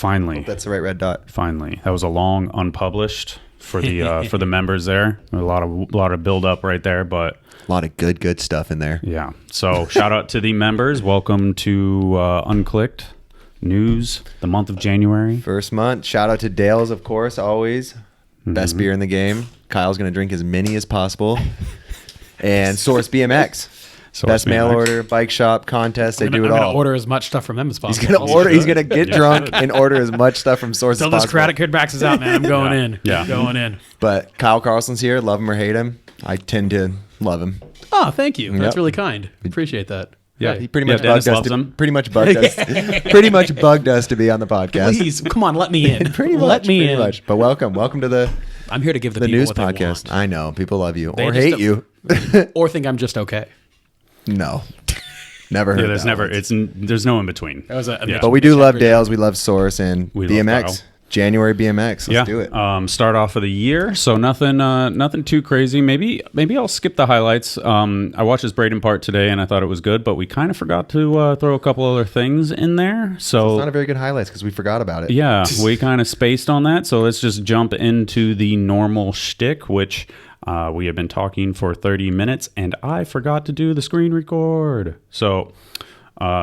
Finally. Hope that's the right red dot. Finally. That was a long unpublished for the members there. A lot of build up right there, but a lot of good stuff in there. Yeah. So shout out to the members. Welcome to Unclicked News, the month of January. First month. Shout out to Dale's, of course, always. Best beer in the game. Kyle's going to drink as many as possible. And Source BMX. Best mail order, bike shop, contest. They do it all. I'm going to order as much stuff from them as possible. He's going to get drunk and order as much stuff from Source as possible. Until this credit card maxes out, man. I'm going in. Yeah. Going in. But Kyle Carlson's here. Love him or hate him. I tend to love him. Oh, thank you. That's really kind. Appreciate that. Yeah, he pretty much Dennis bugged loves us. him. Pretty much bugged us. Pretty much bugged us to be on the podcast. Please, come on, let me in. Let me in. But welcome to the I'm here to give the people news what they podcast. want. I know people love you They or just hate you, or think I'm just okay. No, never heard. Yeah, there's that never. one. There's no in between. That was But we do love Dale's. We love Source and We love BMX. Kyle. January BMX. Let's do it. Start off of the year, so nothing too crazy. Maybe I'll skip the highlights. I watched this Braden part today, and I thought it was good, but we kind of forgot to throw a couple other things in there. So It's not a very good highlights because we forgot about it. yeah, we kind of spaced on that. So let's just jump into the normal shtick, which we have been talking for 30 minutes, and I forgot to do the screen record. So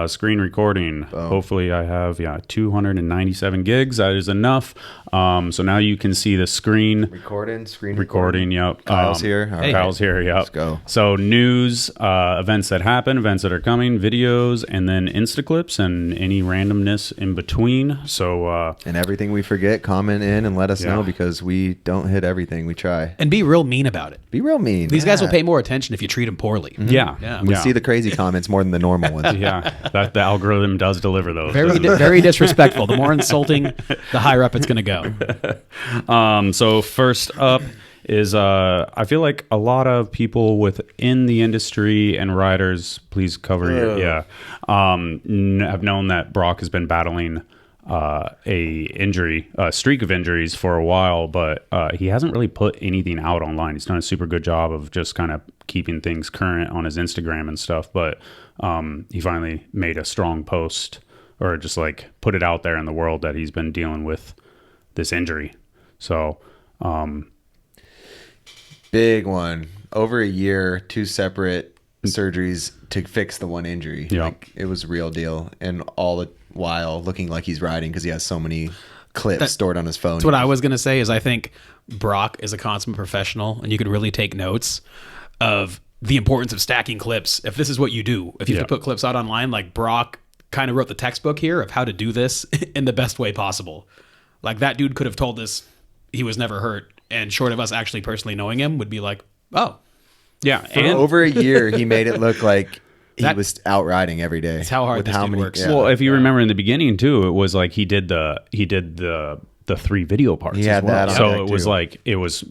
screen recording. Hopefully I have 297 gigs. That is enough. So now you can see the screen recording. Yep. Kyle's here. All right. Kyle's here. Yep. Let's go. So news, events that happen, events that are coming, videos, and then Insta Clips and any randomness in between. So And everything we forget, comment in and let us know because we don't hit everything. We try. And be real mean about it. Be real mean. These guys will pay more attention if you treat them poorly. yeah. We see the crazy comments more than the normal ones. Yeah, that the algorithm does deliver those. Very disrespectful. The more insulting, the higher up it's going to go. So first up is I feel like a lot of people within the industry and riders, please cover your have known that Brock has been battling a streak of injuries for a while, but he hasn't really put anything out online. He's done a super good job of just kind of keeping things current on his Instagram and stuff, but he finally made a strong post or just like put it out there in the world that he's been dealing with this injury. So big one. Over a year, 2 separate surgeries to fix the one injury. Yeah. Like, it was a real deal. And all the while looking like he's riding because he has so many clips stored on his phone. That's what I was going to say is I think Brock is a consummate professional and you could really take notes of the importance of stacking clips. If this is what you do, if you have to put clips out online, like Brock kind of wrote the textbook here of how to do this in the best way possible. Like that dude could have told us he was never hurt, and short of us actually personally knowing him would be like, oh. yeah, For over a year, he made it look like he was out riding every day. That's how hard this dude works. Yeah. well, if you remember in the beginning too, it was like he did the 3 video parts. He had as well. that on So deck, it was too. like it was.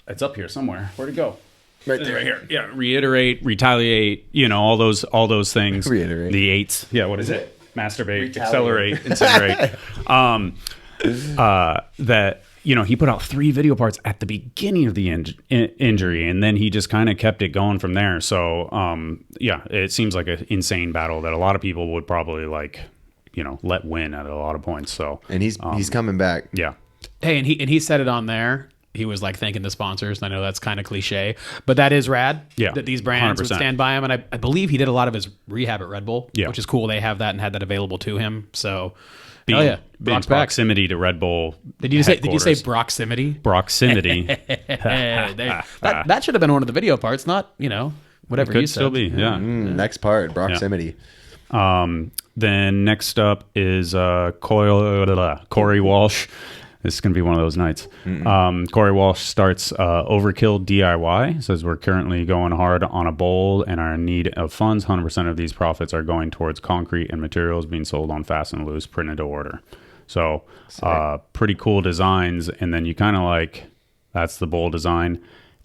It's up here somewhere. Where'd it go? Right here. Yeah. Reiterate, retaliate. All those things. Reiterate. The 8s. Yeah. What is it? Masturbate, accelerate, incinerate. That he put out 3 video parts at the beginning of the injury, and then he just kind of kept it going from there. So it seems like an insane battle that a lot of people would probably let win at a lot of points. So And he's coming back. yeah. Hey, and he said it on there. He was like thanking the sponsors. And I know that's kind of cliche, but that is rad. Yeah, that these brands 100%. would stand by him. And I believe he did a lot of his rehab at Red Bull, which is cool. They have that and had that available to him. So, Being Brock's back. proximity to Red Bull. Did you say headquarters. proximity? Proximity. That should have been one of the video parts, not whatever you Could said. still be. Yeah. Next part, proximity. Then next up is Corey Walsh. This is going to be one of those nights. Corey Walsh starts Overkill DIY. Says we're currently going hard on a bowl and are in need of funds. 100% of these profits are going towards concrete and materials being sold on Fast and Loose, printed to order. So pretty cool designs. And then you kind of that's the bowl design.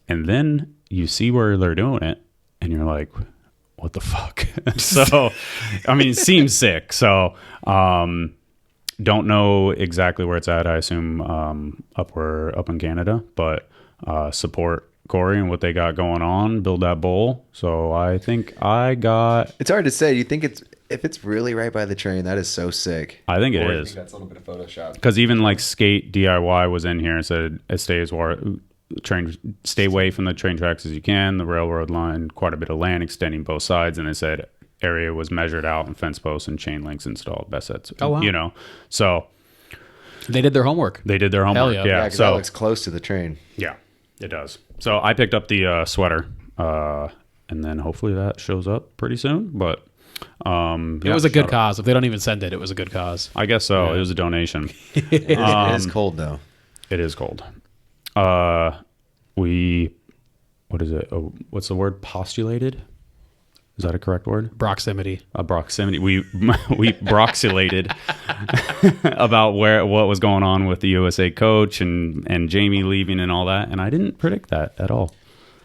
And then you see where they're doing it and you're like, what the fuck? So, I mean, it seems sick. So, don't know exactly where it's at. I assume up in Canada, but support Corey and what they got going on. Build that bowl. So I think I got. It's hard to say. Do you think If it's really right by the train, that is so sick. I think it Or I is. think that's a little bit of Photoshop. Because even like Skate DIY was in here and said, stay away from the train tracks as you can. The railroad line, quite a bit of land extending both sides. And they said area was measured out and fence posts and chain links installed. Best sets. Oh, wow. You know, so They did their homework. they did their homework. Hell yeah. Yeah, because So that looks close to the train. yeah, it does. So I picked up the sweater, and then hopefully that shows up pretty soon. But It was a good cause. If they don't even send it, it was a good cause. I guess so. Yeah. It was a donation. It is cold though. It is cold. What is it? Oh, what's the word? Postulated? Is that a correct word? Proximity. Proximity. We broxulated about what was going on with the USA coach and Jamie leaving and all that, and I didn't predict that at all.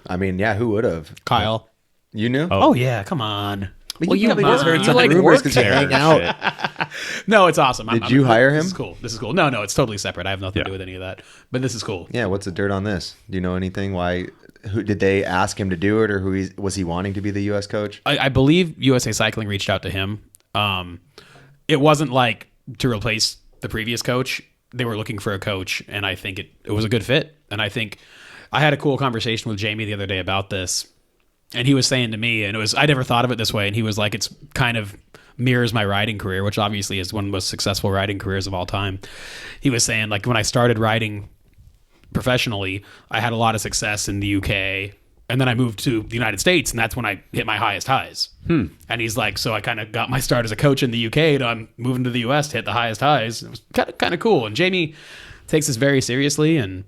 I mean, yeah, who would have? Kyle. You knew? Oh yeah, come on. But Well, you probably come just heard on. some You, like, rumors work because you there. hang out. No, it's awesome. Did you hire him? This is cool. This is cool. No, it's totally separate. I have nothing Yeah. to do with any of that. But this is cool. Yeah, what's the dirt on this? Do you know anything? Why? Who did they ask him to do it, or was he wanting to be the U.S. coach? I believe USA Cycling reached out to him. It wasn't like to replace the previous coach. They were looking for a coach, and I think it was a good fit. And I think I had a cool conversation with Jamie the other day about this, and he was saying to me, and I never thought of it this way, and he was like, it's kind of mirrors my riding career, which obviously is one of the most successful riding careers of all time. He was saying, like, when I started riding professionally, I had a lot of success in the UK, and then I moved to the United States, and that's when I hit my highest highs. And he's like, so I kind of got my start as a coach in the UK, and I'm moving to the US to hit the highest highs. It was kind of cool. And Jamie takes this very seriously, and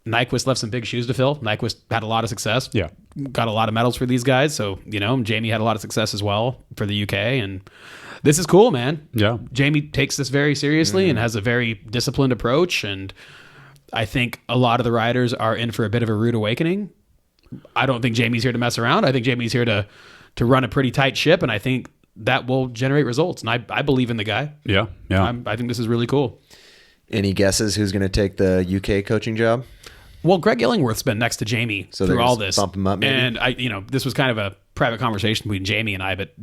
Nyquist left some big shoes to fill. Nyquist had a lot of success. Yeah. Got a lot of medals for these guys. So, Jamie had a lot of success as well for the UK, and this is cool, man. Yeah. Jamie takes this very seriously and has a very disciplined approach, and I think a lot of the riders are in for a bit of a rude awakening. I don't think Jamie's here to mess around. I think Jamie's here to run a pretty tight ship, and I think that will generate results. And I believe in the guy. Yeah. Yeah. I think this is really cool. Any guesses who's going to take the UK coaching job? Well, Greg Illingworth's been next to Jamie So they're through all gonna this. bump him up, maybe? And this was kind of a private conversation between Jamie and I, but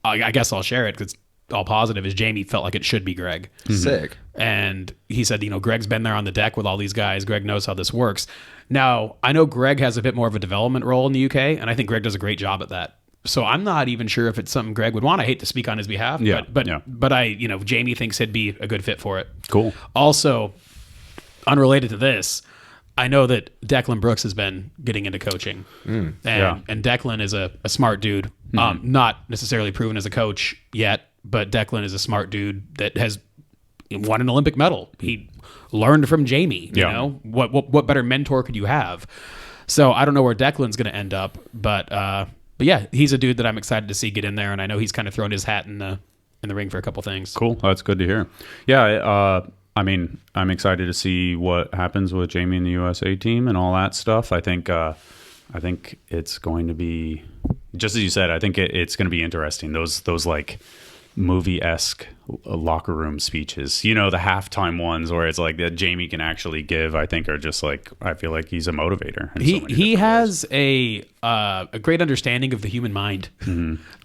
I guess I'll share it because it's all positive. Is Jamie felt like it should be Greg. Sick. And he said, Greg's been there on the deck with all these guys. Greg knows how this works. Now, I know Greg has a bit more of a development role in the UK, and I think Greg does a great job at that. So I'm not even sure if it's something Greg would want. I hate to speak on his behalf, Yeah, but yeah. Jamie thinks he'd be a good fit for it. Cool. Also, unrelated to this, I know that Declan Brooks has been getting into coaching, and Declan is a smart dude. Not necessarily proven as a coach yet, but Declan is a smart dude that has won an Olympic medal. He learned from Jamie. You know, what better mentor could you have? So I don't know where Declan's going to end up, but yeah, he's a dude that I'm excited to see get in there, and I know he's kind of thrown his hat in the ring for a couple things. Cool. That's good to hear. Yeah. I mean, I'm excited to see what happens with Jamie and the USA team and all that stuff. I think it's going to be, just as you said, I think it's going to be interesting. Those like movie-esque locker room speeches, the halftime ones where it's like that Jamie can actually give, I think are just like, I feel like he's a motivator. He has a great understanding of the human mind,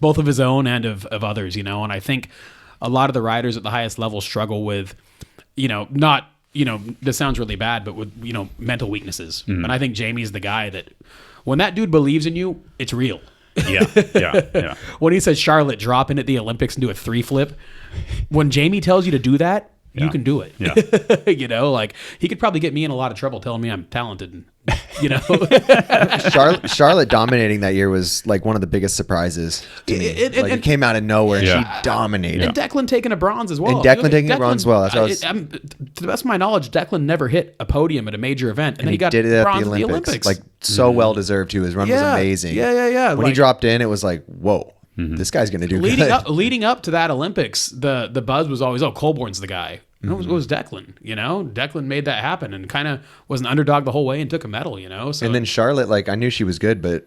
both of his own and of others, and I think a lot of the riders at the highest level struggle with, this sounds really bad, but with, mental weaknesses. And I think Jamie's the guy that when that dude believes in you, it's real. Yeah. When he says, Charlotte, drop in at the Olympics and do a 3-flip, when Jamie tells you to do that, you can do it. Yeah. Like he could probably get me in a lot of trouble telling me I'm talented. And, Charlotte dominating that year was like one of the biggest surprises to me. It came out of nowhere and she dominated. And Declan taking a bronze as well. And Declan taking a bronze as well. That's what to the best of my knowledge, Declan never hit a podium at a major event, and then he got did it at bronze the at Olympics. Like so well deserved too. His run was amazing. Yeah. When he dropped in, it was like, whoa, this guy's gonna do good. Leading up to that Olympics, the buzz was always, Colborn's the guy. It was Declan, Declan made that happen and kind of was an underdog the whole way and took a medal, So, and then Charlotte, like I knew she was good, but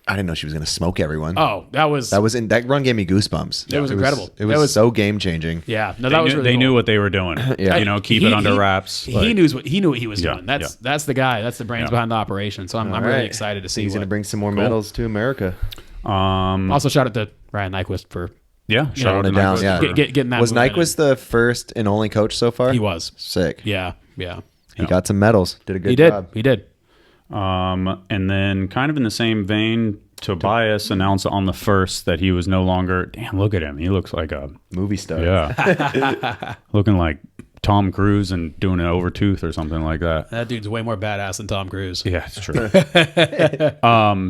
I didn't know she was going to smoke everyone. That run gave me goosebumps. It was incredible. It was so game changing. Yeah, no, that was really they cool. knew what they were doing. Keep it under wraps. He knew what he was doing. That's the guy. That's the brains behind the operation. So I'm really excited to see. He's going to bring some more medals to America. Also, shout out to Ryan Nyquist for Yeah, shout out to down. Nyquist. Yeah, getting that. Was movement Nyquist the first and only coach so far? He was Sick. Yeah. He got some medals. Did a good He did. job. He did. And then kind of in the same vein, Tobias announced on the 1st that he was no longer. Damn, look at him. He looks like a Movie star. yeah, looking like Tom Cruise and doing an overtooth or something like that. That dude's way more badass than Tom Cruise. Yeah, it's true.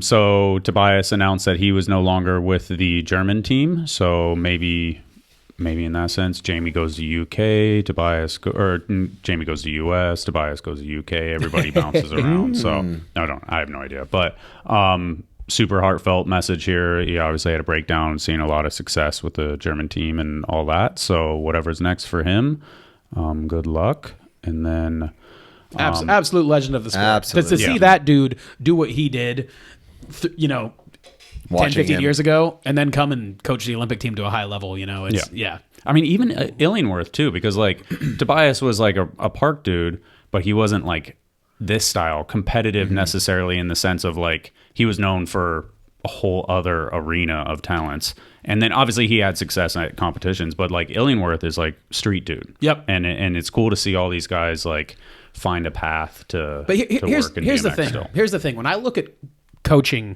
So Tobias announced that he was no longer with the German team. So maybe in that sense, Jamie goes to UK, Jamie goes to US, Tobias goes to UK. Everybody bounces around. So I have no idea. But super heartfelt message here. He obviously had a breakdown, seeing a lot of success with the German team and all that. So whatever's next for him, good luck. And then Absolute legend of the sport. Absolutely. To see that dude do what he did, 10, Watching 15 him. years ago, and then come and coach the Olympic team to a high level, it's, yeah. I mean, even Illingworth too, because like Tobias was like a park dude, but he wasn't like this style competitive necessarily in the sense of like he was known for a whole other arena of talents. And then obviously he had success at competitions, but like Illingworth is like street dude. Yep. And it's cool to see all these guys like find a path to, But to here's work in the BMX thing. still. Here's the thing. When I look at coaching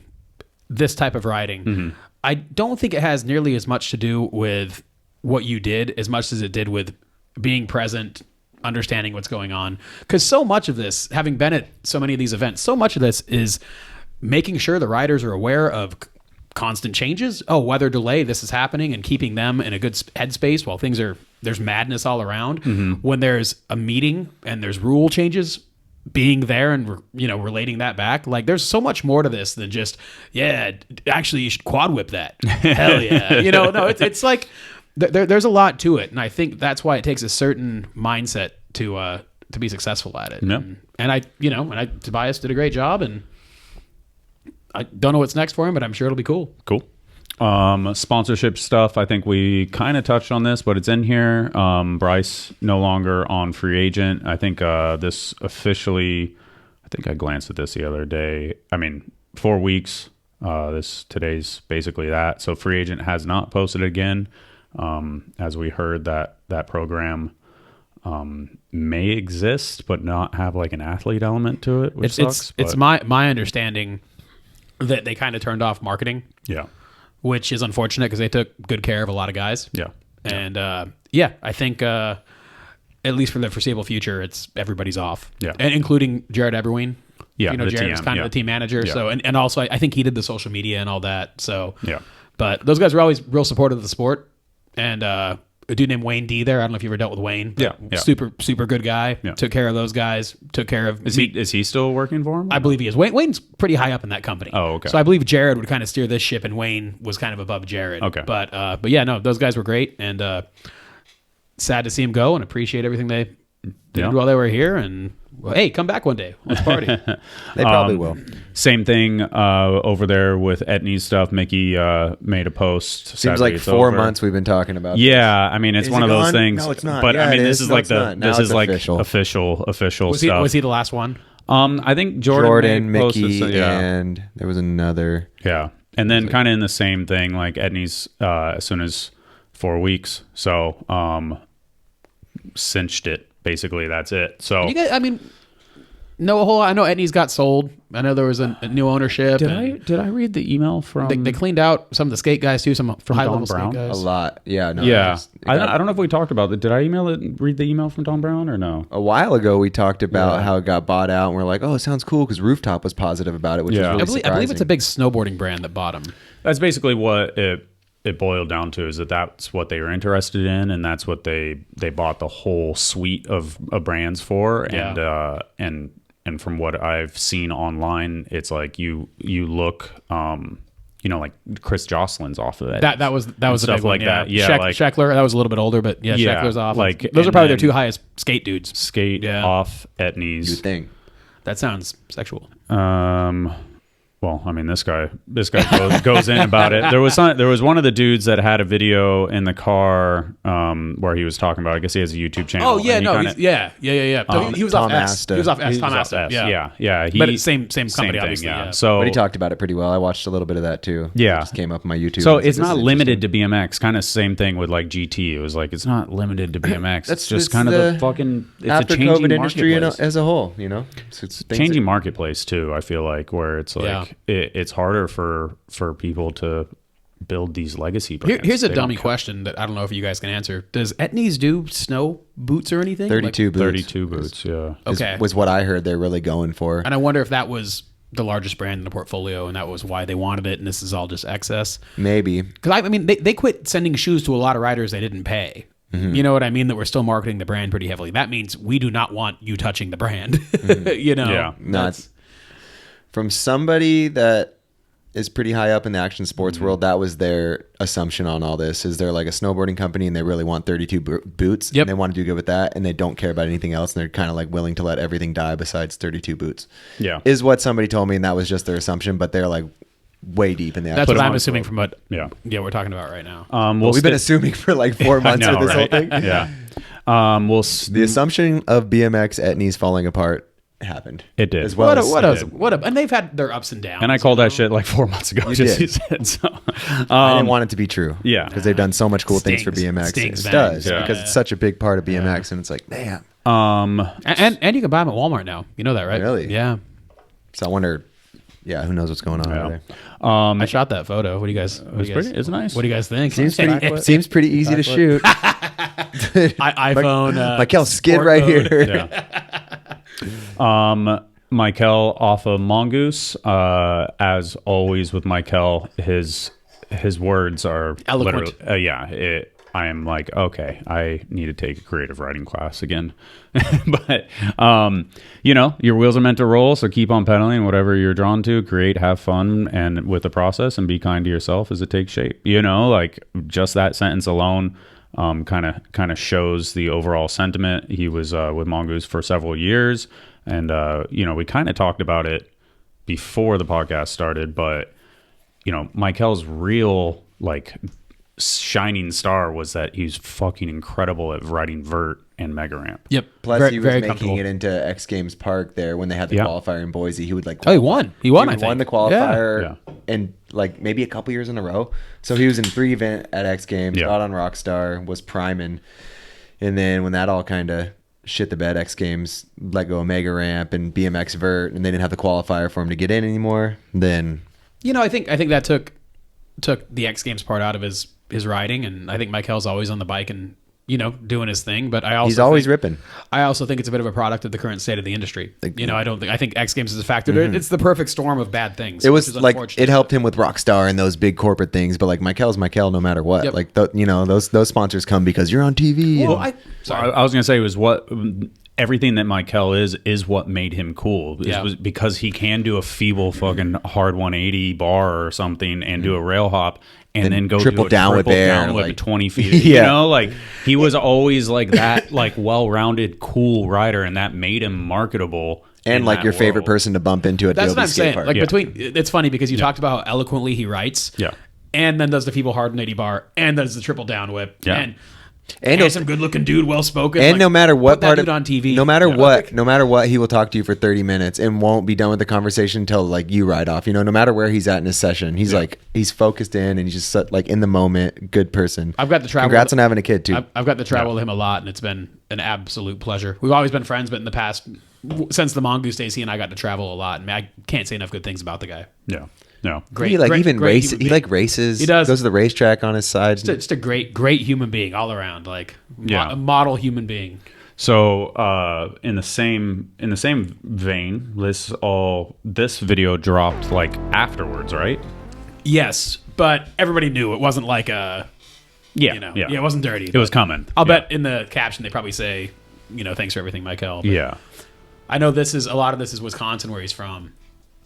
this type of riding, I don't think it has nearly as much to do with what you did as much as it did with being present, understanding what's going on. Because so much of this, having been at so many of these events, so much of this is making sure the riders are aware of constant changes. Oh, weather delay, this is happening, and keeping them in a good headspace while there's madness all around. When there's a meeting and there's rule changes, being there and relating that back. Like there's so much more to this than just actually you should quad whip that. Hell yeah. No, it's like there's a lot to it, and I think that's why it takes a certain mindset to be successful at it. Yep. And Tobias did a great job, and I don't know what's next for him, but I'm sure it'll be cool. Cool. Sponsorship stuff, I think we kind of touched on this, but it's in here. Bryce no longer on free agent. I think this officially, I think I glanced at this the other day. 4 weeks. Today's basically that. So free agent has not posted again. As we heard that program may exist, but not have like an athlete element to it, which sucks. It's my understanding that they kind of turned off marketing. Yeah. Which is unfortunate because they took good care of a lot of guys. Yeah. And I think at least for the foreseeable future, everybody's off. Yeah. And including Jared Eberwein. Yeah. Jared was kind of the team manager. Yeah. So and also I think he did the social media and all that. So yeah. But those guys were always real supportive of the sport. And a dude named Wayne D there. I don't know if you ever dealt with Wayne. But Yeah. Super, super good guy. Yeah. Took care of those guys. Took care of Is he still working for him? I believe he is. Wayne's pretty high up in that company. Oh, okay. So I believe Jared would kind of steer this ship, and Wayne was kind of above Jared. Okay. But yeah, no, those guys were great, and sad to see him go, and appreciate everything they did while they were here. And well, hey, come back one day. Let's party. They probably will. Same thing over there with Etney's stuff. Mickey made a post. Seems Sadly, like it's 4 over. months we've been talking about this. Yeah, it's Is one it of those gone? things. No, it's not. But Yeah, it this is. is No, like it's not. Now it's official. official was stuff. he the last one? I think Jordan Mickey, posted, and there was another. yeah, and then kind of in the same thing, like Etney's as soon as 4 weeks, so cinched it. Basically, that's it. So You guys, no, a whole. I know Etney's got sold. I know there was a new ownership. did I read the email from? They cleaned out some of the skate guys too. Some high level skate Brown? guys. A lot. Yeah. No, Yeah, it I got- don't know if we talked about it. Did I read the email from Don Brown or no? A while ago, we talked about how it got bought out, and we're like, "Oh, it sounds cool," because Rooftop was positive about it, which Yeah. was really I believe it's a surprising. big snowboarding brand that bought him. That's basically what it boiled down to, is that's what they were interested in, and that's what they bought the whole suite of brands for. Yeah. And from what I've seen online, it's like you look like Chris Jocelyn's off of it. That was a stuff big one, like that. Yeah, Scheckler, that was a little bit older, but yeah, Yeah, Scheckler's off. like, Those are and probably their then- two highest skate dudes. Skate Yeah. off You Etney's. think? That sounds sexual. Well, I mean, this guy goes in about it. There was one of the dudes that had a video in the car where he was talking about. I guess he has a YouTube channel. Oh yeah, no, yeah. He was off S. Asta. He was off S. He Tom was Asta. off S. Yeah. But it's same company, thing, obviously. yeah. Yeah. So, But he talked about it pretty well. I watched a little bit of that too. Yeah. It just came up on my YouTube. So I was like, it's this not is limited to BMX. Kind of same thing with like GT. It was like it's not limited to BMX. It's just kind of the fucking. It's after a changing COVID industry marketplace. as a whole. You know, it's Changing marketplace too. I feel like where it's like it's harder for people to build these legacy brands. Here's a dummy question that I don't know if you guys can answer. Does Etnies do snow boots or anything? 32 boots. 32 boots. Yeah. Okay. Was what I heard they're really going for. And I wonder if that was the largest brand in the portfolio, and that was why they wanted it, and this is all just excess. Maybe. Because I mean, they quit sending shoes to a lot of riders they didn't pay. Mm-hmm. You know what I mean? That we're still marketing the brand pretty heavily. That means we do not want you touching the brand. Mm-hmm. You know? Yeah. Not from somebody that is pretty high up in the action sports world. That was their assumption on all this. Is they're like a snowboarding company and they really want 32 boots. Yep. And they want to do good with that, and they don't care about anything else. And they're kind of like willing to let everything die besides 32 boots. Yeah. Is what somebody told me, and that was just their assumption. But they're like way deep in the action. That's what I'm on assuming slope. from what we're talking about right now. We've been assuming for like 4 months I know, for this right? whole thing. Yeah. The assumption of BMX Etnies falling apart happened. It did. As well And they've had their ups and downs. And I called that shit like 4 months ago. You just did. you said, so. I didn't want it to be true. Yeah. Because they've done so much cool things for Stings. BMX. Stings, It man. does. Yeah. Because it's such a big part of BMX. And it's like, damn. And you can buy them at Walmart now. You know that, right? Really? Yeah. So I wonder, who knows what's going on over there. I shot that photo. What do you guys? It's nice. What do you guys think? Seems pretty easy to shoot. iPhone. Michael skid sport right mode. here. Yeah. Michael off of Mongoose. As always with Michael, his words are Eloquent. literally, I am like, okay, I need to take a creative writing class again. But, your wheels are meant to roll, so keep on pedaling, whatever you're drawn to, create, have fun, and with the process, and be kind to yourself as it takes shape. Like just that sentence alone kind of shows the overall sentiment. He was with Mongoose for several years, and, we kind of talked about it before the podcast started, but, Michael's real, shining star was that he's fucking incredible at riding vert and mega ramp. Yep. Plus, he was making it into X Games Park there when they had the qualifier in Boise. He would he won. He won, I think. He won the qualifier Yeah. and maybe a couple years in a row. So he was in 3 events at X Games, got on Rockstar, was priming. And then when that all kind of shit the bed, X Games let go of mega ramp and BMX vert, and they didn't have the qualifier for him to get in anymore, then... I think that took the X Games part out of his riding, and I think Michael's always on the bike and doing his thing. But he's always ripping. I also think it's a bit of a product of the current state of the industry. I think X Games is a factor. Mm-hmm. It's the perfect storm of bad things. It was like it helped him with Rockstar and those big corporate things, but like Michael's Michael no matter what. Yep. Those sponsors come because you're on TV. Well, and, I was gonna say was what. Everything that Michael is what made him cool. Yeah. Was because he can do a feeble fucking hard 180 bar or something and do a rail hop and then go triple do a down triple with air, down with like- 20 feet. He was always like that, well-rounded, cool rider, and that made him marketable. and like your favorite person to bump into at That's the what I'm saying. park. It's funny because you talked about how eloquently he writes. Yeah. And then does the feeble hard 180 bar and does the triple down whip. Yeah. And handsome, good-looking dude, well-spoken. And no matter what put that part dude of on TV, no matter what, he will talk to you for 30 minutes and won't be done with the conversation until like you ride off. No matter where he's at in his session, he's he's focused in and he's just in the moment. Good person. I've got to travel. Congrats on having a kid too. I've got to travel with him a lot, and it's been an absolute pleasure. We've always been friends, but in the past, since the Mongoose days, he and I got to travel a lot. And I can't say enough good things about the guy. Yeah. No. Great. He races. human He being. races. He does. Goes to the racetrack on his side. Just a great human being all around. A model human being. So in the same vein, this video dropped afterwards, right? Yes, but everybody knew it wasn't like a. It wasn't dirty. It was coming. I'll bet in the caption they probably say, thanks for everything, Michael. But Yeah. I know a lot of this is Wisconsin where he's from.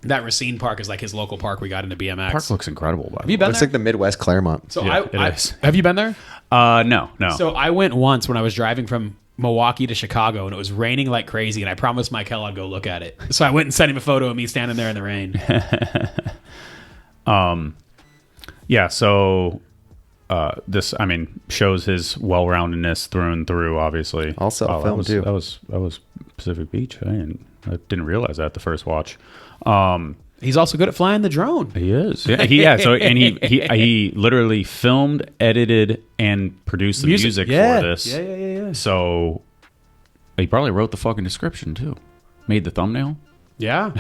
That Racine Park is like his local park. We got into BMX. Park looks incredible. Have you been Looks there? like the Midwest Claremont. So Yeah, it is. have you been there? No. So I went once when I was driving from Milwaukee to Chicago, and it was raining like crazy, and I promised Michael I'd go look at it. So I went and sent him a photo of me standing there in the rain. Yeah, so this, I mean, shows his well-roundedness through and through, obviously. Also film too. That was Pacific Beach. I didn't realize that the first watch. He's also good at flying the drone. He is. Yeah. So and he literally filmed, edited, and produced the music for this. Yeah. So he probably wrote the fucking description too. Made the thumbnail. Yeah.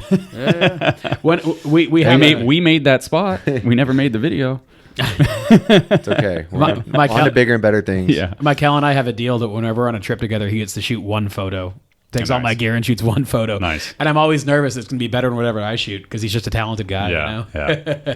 When we made that spot. We never made the video. It's okay. We're on to bigger and better things. Yeah. Michael and I have a deal that whenever we're on a trip together, he gets to shoot one photo. Takes all my gear and shoots one photo. Nice. And I'm always nervous it's going to be better than whatever I shoot because he's just a talented guy. Yeah. You know? Yeah.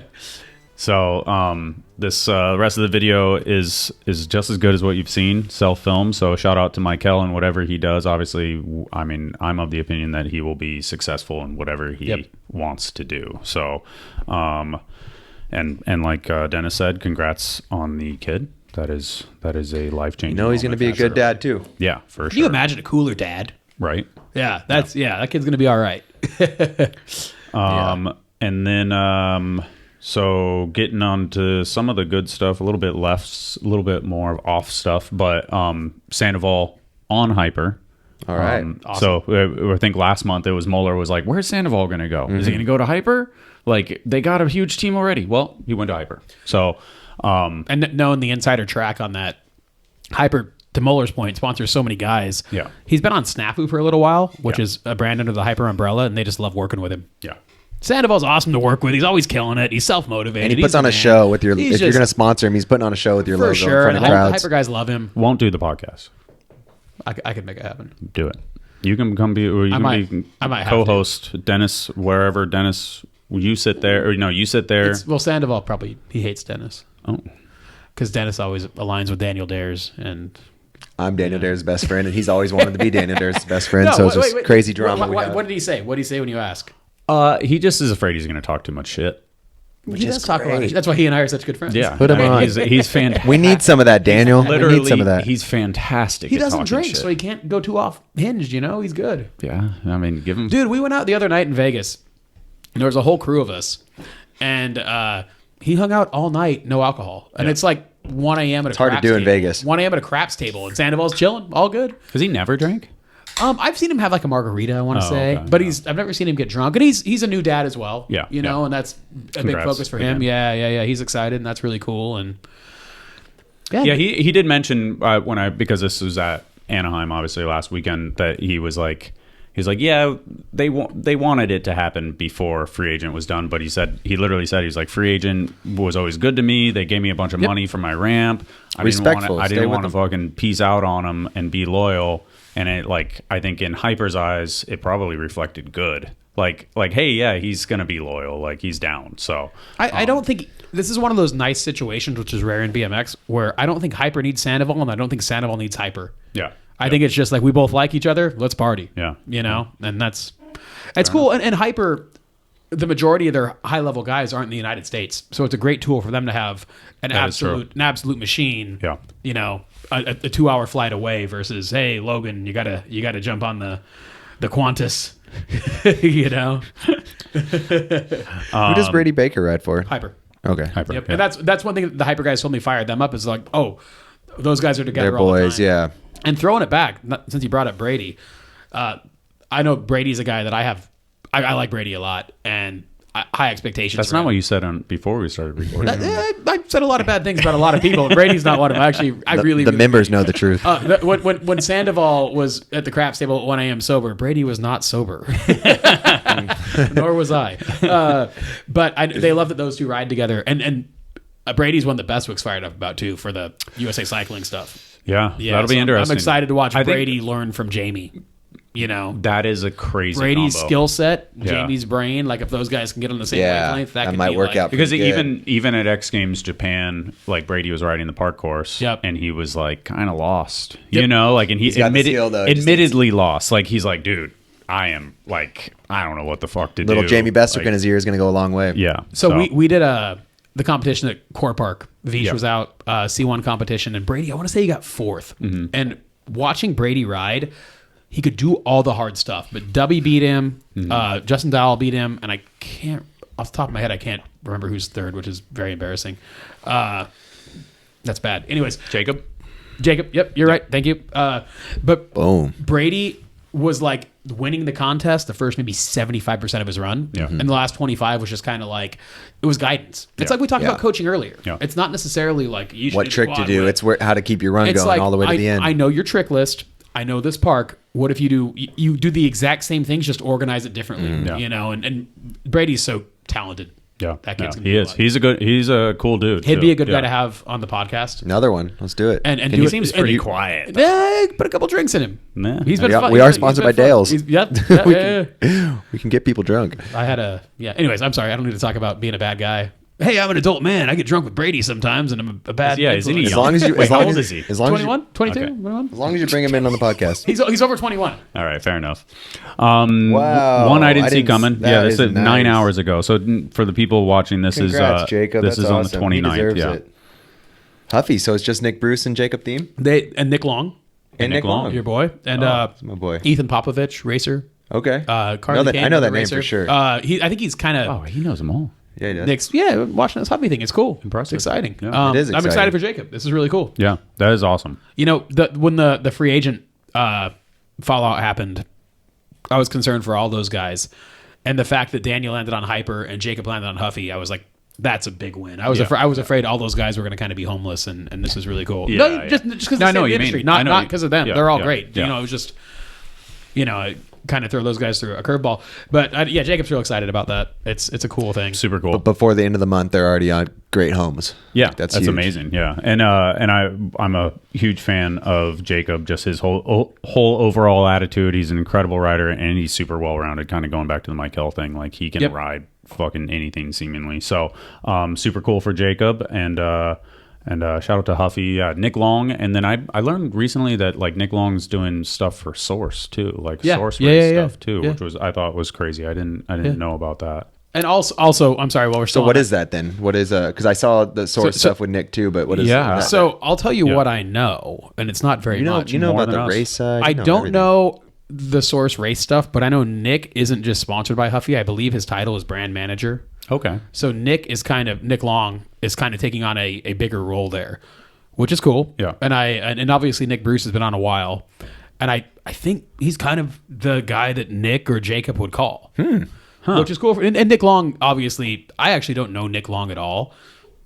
So this rest of the video is just as good as what you've seen, self-film. So shout out to Michael and whatever he does. Obviously, I mean, I'm of the opinion that he will be successful in whatever he wants to do. So, and like Dennis said, congrats on the kid. That is a life-changing. You know he's going to be a good dad too. Yeah, for sure. Can you imagine a cooler dad? Right. Yeah, that kid's going to be all right. And then so getting on to some of the good stuff, a little bit more off stuff, but Sandoval on Hyper. All right. Awesome. So I think last month it was Mueller was like, where's Sandoval going to go? Mm-hmm. Is he going to go to Hyper? Like, they got a huge team already. Well, he went to Hyper. So and knowing the insider track on that, Hyper, to Mueller's point, sponsors so many guys. Yeah. He's been on Snafu for a little while, which is a brand under the Hyper umbrella, and they just love working with him. Yeah. Sandoval's awesome to work with. He's always killing it. He's self-motivated. And he puts on a show with your... If you're going to sponsor him, he's putting on a show with your logo in front of crowds. Hyper guys love him. Won't do the podcast. I could make it happen. Do it. You can come be... Or you I might co-host Dennis, wherever Dennis... You sit there... Or no, you sit there... Well, Sandoval probably... He hates Dennis. Oh. Because Dennis always aligns with Daniel Dares, and... I'm Daniel Dare's best friend, and he's always wanted to be Daniel Dare's best friend. So it's just crazy drama. What did he say? What did he say when you ask? He just is afraid he's going to talk too much shit. He does talk about it. That's why he and I are such good friends. Yeah, put him on. He's fantastic. We need some of that, Daniel. Literally, we need some of that. He's fantastic. He doesn't drink, shit. so he can't go too off hinged. You know, he's good. Yeah, I mean, give him. Dude, we went out the other night in Vegas, and there was a whole crew of us, and he hung out all night, no alcohol, and it's like 1 a.m. at a. It's hard to do in Vegas. 1 a.m. at a craps table, and Sandoval's chilling, all good. Has he never drank? I've seen him have like a margarita, I want to say, okay, but I've never seen him get drunk, and he's a new dad as well. Yeah, you know, and that's a big focus for him. Yeah. He's excited, and that's really cool. And yeah, he did mention because this was at Anaheim, obviously last weekend, that he was like, yeah, they wanted it to happen before free agent was done, but he literally said, he's like, free agent was always good to me. They gave me a bunch of money for my ramp. I didn't want to fucking peace out on them and be loyal. And it, like, I think in Hyper's eyes, it probably reflected good. Like, hey, yeah, he's gonna be loyal. Like, he's down. So I don't think this is one of those nice situations, which is rare in BMX, where I don't think Hyper needs Sandoval, and I don't think Sandoval needs Hyper. Yeah. I think it's just like, we both like each other. Let's party. Yeah. You know, and it's cool. And Hyper, the majority of their high level guys aren't in the United States, so it's a great tool for them to have an absolute machine. Yeah. You know, a 2-hour flight away versus, hey, Logan, you gotta jump on the Qantas. You know. Who does Brady Baker ride for? Hyper. Okay. Hyper. Yep. Yeah. And that's one thing that the Hyper guys told me fired them up, is like, oh, those guys are together. They're all the boys. time. Yeah. And throwing it back, since you brought up Brady, I know Brady's a guy that I like Brady a lot, and high expectations. That's not what you said before we started recording. I said a lot of bad things about a lot of people. Brady's not one of them. Actually, The members know the truth. When Sandoval was at the craps table at 1 a.m. sober, Brady was not sober. Nor was I. But they love that those two ride together. And Brady's one that Bestwick's fired up about, too, for the USA Cycling stuff. Yeah, that'll be interesting. I'm excited to watch Brady learn from Jamie. You know, that is a crazy Brady's combo. Skill set, Jamie's brain. Like, if those guys can get on the same wavelength, that could might work out. Because even at X Games Japan, like, Brady was riding the park course, and he was like kind of lost. You know, like, and he admittedly lost. Like, he's like, dude, I am like, I don't know what the fuck to do. Little Jamie Bestwick in his ear is going to go a long way. Yeah. So we did the competition at Core Park. Vish was out, C1 competition, and Brady, I want to say he got 4th. Mm-hmm. And watching Brady ride, he could do all the hard stuff, but Dubby beat him. Justin Dowell beat him, and I can't, off the top of my head, I can't remember who's third, which is very embarrassing. That's bad. Anyways, Jacob. Yep, you're right. Thank you. But Boom. Brady was like winning the contest the first maybe 75% of his run. Yeah. And the last 25 was just kind of like, it was guidance. It's like we talked about coaching earlier. Yeah. It's not necessarily like you should What do trick to quad do? whip. It's how to keep your run It's going like, all the way to the end. I know your trick list. I know this park. What if you do the exact same things, just organize it differently, you know? And Brady's so talented. Yeah, That kid's he is. He's a cool dude. He'd too. be a good guy to have on the podcast. Another one. Let's do it. And He seems pretty quiet. Put a couple drinks in him. Nah. He's been fun. We are He's sponsored been by fun. Dale's. Yep. We can get people drunk. I had a Anyways, I'm sorry. I don't need to talk about being a bad guy. Hey, I'm an adult man. I get drunk with Brady sometimes, and I'm a bad. Yeah, isn't he influence. As long as you, Wait, as long how old as, is he? As long as you, 21, 22, Okay. 21? as long as you bring him in on the podcast. He's over 21. All right, fair enough. Wow. One I didn't I see didn't- coming. that Yeah, this is is 9 nice. hours ago. So for the people watching, this Congrats, is Jacob. this That's is on awesome. the 29th. He deserves Yeah. it. Huffy. So it's just Nick Bruce and Jacob Thiem And Nick Long, and Nick Long. your boy, and That's my boy. Ethan Popovich, racer. Okay. Carly I know that name for sure. I think he's kind of Oh, he knows them all. Yeah, he does. Nick's. Yeah, watching this hobby thing, it's cool. Impressive. It's exciting. Yeah. It is I'm exciting. excited for Jacob. This is really cool. Yeah, that is awesome. You know, when the free agent fallout happened, I was concerned for all those guys, and the fact that Daniel landed on Hyper and Jacob landed on Huffy, I was like, that's a big win. I was afraid all those guys were going to kind of be homeless, and this is really cool. Yeah, No, yeah. just because No, I of know the what you industry, mean. I know not you- because of them. yeah, They're all yeah, great. yeah. You know, it was just kind of throw those guys through a curveball. But yeah, Jacob's real excited about that. It's a cool thing. Super cool. But before the end of the month, they're already on great homes. Yeah, That's that's huge. amazing. Yeah, and I'm a huge fan of Jacob. Just his whole overall attitude. He's an incredible rider, and he's super well rounded. Kind of going back to the Mike Hill thing, like he can ride fucking anything seemingly. So super cool for Jacob, and shout out to Huffy, Nick Long, and then I learned recently that like Nick Long's doing stuff for Source too, like Source race stuff too, which was I thought was crazy. I didn't know about that. And also, I'm sorry. While we're still So what on is that then? What is because I saw the Source stuff with Nick too, but what is Yeah. that? So I'll tell you what I know, and it's not very much. you know more about than the us. race side. I You know don't everything. know the Source race stuff, but I know Nick isn't just sponsored by Huffy. I believe his title is brand manager. Okay, So Nick Long is kind of taking on a bigger role there, which is cool. Yeah. And obviously Nick Bruce has been on a while, and I think he's kind of the guy that Nick or Jacob would call, which is cool. And Nick Long, obviously, I actually don't know Nick Long at all,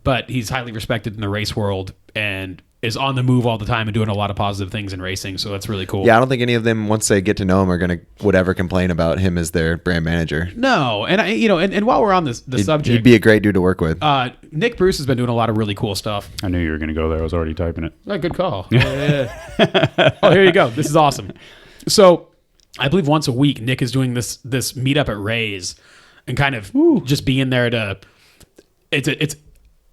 but he's highly respected in the race world and is on the move all the time and doing a lot of positive things in racing. So that's really cool. Yeah, I don't think any of them, once they get to know him, are going to whatever complain about him as their brand manager. No, and and while we're on the subject, He'd be a great dude to work with. Nick Bruce has been doing a lot of really cool stuff. I knew you were gonna go there. I was already typing it. Oh, good call. Oh, here you go. This is awesome. So, I believe once a week, Nick is doing this meetup at Ray's, and kind of just being there to. It's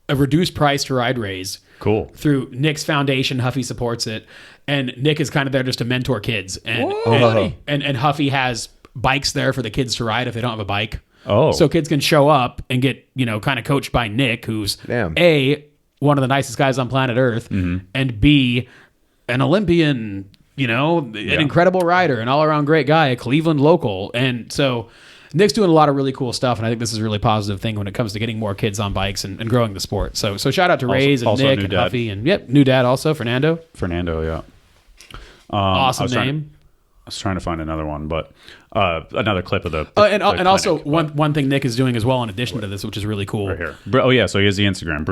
a reduced price to ride Ray's. Cool. Through Nick's foundation, Huffy supports it, and Nick is kind of there just to mentor kids, and Huffy has bikes there for the kids to ride if they don't have a bike. Oh. So kids can show up and get, kind of coached by Nick, who's Damn. A, one of the nicest guys on planet Earth, and B, an Olympian, an incredible rider, an all-around great guy, a Cleveland local. And so Nick's doing a lot of really cool stuff, and I think this is a really positive thing when it comes to getting more kids on bikes and growing the sport. So shout out to Rays and also Nick new and dad. Huffy, and new dad also, Fernando. Yeah. Awesome name. I was trying to find another one, but another clip of the And clinic, also but one thing Nick is doing as well in addition to this, which is really cool. right here. Oh yeah, so he has the Instagram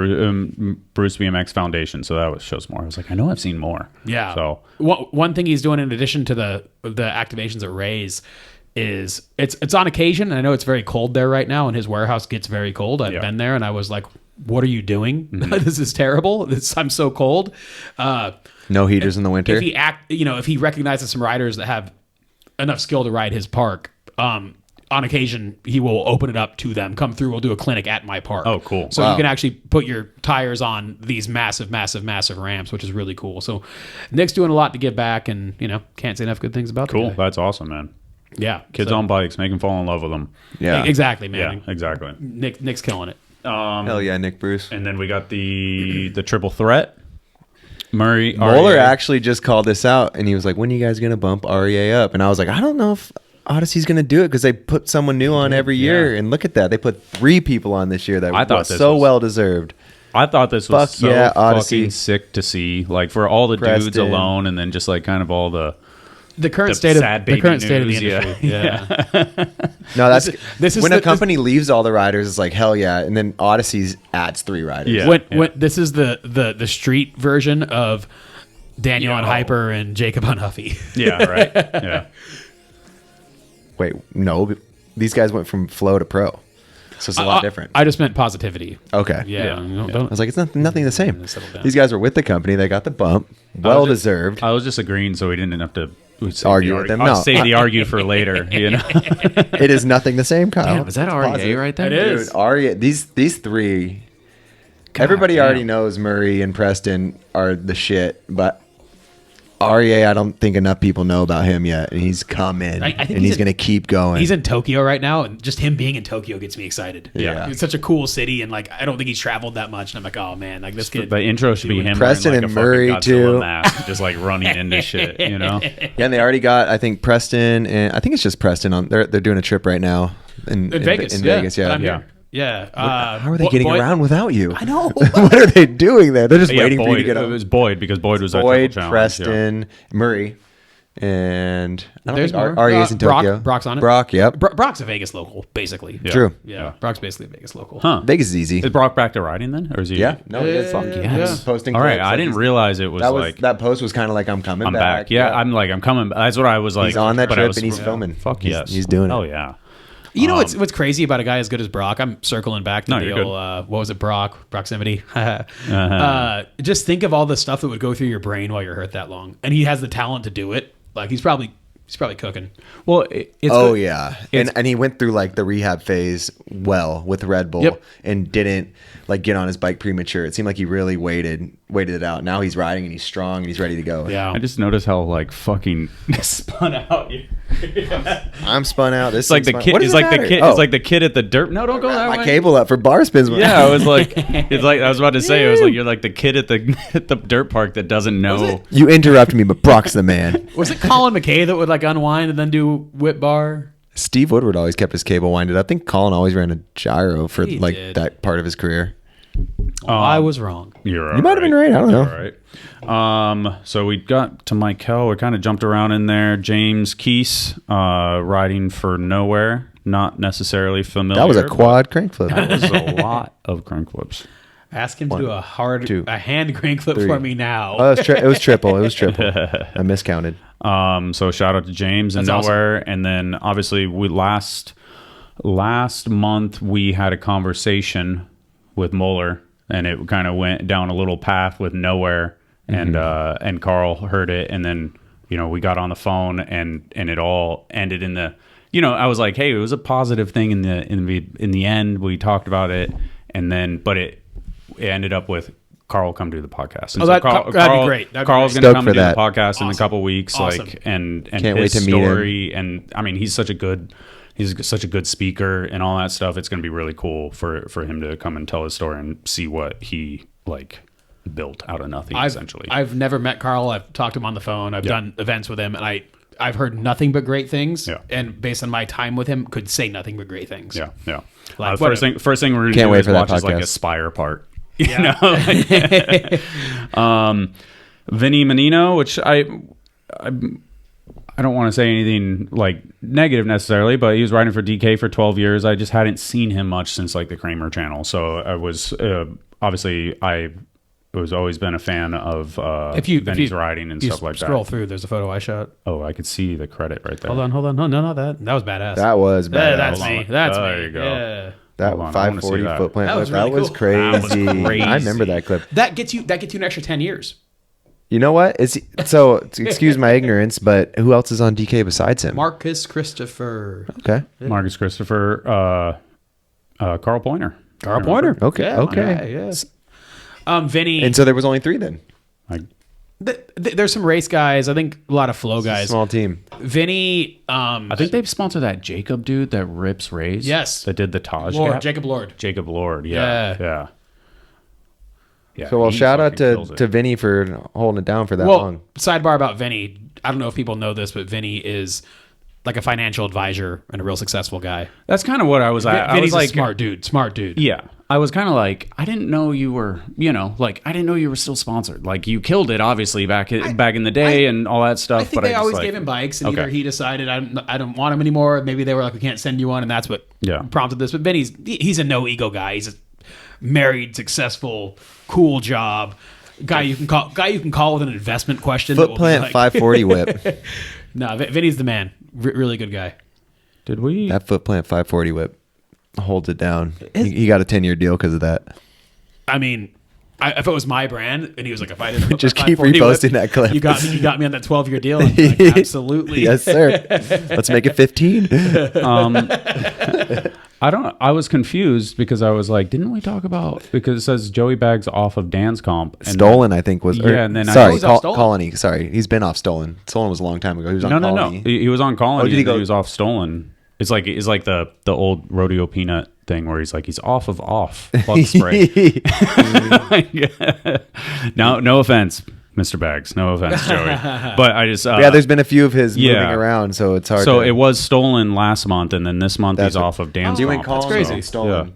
Bruce BMX Foundation. So that shows more. I was like, I know I've seen more. Yeah. So one thing he's doing in addition to the activations at Rays is it's on occasion, and I know it's very cold there right now, and his warehouse gets very cold. I've been there, and I was like, "What are you doing? This is terrible. I'm so cold." No heaters in the winter. If he recognizes some riders that have enough skill to ride his park, on occasion he will open it up to them. Come through. We'll do a clinic at my park. Oh, cool. So Wow. you can actually put your tires on these massive ramps, which is really cool. So Nick's doing a lot to give back, and can't say enough good things about the cool. guy. That's awesome, man. Yeah, Kids on bikes, make them fall in love with them. Yeah. exactly, man. Yeah, exactly. Nick's killing it. Hell yeah, Nick Bruce. And then we got the triple threat. Murray. Moeller REA. actually just called this out, and he was like, when are you guys going to bump REA up? And I was like, I don't know if Odyssey's going to do it because they put someone new on every year. And look at that. They put 3 people on this year that I thought was this so was- well-deserved. I thought this was Fuck so yeah, Odyssey. fucking sick to see. Like for all the dudes Preston. alone, and then just like kind of all the current the state of sad the baby current state of the news, yeah. industry. Yeah. No, that's this is when the- a company leaves all the riders. It's like hell yeah, and then Odyssey's adds 3 riders. Yeah. When this is the street version of Daniel on Hyper and Jacob on Huffy. yeah, right, yeah. Wait, no, these guys went from flow to pro, so it's a lot different. I just meant positivity. Okay, Yeah. Yeah. Don't, I was like, it's nothing the same. Settle down. These guys were with the company. They got the bump. Well deserved. I was just agreeing so we didn't have to Argue with them. I'll No. save the argue for later. You know, It is nothing the same, Kyle. Damn, is that REA right there? It is. Dude, REA, these 3. Everybody damn. already knows Murray and Preston are the shit, but REA, I don't think enough people know about him yet, and he's come in, I think and he's he's going to keep going. He's in Tokyo right now, and just him being in Tokyo gets me excited. Yeah. It's such a cool city, and like I don't think he's traveled that much, and I'm like, oh man, like this kid. the intro should be him Preston wearing, and like, a fucking Murray, Godzilla too. mask, just like running into shit. You know, Yeah, and they already got, I think, Preston, and I think it's just Preston on. They're doing a trip right now in Vegas. In yeah. Vegas, yeah. I'm Yeah. here. Yeah. How are they getting around without you? I know. What are they doing there? They're just yeah, waiting for you to Boyd. get It on. was Boyd because Boyd was at Boyd, Triple Challenge, Preston, Murray, and I don't There's think more. REA's in Brock- Tokyo. Brock's on it. Brock, yep. Brock's a Vegas local, basically. Yeah. True. Yeah. Brock's basically a Vegas local. Huh? Vegas is easy. Is Brock back to riding then, or is he? Yeah, no, he is. Fuck yes. He's posting. All right, clips, I like didn't he's- realize it was that was like that post was kind of like I'm coming I'm back. Yeah, I'm like I'm coming. That's what I was like. He's on that but I trip was- and he's filming. Fuck He's- yes, he's doing it. Oh yeah. You know what's crazy about a guy as good as Brock? I'm circling back to No, the you're old, what was it, proximity. Just think of all the stuff that would go through your brain while you're hurt that long, and he has the talent to do it. Like he's probably cooking. Well, it's Oh good. yeah, It's- and he went through like the rehab phase well with Red Bull, Yep. and didn't like get on his bike premature. It seemed like he really waited it out. Now he's riding and he's strong and he's ready to go. Yeah. I just noticed how like fucking spun out. I'm spun out. This It's like the thing's kid. What does It's it like the matter? kid. Oh, It's like the kid at the dirt. No, don't go that my way. cable up for bar spins. Yeah, I was like, it's like I was about to say. I was like, you're like the kid at the dirt park that doesn't know. You interrupt me, but Brock's the man. Was it Colin McKay that would like unwind and then do whip bar? Steve Woodward always kept his cable winded. I think Colin always ran a gyro for He like did. that part of his career. I was wrong. You're You might have been right. I don't know. All right. So we got to Michael. We kind of jumped around in there. James Keese, riding for Nowhere. Not necessarily familiar. That was a quad crank flip. That was a lot of crank flips. Ask him to do two, a hand crank flip for me now. Oh, it was triple. It was triple. I miscounted. So shout out to James and That's Nowhere. And then obviously we last month we had a conversation with Mueller, and it kind of went down a little path with Nowhere, and Carl heard it, and then we got on the phone, and it all ended in the I was like, hey, it was a positive thing in the end. We talked about it, and then but it ended up with Carl come do the podcast. And Oh, that'd be great. That'd be Carl's great. going to Stoked come for and do the that. podcast in a Awesome. couple weeks, Awesome. like and Can't his wait to meet him. story. And I mean, he's such a good speaker and all that stuff. It's going to be really cool for him to come and tell his story and see what he like built out of nothing, essentially. I've never met Carl. I've talked to him on the phone. I've done events with him, and I've heard nothing but great things. Yeah. And based on my time with him, could say nothing but great things. Yeah. Like, first thing we're gonna Can't do wait is for that watch his like podcast. Aspire part. Yeah. Vinny Menino, which I don't want to say anything like negative necessarily, but he was riding for DK for 12 years. I just hadn't seen him much since like the Kramer channel. So I was obviously I was always been a fan of Vinny's riding and stuff like Scroll that. through. There's a photo I shot. Oh, I could see the credit right there. Hold on. No, not that. That was badass. That was bad. That's Hold on. me. That's There me. you go. Yeah. That Hold on, I wanna see 540 that. foot plant That was flip. really That was cool. crazy. That was crazy. I remember that clip. That gets you an extra 10 years. You know what? Excuse my ignorance, but who else is on DK besides him? Marcus Christopher. Okay. Marcus Christopher, Carl Pointer. Carl Pointer. Okay. Yeah, Okay. Yes. Vinny. And so there was only 3 then. There's some race guys. I think a lot of flow guys. Small team. Vinny. I think they've sponsored that Jacob dude that rips Rays. Yes. That did the Taj Lord, gap. Jacob Lord. Jacob Lord. Yeah. Yeah, So, well, he shout out fucking kills to it. Vinny for holding it down for that Well, long. sidebar about Vinny. I don't know if people know this, but Vinny is like a financial advisor and a real successful guy. That's kind of what I was. I Vinny's was like, a smart dude. Yeah, I was kind of like, I didn't know you were, like, I didn't know you were still sponsored. Like, you killed it, obviously, back in the day and all that stuff. I think but they I always just, like, gave him bikes, and okay. either he decided I don't want him anymore. Maybe they were like, we can't send you one, and that's what prompted this. But Vinny's a no ego guy. He's a married, successful, cool job guy. You can call with an investment question. Foot plant 540 whip. No, Vinny's the man. Really good guy. Did we? That foot plant 540 whip holds it down. He got a 10-year deal because of that. I mean, if it was my brand, and he was like, if I didn't Just keep reposting that clip. You got me on that 12-year deal. I'm like, absolutely. Yes, sir. Let's make it 15. I was confused because I was like, didn't we talk about, because it says Joey Bags off of Dan's comp. And Stolen, I think, was. Yeah, and then sorry, was off Stolen. Colony. Sorry, he's been off Stolen. Stolen was a long time ago. He was on No. Colony. He was on Colony. Oh, did he and then go- he was off Stolen. It's like the old rodeo peanut thing where he's like, he's off plug spray. No offense, Mr. Bags. No offense, Joey. But I just Yeah, there's been a few of his moving yeah. around, so it's hard. so to, it was Stolen last month, and then this month That's he's what- off of Dan's You went comp. Colony. crazy. Stolen. Yeah.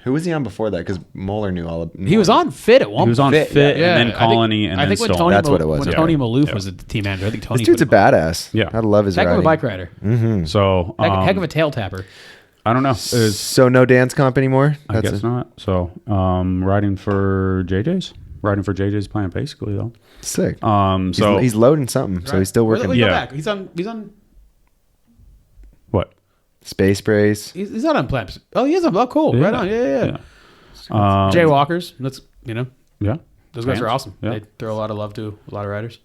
Who was he on before that? Because Moeller knew all of. He was on Fit at one. He was on Fit, Fit, yeah. and then Colony, and I then think when Stolen. Tony, That's what it was, When okay. Tony Maloof Yeah. was the team manager, I think Tony. This dude's a put him on. badass. Yeah. I love his Heck of a riding. bike rider. So Heck of a tail tapper. I don't know. It was- So no dance comp anymore. I guess not. So riding for JJ's plant basically though. Sick. So he's loading something, so he's still working. Wait, go Yeah. back. He's on. what? Space Brace. He's not on plants. Oh, he is on. Oh, cool. Yeah. Right on. Yeah. Yeah. Jaywalkers. That's Yeah. those guys are Fans. awesome. Yeah. They throw a lot of love to a lot of riders.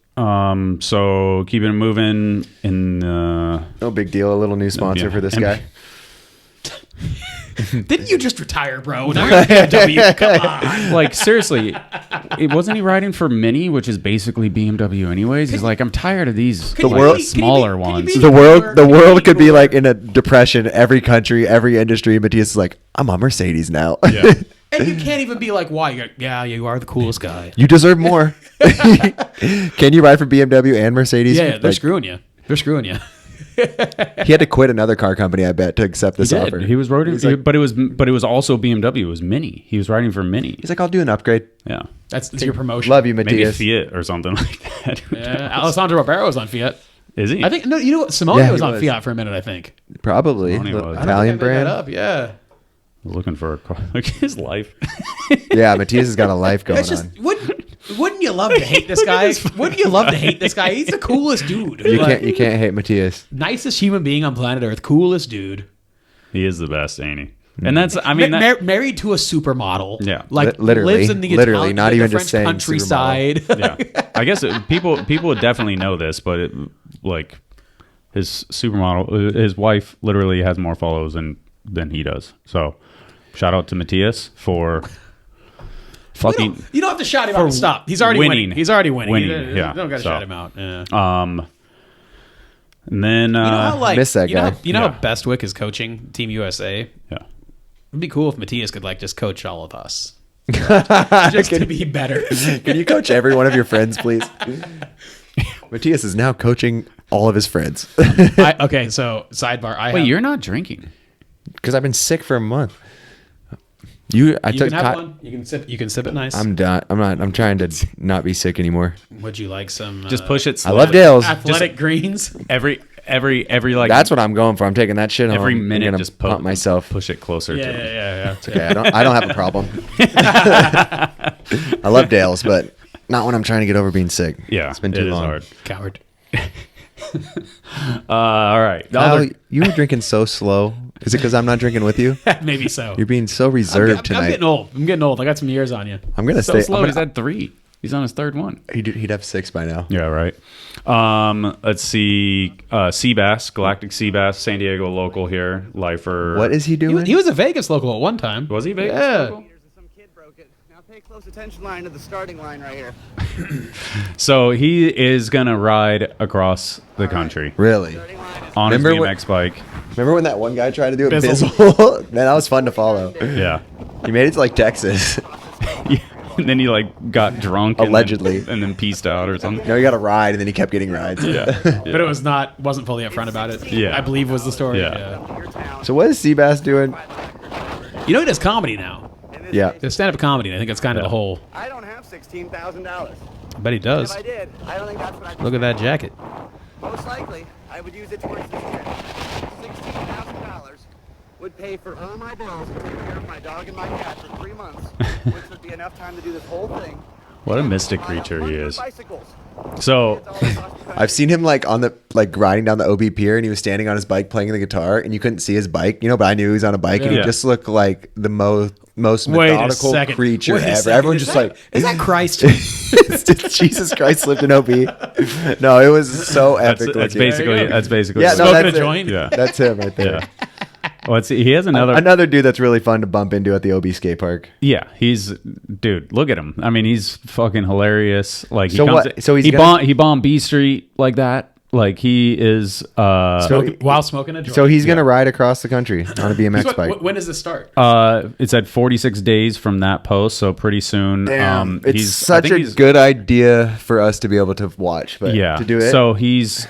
So keeping it moving in No big deal. A little new sponsor Yeah. for this And- guy. Didn't you just retire, bro? Now you're BMW. Come on. like seriously, wasn't he riding for Mini, which is basically BMW anyways? He's like, I'm tired of these Can you like, be- smaller can you ones. be- The world could be cooler. like in a depression. Every country, every industry. Matthias is like, I'm on Mercedes now. Yeah. And you can't even be like, why? You're like, yeah, you are the coolest guy. You deserve more. Can you ride for BMW and Mercedes? Yeah, they're Like, screwing you. They're screwing you. he had to quit another car company, I bet, to accept this He offer. did. He was riding, He's like, but it was also BMW. It was Mini. He was riding for Mini. he's like, I'll do an upgrade. Yeah, That's your promotion. Love you, maybe Matthias. Fiat or something like that. Who Yeah, knows? Alessandro Barbero was on Fiat. Is he? I think no. You know what? Simone Yeah, was he on was. Fiat for a minute. I think. Probably. Funny The was. I don't Italian think I made that brand. up. Yeah. looking for a car. Look at his life. Yeah, Matthias has got a life going It's just on. wouldn't you love to hate this guy? Wouldn't you love to hate this guy? He's the coolest dude. You Like, can't hate Matthias. nicest human being on planet Earth. Coolest dude. He is the best, ain't he? And that's, I mean, Married to a supermodel. Yeah. like Literally. lives in the Literally, Italian, not the even French just saying countryside. yeah. I guess people would definitely know this, but like his supermodel, his wife literally has more follows than he does. So shout out to Matthias for fucking. You don't have to shout him out. Stop. He's already winning. He's already winning. You yeah. don't got to So, shout him out. Yeah. And then You know how like miss that you know guy. you know Yeah. how Bestwick is coaching Team USA. yeah. It'd be cool if Matthias could like just coach all of us, just to be better. Can you coach every one of your friends, please? Matthias is now coaching all of his friends. Okay, so sidebar. Wait, you're not drinking? Because I've been sick for a month. I You took can have one. You can sip. You can sip it nice. I'm done. I'm trying to not be sick anymore. Would you like some? Just push it. I love slowly. Dale's. athletic greens. Every like That's what I'm going for. I'm taking that shit home. every I'm minute. gonna Just pump myself. Push it closer to him. Yeah. Okay, I don't have a problem. I love Dale's, but not when I'm trying to get over being sick. Yeah, it's been too it is long. hard. Coward. All right. The Kyle, other- you were drinking so slow. Is it because I'm not drinking with you? Maybe so. You're being so reserved I'm tonight. getting old. I'm getting old. I got some years on you. I'm gonna so stay. slow. I'm He's gonna, at 3. He's on his third one. he'd have 6 by now. Yeah, right. Let's see. Seabass, Galactic Seabass, San Diego local here. Lifer. What is he doing? He was a Vegas local at one time. Was he Vegas? Yeah. local? Some kid broke it. Now pay close attention line to the starting line right here. So he is gonna ride across the country Really? Starting line is on his Remember what- BMX bike. Remember when that one guy tried to do it? Bizzle. Bizzle? Man, that was fun to follow. Yeah. He made it to like Texas. and then he like got drunk Allegedly. and then pieced out or something. No, he got a ride, and then he kept getting rides. Yeah. But it wasn't fully upfront about it. Yeah. I believe was the story. Yeah. So what is Seabass doing? You know he does comedy now. Yeah. He does stand-up comedy. And I think that's kind of the whole. I don't have $16,000. I bet he does. If I did, I don't think that's what I'd Look at that jacket. Most likely, I would use it towards this trip. $16,000 would pay for all my bills and take care of my dog and my cat for 3 months, which would be enough time to do this whole thing. What a mystic creature he is. Bicycles. So I've seen him like on the riding down the OB pier, and he was standing on his bike playing the guitar, and you couldn't see his bike, but I knew he was on a bike, and he Yeah. just looked like the most Wait a methodical second. creature Wait a ever. second. Everyone's Is just that- like, is that Christ? Jesus Christ slipped an OB. No, it was so epic. that's looking. basically Yeah, no, Smoking that's a it. joint? Yeah. That's him right there. Yeah. Well, he has Another dude that's really fun to bump into at the OB skate park. Yeah, dude. Look at him. I mean, he's fucking hilarious. Like he So comes, what- so he's he gonna- bombed B Street like that. Like he is. While smoking a joint. So he's gonna ride across the country on a BMX What- bike. when does this start? It's at 46 days from that post, so pretty soon. It's I such think a he's- good idea for us to be able to watch, but Yeah. to do it. So he's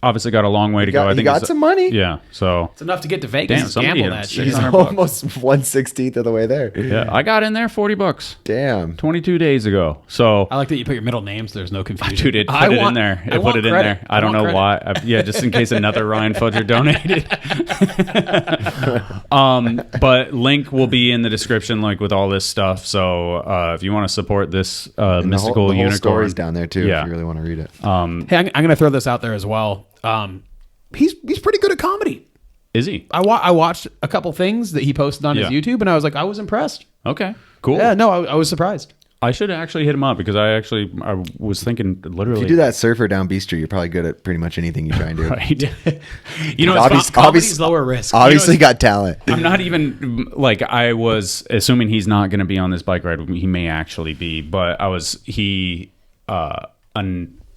obviously got a long way to go. I think he got it's- some money. Yeah. So It's enough to get to Vegas. Damn, somebody gamble hit that him. shit. He's 600 bucks. almost 1/16 of the way there. yeah, I got in there $40. Damn. 22 days ago. So. I like that you put your middle names. There's no confusion. Dude, it put it in there. It put it in there. I don't know why. Yeah, just in case another Ryan Fudger donated. But link will be in the description, like with all this stuff. So if you want to support this And mystical the whole unicorn, story's down there too. Yeah. If you really want to read it. Hey, I'm going to throw this out there as well. He's pretty good at comedy. Is he? I watched a couple things that he posted on his Yeah. YouTube, and I was like, I was impressed. Okay, cool. Yeah, no, I was surprised. I should actually hit him up because I was thinking literally. If you do that surfer down B Street, you're probably good at pretty much anything you try and do. Right. You know, comedy's lower risk. Obviously You know, got talent. I'm not even like I was assuming he's not going to be on this bike ride. He may actually be, but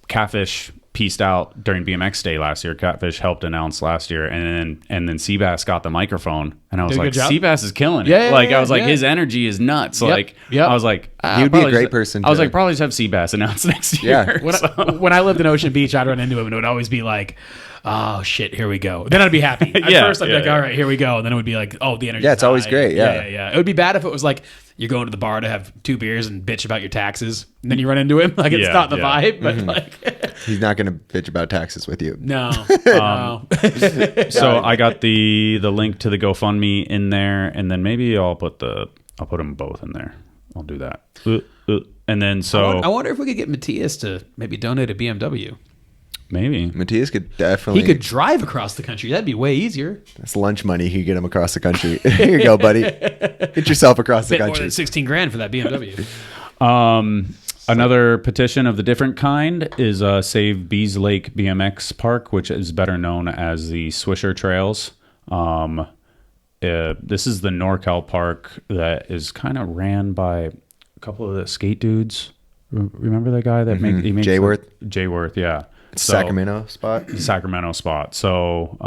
Catfish pieced out during BMX Day last year. Catfish helped announce last year, and then Seabass got the microphone, and I was Did a like, good job? Seabass is killing it. Yeah, I was like, yeah. his energy is nuts. Yep, Like, yep. I was like, He would be a probably great just- person I was to- like, probably just have Seabass announce next Yeah. year. when I lived in Ocean Beach, I'd run into him, and it would always be like, oh shit, here we go. Then I'd be happy. At Yeah, first I'd be yeah, like, yeah. all right, here we go. And then it would be like, oh, the energy. Yeah, it's always great, yeah. It would be bad if it was like you're going to the bar to have 2 beers and bitch about your taxes, and then you run into him. Like it's Yeah, not the yeah. vibe, but like He's not going to bitch about taxes with you. no. So I got the link to the GoFundMe in there, and then maybe I'll put them both in there. I'll do that. And then I wonder if we could get Matthias to maybe donate a BMW. maybe Matthias could definitely. He could drive across the country. That'd be way easier. That's lunch money. He could get him across the country. Here you go, buddy. Get yourself across the Bit more country. than 16 grand for that BMW. Another petition of the different kind is Save Bees Lake BMX Park, which is better known as the Swisher Trails. This is the NorCal park that is kind of ran by a couple of the skate dudes. Remember that guy that he makes Jayworth? Jayworth, yeah. Sacramento spot. Sacramento spot. So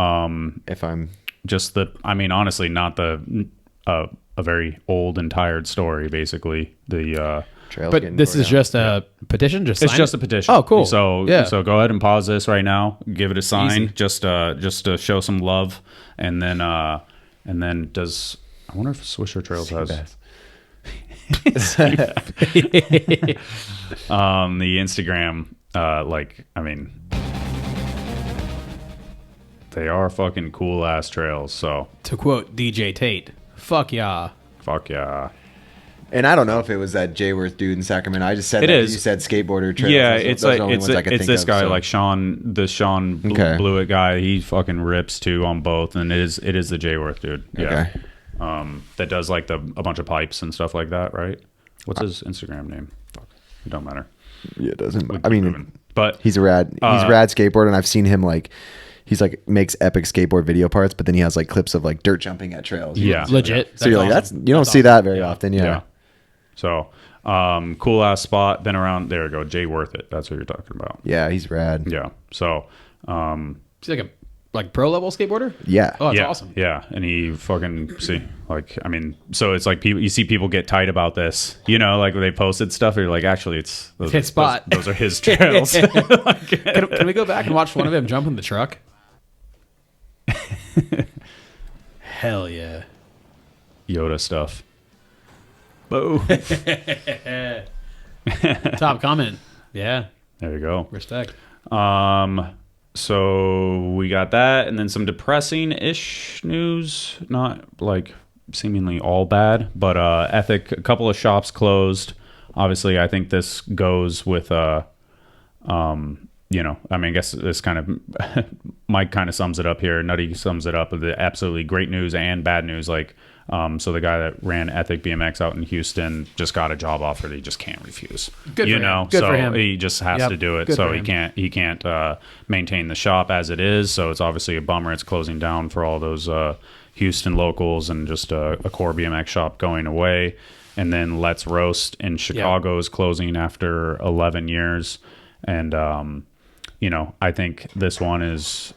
If I'm just honestly, not a very old and tired story. Basically, the trails But getting this tore is down. just a petition. Just it's sign just it? a petition. Oh, cool. So Yeah. so go ahead and pause this right now. Give it a sign, Easy. just to show some love, and then does I wonder if Swisher Trails has the Instagram they are fucking cool ass trails. So To quote DJ Tate, "Fuck yeah." fuck yeah. And I don't know if it was that Jayworth dude in Sacramento. I just said It that 'cause is. You said skateboarder trails. Yeah, Those it's are the like only it's ones I could it's think this of, guy so. like Sean Okay. Blewett guy. He fucking rips too on both, and it is the Jayworth dude. Yeah. Okay. That does like a bunch of pipes and stuff like that, right? What's his Instagram name? Fuck, it don't matter. Yeah, it doesn't. We'll I keep mean, moving. But he's a rad skateboarder, and I've seen him like. He's like makes epic skateboard video parts, but then he has like clips of like dirt jumping at trails. Yeah. Legit. So you're like, awesome. you don't see that very often. Yeah. So cool ass spot. Been around. There we go. Jay Worth It. That's what you're talking about. Yeah, he's rad. Yeah. So Is he like a like pro level skateboarder? Yeah. Oh, that's yeah, awesome. Yeah, and he fucking so it's like people. You see people get tight about this, like when they posted stuff. You're like, actually, it's his spot. Those are his trails. Can we go back and watch one of him jump in the truck? Hell yeah, Yoda stuff. Boo. Top comment. Yeah, There you go. respect. So we got that, and then some depressing-ish news. Not like seemingly all bad, but Ethic, a couple of shops closed. Obviously, I think this goes with I guess this kind of Mike kind of sums it up here. Nutty sums it up with the absolutely great news and bad news. Like, so the guy that ran Ethic BMX out in Houston just got a job offer that he just can't refuse. Good for him. Good so for him. he just has to do it. Good So for he him. can't maintain the shop as it is. So it's obviously a bummer. It's closing down for all those Houston locals and just a core BMX shop going away. And then Let's Roast in Chicago is closing after 11 years. And I think this one is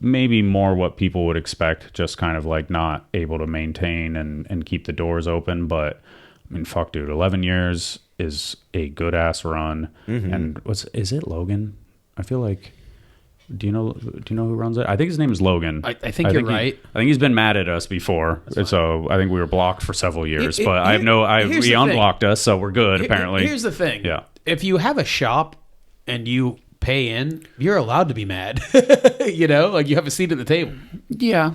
maybe more what people would expect, just kind of like not able to maintain and keep the doors open. But I mean, fuck, dude, 11 years is a good ass run. Mm-hmm. And is it Logan? I feel like, do you know who runs it? I think his name is Logan. I think you're right. I think he's been mad at us before. So I think we were blocked for several years, but here's he the unblocked us. So we're good. Apparently. Here's the thing. Yeah. If you have a shop and you pay in, you're allowed to be mad. Like you have a seat at the table. Yeah.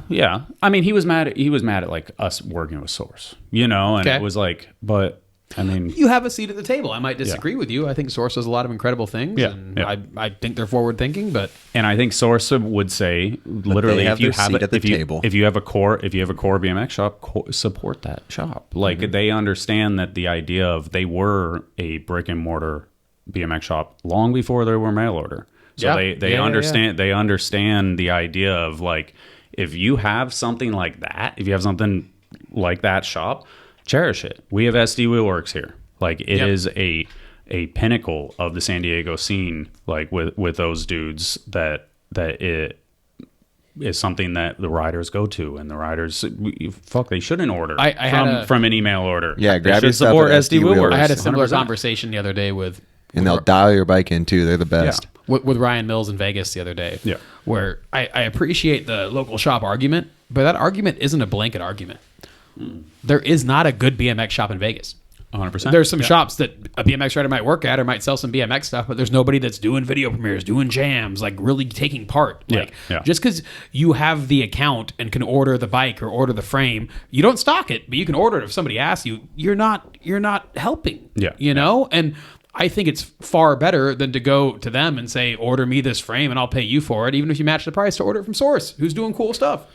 I mean, he was mad at like us working with Source, and Okay. it was like, but I mean, You have a seat at the table. I might disagree with you. I think Source does a lot of incredible things, Yeah, and yeah. I think they're forward thinking. But and I think Source would say literally, have if you their have seat at the table. if you have a core BMX shop, support that shop. Like they understand that the idea of they were a brick and mortar BMX shop long before they were mail order. So they understand they understand the idea of like, if you have something like that, if you have something like that shop, cherish it. We have SD Wheelworks here. Like it is a pinnacle of the San Diego scene, like with those dudes that it is something that the riders go to, and the riders they shouldn't order from any mail order. Yeah, They grab should your stuff support at SD SD Wheelworks. Wheelworks. I had a similar 100%. conversation the other day with And they'll dial your bike in too. They're the best. with Ryan Mills in Vegas the other day. Yeah. Where I appreciate the local shop argument, but that argument isn't a blanket argument. There is not a good BMX shop in Vegas. 100%. There's some shops that a BMX rider might work at or might sell some BMX stuff, but there's nobody that's doing video premieres, doing jams, like really taking part. Like just because you have the account and can order the bike or order the frame, you don't stock it, but you can order it if somebody asks you. You're not helping. And I think it's far better than to go to them and say, order me this frame and I'll pay you for it, even if you match the price, to order it from Source, who's doing cool stuff.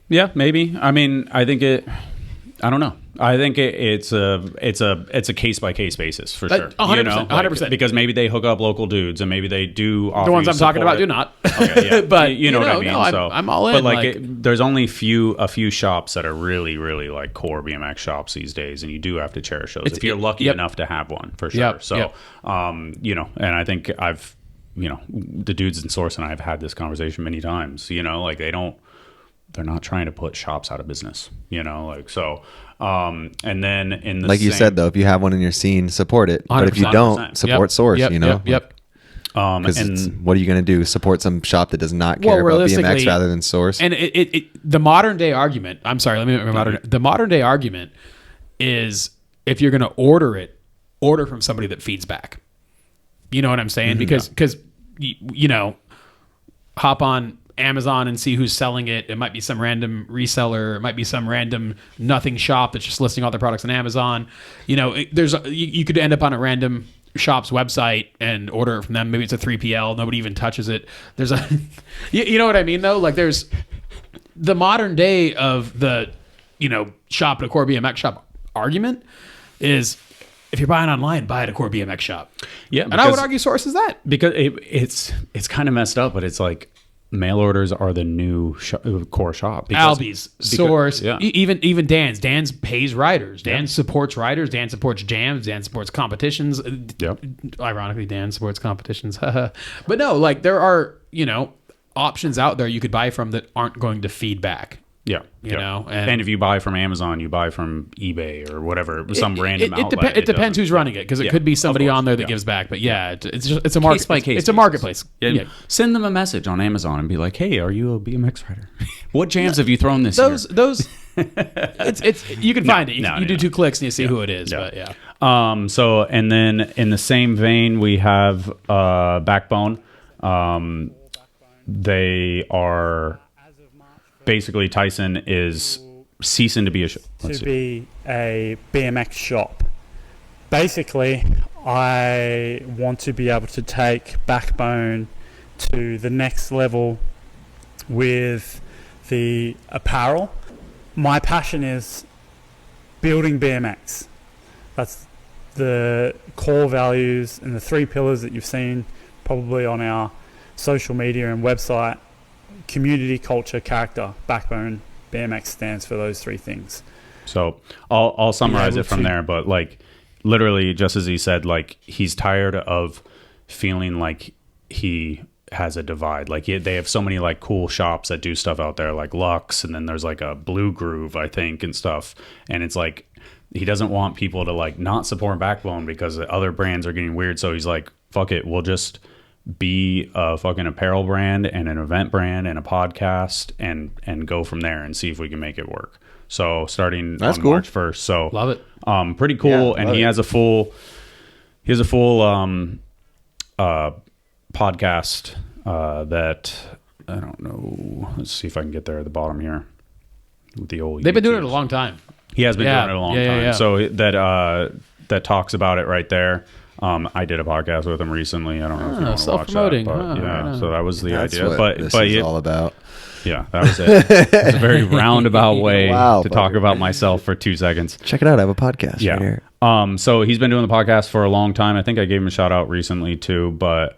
Yeah, maybe. I mean, I don't know. I think it's a case by case basis for sure. 100%, 100%. Because maybe they hook up local dudes, and maybe they do offer The ones you I'm talking support. about do not. Okay, yeah. But you know what I mean. no, I'm all in. But there's only a few shops that are really, really like core BMX shops these days, and you do have to cherish those if you're lucky enough to have one for sure. So, and I think I've, the dudes in Source and I have had this conversation many times. Like they're not trying to put shops out of business. And then in the You said though, if you have one in your scene, support it. But if you 100%. don't, support Source. Yep. Because what are you going to do? Support some shop that does not care about BMX rather than Source? And the modern day argument. I'm sorry. Let me make my modern. The modern day argument is, if you're going to order from somebody that feeds back. You know what I'm saying? Because hop on Amazon and see who's selling it. It might be some random reseller. It might be some random nothing shop that's just listing all their products on Amazon. You could end up on a random shop's website and order it from them. Maybe it's a 3PL. Nobody even touches it. There's a, you know what I mean though? Like there's the modern day of the, shop at a core BMX shop argument is, if you're buying online, buy at a core BMX shop. Yeah. And I would argue Source is that. Because it's kind of messed up, but it's like, mail orders are the new core shop. Albies, Source, yeah. Even Dan's. Dan's pays riders. Dan supports riders. Dan supports jams. Dan supports competitions. Yep. Ironically, Dan supports competitions. But no, like there are, options out there you could buy from that aren't going to feed back. Yeah, you know, and if you buy from Amazon, you buy from eBay or whatever, some random outlet. It depends who's running it, because it could be somebody on there that gives back. But it's a market. Case by case. It's a marketplace. Yeah. Send them a message on Amazon and be like, "Hey, are you a BMX rider? What jams have you thrown this year?" Those. It's you can find it. You do 2 clicks and you see who it is. But yeah. So and then in the same vein, we have Backbone. They are. Basically, Tyson is ceasing to be a BMX shop. Basically, I want to be able to take Backbone to the next level with the apparel. My passion is building BMX. That's the core values and the 3 pillars that you've seen probably on our social media and website. Community, culture, character. Backbone BMX stands for those 3 things. So I'll summarize it from there, but like literally just as he said, like he's tired of feeling like he has a divide. Like they have so many like cool shops that do stuff out there, like Lux, and then there's like a Blue Groove, I think, and stuff. And it's like he doesn't want people to like not support Backbone because the other brands are getting weird. So he's like, fuck it, we'll just be a fucking apparel brand and an event brand and a podcast and go from there and see if we can make it work. So starting on March 1st. So love it. Pretty cool. And he has a full podcast that I don't know. Let's see if I can get there at the bottom here with the old. They've been doing it a long time. He has been doing it a long time. Yeah. So that talks about it right there. I did a podcast with him recently. I don't know if you want to watch that, but so that was the idea. But this is all about. Yeah, that was it. It's a very roundabout way to talk about myself for 2 seconds. Check it out. I have a podcast right here. So he's been doing the podcast for a long time. I think I gave him a shout out recently too, but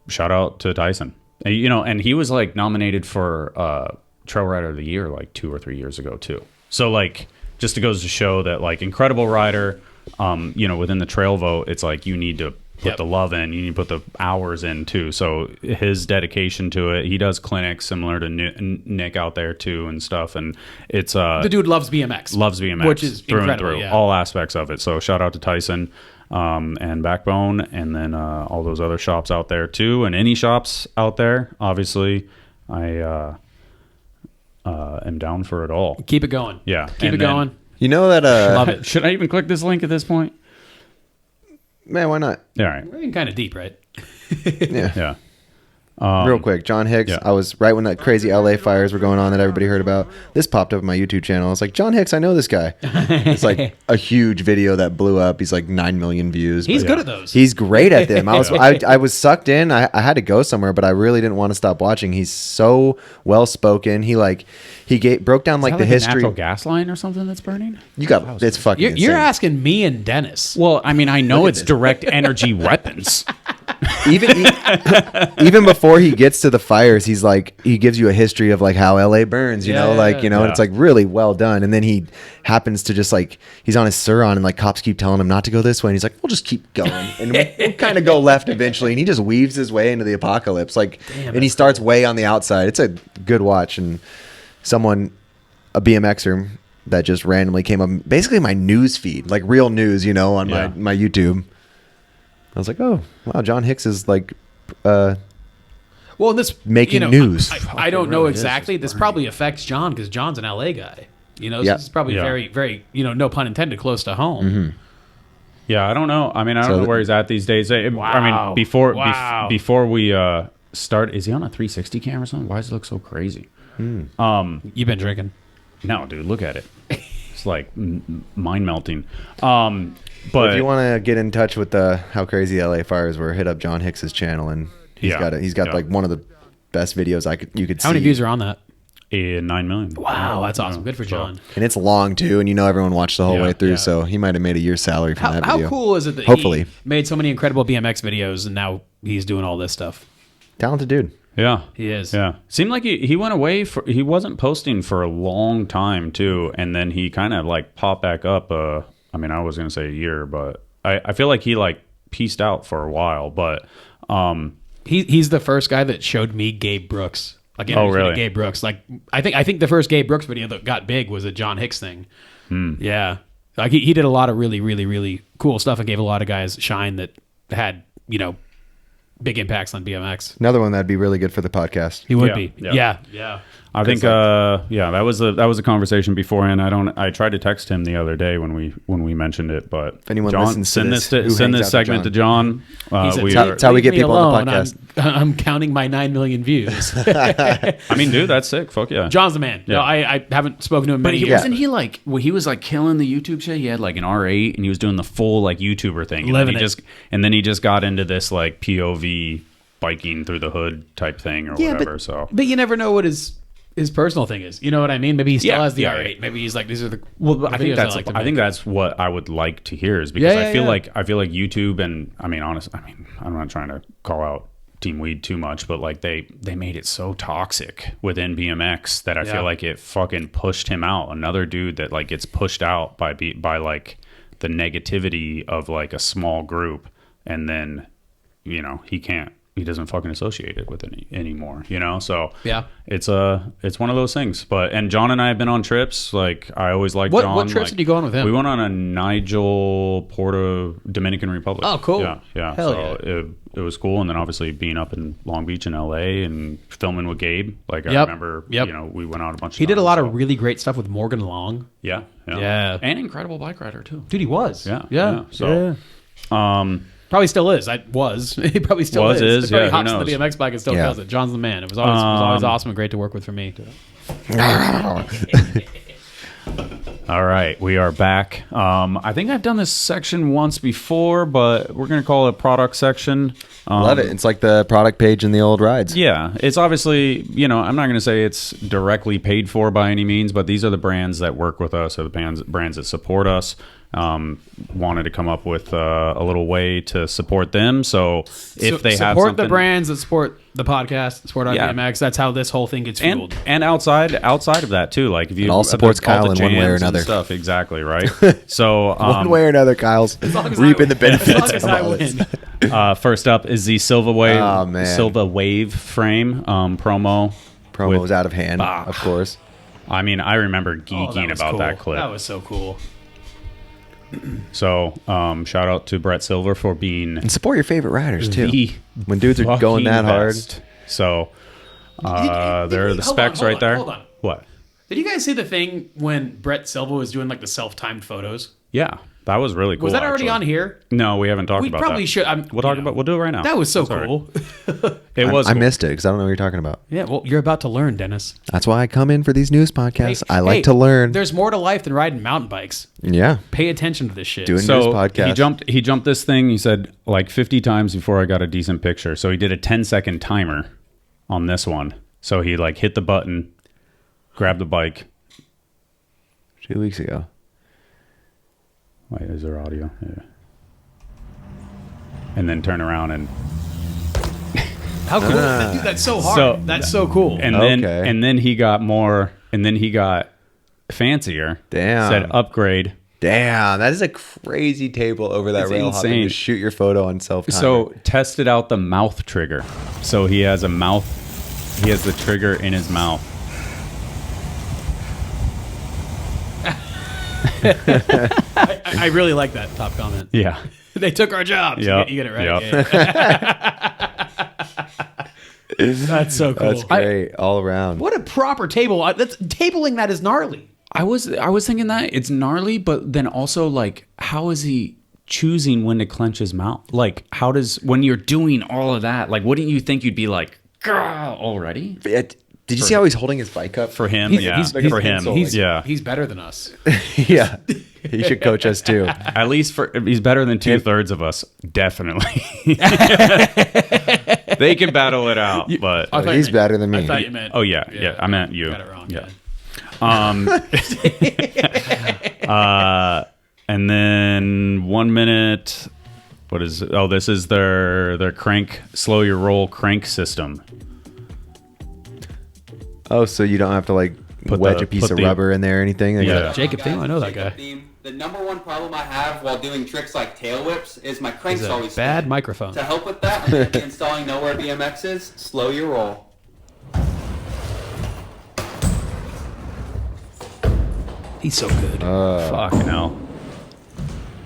shout out to Tyson. And, and he was like nominated for Trail Rider of the Year like 2 or 3 years ago too. So like just it goes to show that like incredible rider. Within the trail vote, it's like you need to put the love in, you need to put the hours in too. So his dedication to it, he does clinics similar to Nick out there too and stuff. And it's the dude loves BMX, which is through incredible, and through, all aspects of it. So shout out to Tyson and Backbone, and then all those other shops out there too, and any shops out there. Obviously, I am down for it all. Keep it going. Yeah, keep it going. You know that love it. Should I even click this link at this point? Man, why not? All right. We're getting kind of deep, right? Yeah. Real quick, John Hicks. I was right when that crazy LA fires were going on that everybody heard about. This popped up on my YouTube channel. I was like, John Hicks, I know this guy. It's like a huge video that blew up. He's like 9 million views. He's good at those. He's great at them. I was sucked in. I had to go somewhere, but I really didn't want to stop watching. He's so well spoken. He broke down like the history. A natural gas line or something that's burning. It's fucking. You're asking me and Dennis. Well, I mean, I know it's direct energy weapons. Even before he gets to the fires, he's like, he gives you a history of like how LA burns, and it's like really well done. And then he happens to just like, he's on his Suron and like cops keep telling him not to go this way. And he's like, we'll just keep going. And we'll kind of go left eventually. And he just weaves his way into the apocalypse. And he starts way on the outside. It's a good watch. And a BMXer that just randomly came up, basically my news feed, like real news, on my YouTube. I was like, oh, wow, John Hicks is like making news. I don't know exactly. This probably affects John because John's an LA guy. So this is probably very, very, no pun intended, close to home. Mm-hmm. Yeah, I don't know. I mean, I don't know where he's at these days. I mean, before we start, is he on a 360 camera or something? Why does it look so crazy? You've been drinking? No, dude, look at it. It's like mind melting. But if you want to get in touch with how crazy LA fires were, hit up John Hicks's channel, and he's got like one of the best videos you could see. How many views are on that? 9 million. Wow, that's awesome. Good for John. And it's long too, and everyone watched the whole way through, so he might have made a year's salary from that video. How cool is it that Hopefully. he made so many incredible BMX videos, and now he's doing all this stuff? Talented dude. Yeah, he is. Yeah, seemed like he went away he wasn't posting for a long time too, and then he kind of like popped back up. I mean, I was gonna say a year, but I feel like he like pieced out for a while, but He's the first guy that showed me Gabe Brooks. Like, really? Gabe Brooks. Like, I think the first Gabe Brooks video that got big was a John Hicks thing. Yeah, like he did a lot of really, really, really cool stuff and gave a lot of guys shine that had big impacts on BMX. Another one that'd be really good for the podcast. He would Yeah, be. yeah. Yeah. I think that was a conversation beforehand. I tried to text him the other day when we mentioned it, but If anyone John, listens to send this, this who send hangs this out with segment to John. That's how we get "Leave me people on the alone. podcast. I'm counting my 9 million views. I mean, dude, that's sick. Fuck yeah. John's the man. Yeah. No, I haven't spoken to him But many he years. wasn't he like he was like killing the YouTube shit. He had like an R8 and he was doing the full like YouTuber thing. And Living then it. then he just got into this like POV biking through the hood type thing or whatever. But you never know what his personal thing is. You know what I mean? Maybe he still has the yeah. R8. Maybe he's like, these are the I think videos like to I think make. that's what I would like to hear is because Yeah, I feel yeah. like YouTube and I'm not trying to call out Team Weed too much, but like they made it so toxic within BMX that I feel like it fucking pushed him out. Another dude that like gets pushed out by like the negativity of like a small group, and then he doesn't fucking associate it with anymore, so Yeah. it's one of those things. And John and I have been on trips. Like I always liked John. What trips did you go on with him? We went on a Nigel Dominican Republic. Oh, cool. Yeah. Hell So it was cool. And then obviously being up in Long Beach and LA and filming with Gabe. Like I Yep. remember, Yep. we went out a bunch of He did a times, lot so. of really great stuff with Morgan Long. Yeah. And incredible bike rider too. Dude, he was. Yeah. So Probably still is. He probably still Was, is. is, He probably yeah, who hops on the knows? BMX bike and still Yeah. kills it. John's the man. It was always awesome and great to work with for me. All right, we are back. I think I've done this section once before, but we're going to call it product section. Love it. It's like the product page in the old rides. Yeah, it's obviously, I'm not going to say it's directly paid for by any means, but these are the brands that work with us, or the brands that support us. Wanted to come up with a little way to support them. So if they have support something, the brands that support the podcast, support our Yeah. BMX, that's how this whole thing gets fueled. and outside of that too, like if you It all supports all Kyle the in one way or jams and another. stuff, exactly right. So One way or another, Kyle's reaping the benefits of all this. First up is the Silva Wave, Oh, man. Silva Wave frame promo. Promo with- was out of hand, of course. I mean, I remember Oh, geeking was about cool. that clip. That was so cool. So shout out to Brett Silver for being And support your favorite riders, too. the When dudes are going fucking that hard. best. So there are the hold on, specs hold right on, there. hold on. What? Did you guys see the thing when Brett Silva was doing like the self-timed photos? Yeah, that was really cool. Was that already actually. on here? No, we haven't talked We about probably that. should. We'll talk about. We'll do it right now. That was so That's all right. cool. It was. I cool. missed it because I don't know what you're talking about. Yeah, well, you're about to learn, Dennis. That's why I come in for these news podcasts. I like Hey, to learn. There's more to life than riding mountain bikes. Yeah. Pay attention to this shit. Doing news So podcast. he jumped this thing. He said like 50 times before I got a decent picture. So he did a 10-second timer on this one. So he like hit the button, grabbed the bike. 2 weeks ago. Wait, is there audio? Yeah. And then turn around and How cool! Dude, that's so hard. That's so cool. and then he got more. And then he got fancier. Damn. Said upgrade. Damn, that is a crazy table over that It's rail hopping insane. to shoot your photo on self-timer. So tested out the mouth trigger. So he has a mouth. He has the trigger in his mouth. I really like that top comment. Yeah. They took our jobs. Yep. You get it right. Yep. Yeah. That's so cool. That's great all around. What a proper table. That's tabling that is gnarly. I was thinking that it's gnarly, but then also like, how is he choosing when to clench his mouth? Like, how does when you're doing all of that? Like, wouldn't you think you'd be like, "Grr," already? Did you see how he's holding his bike up? For him, He's- yeah. he's- For him, he's- yeah. He's better than us. Yeah. He should coach us too. At least he's better than 2/3 of us, definitely. They can battle it out, but I thought He's you meant- better than me. I thought you meant. oh yeah, I meant you. Got it wrong. Yeah. Yeah. And then 1 minute. What is? Oh, this is their crank, slow your roll crank system. Oh, so you don't have to like Put wedge the- a piece put of the- rubber in there or anything? Like Yeah. Jacob theme. I know that guy. Theme, the The number one problem I have while doing tricks like tail whips is my crank's always bad spinning. microphone. To help with that, I'm going to be installing Nowhere BMXs. Slow your roll. He's so good. Fucking hell.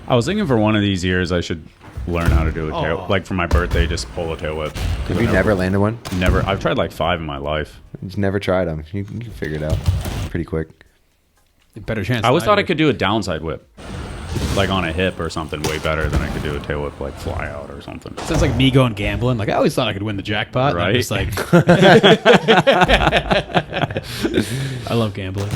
I was thinking for one of these years I should learn how to do a tail. Like for my birthday, just pull a tail whip. Have you never landed one? Never. I've tried like 5 in my life. Just never tried them. You can figure it out pretty quick. Better chance. I always thought I could do a downside whip. Like on a hip or something way better than I could do a tail whip like fly out or something. Sounds like me going gambling. Like I always thought I could win the jackpot. Right. And I'm just like, I love gambling.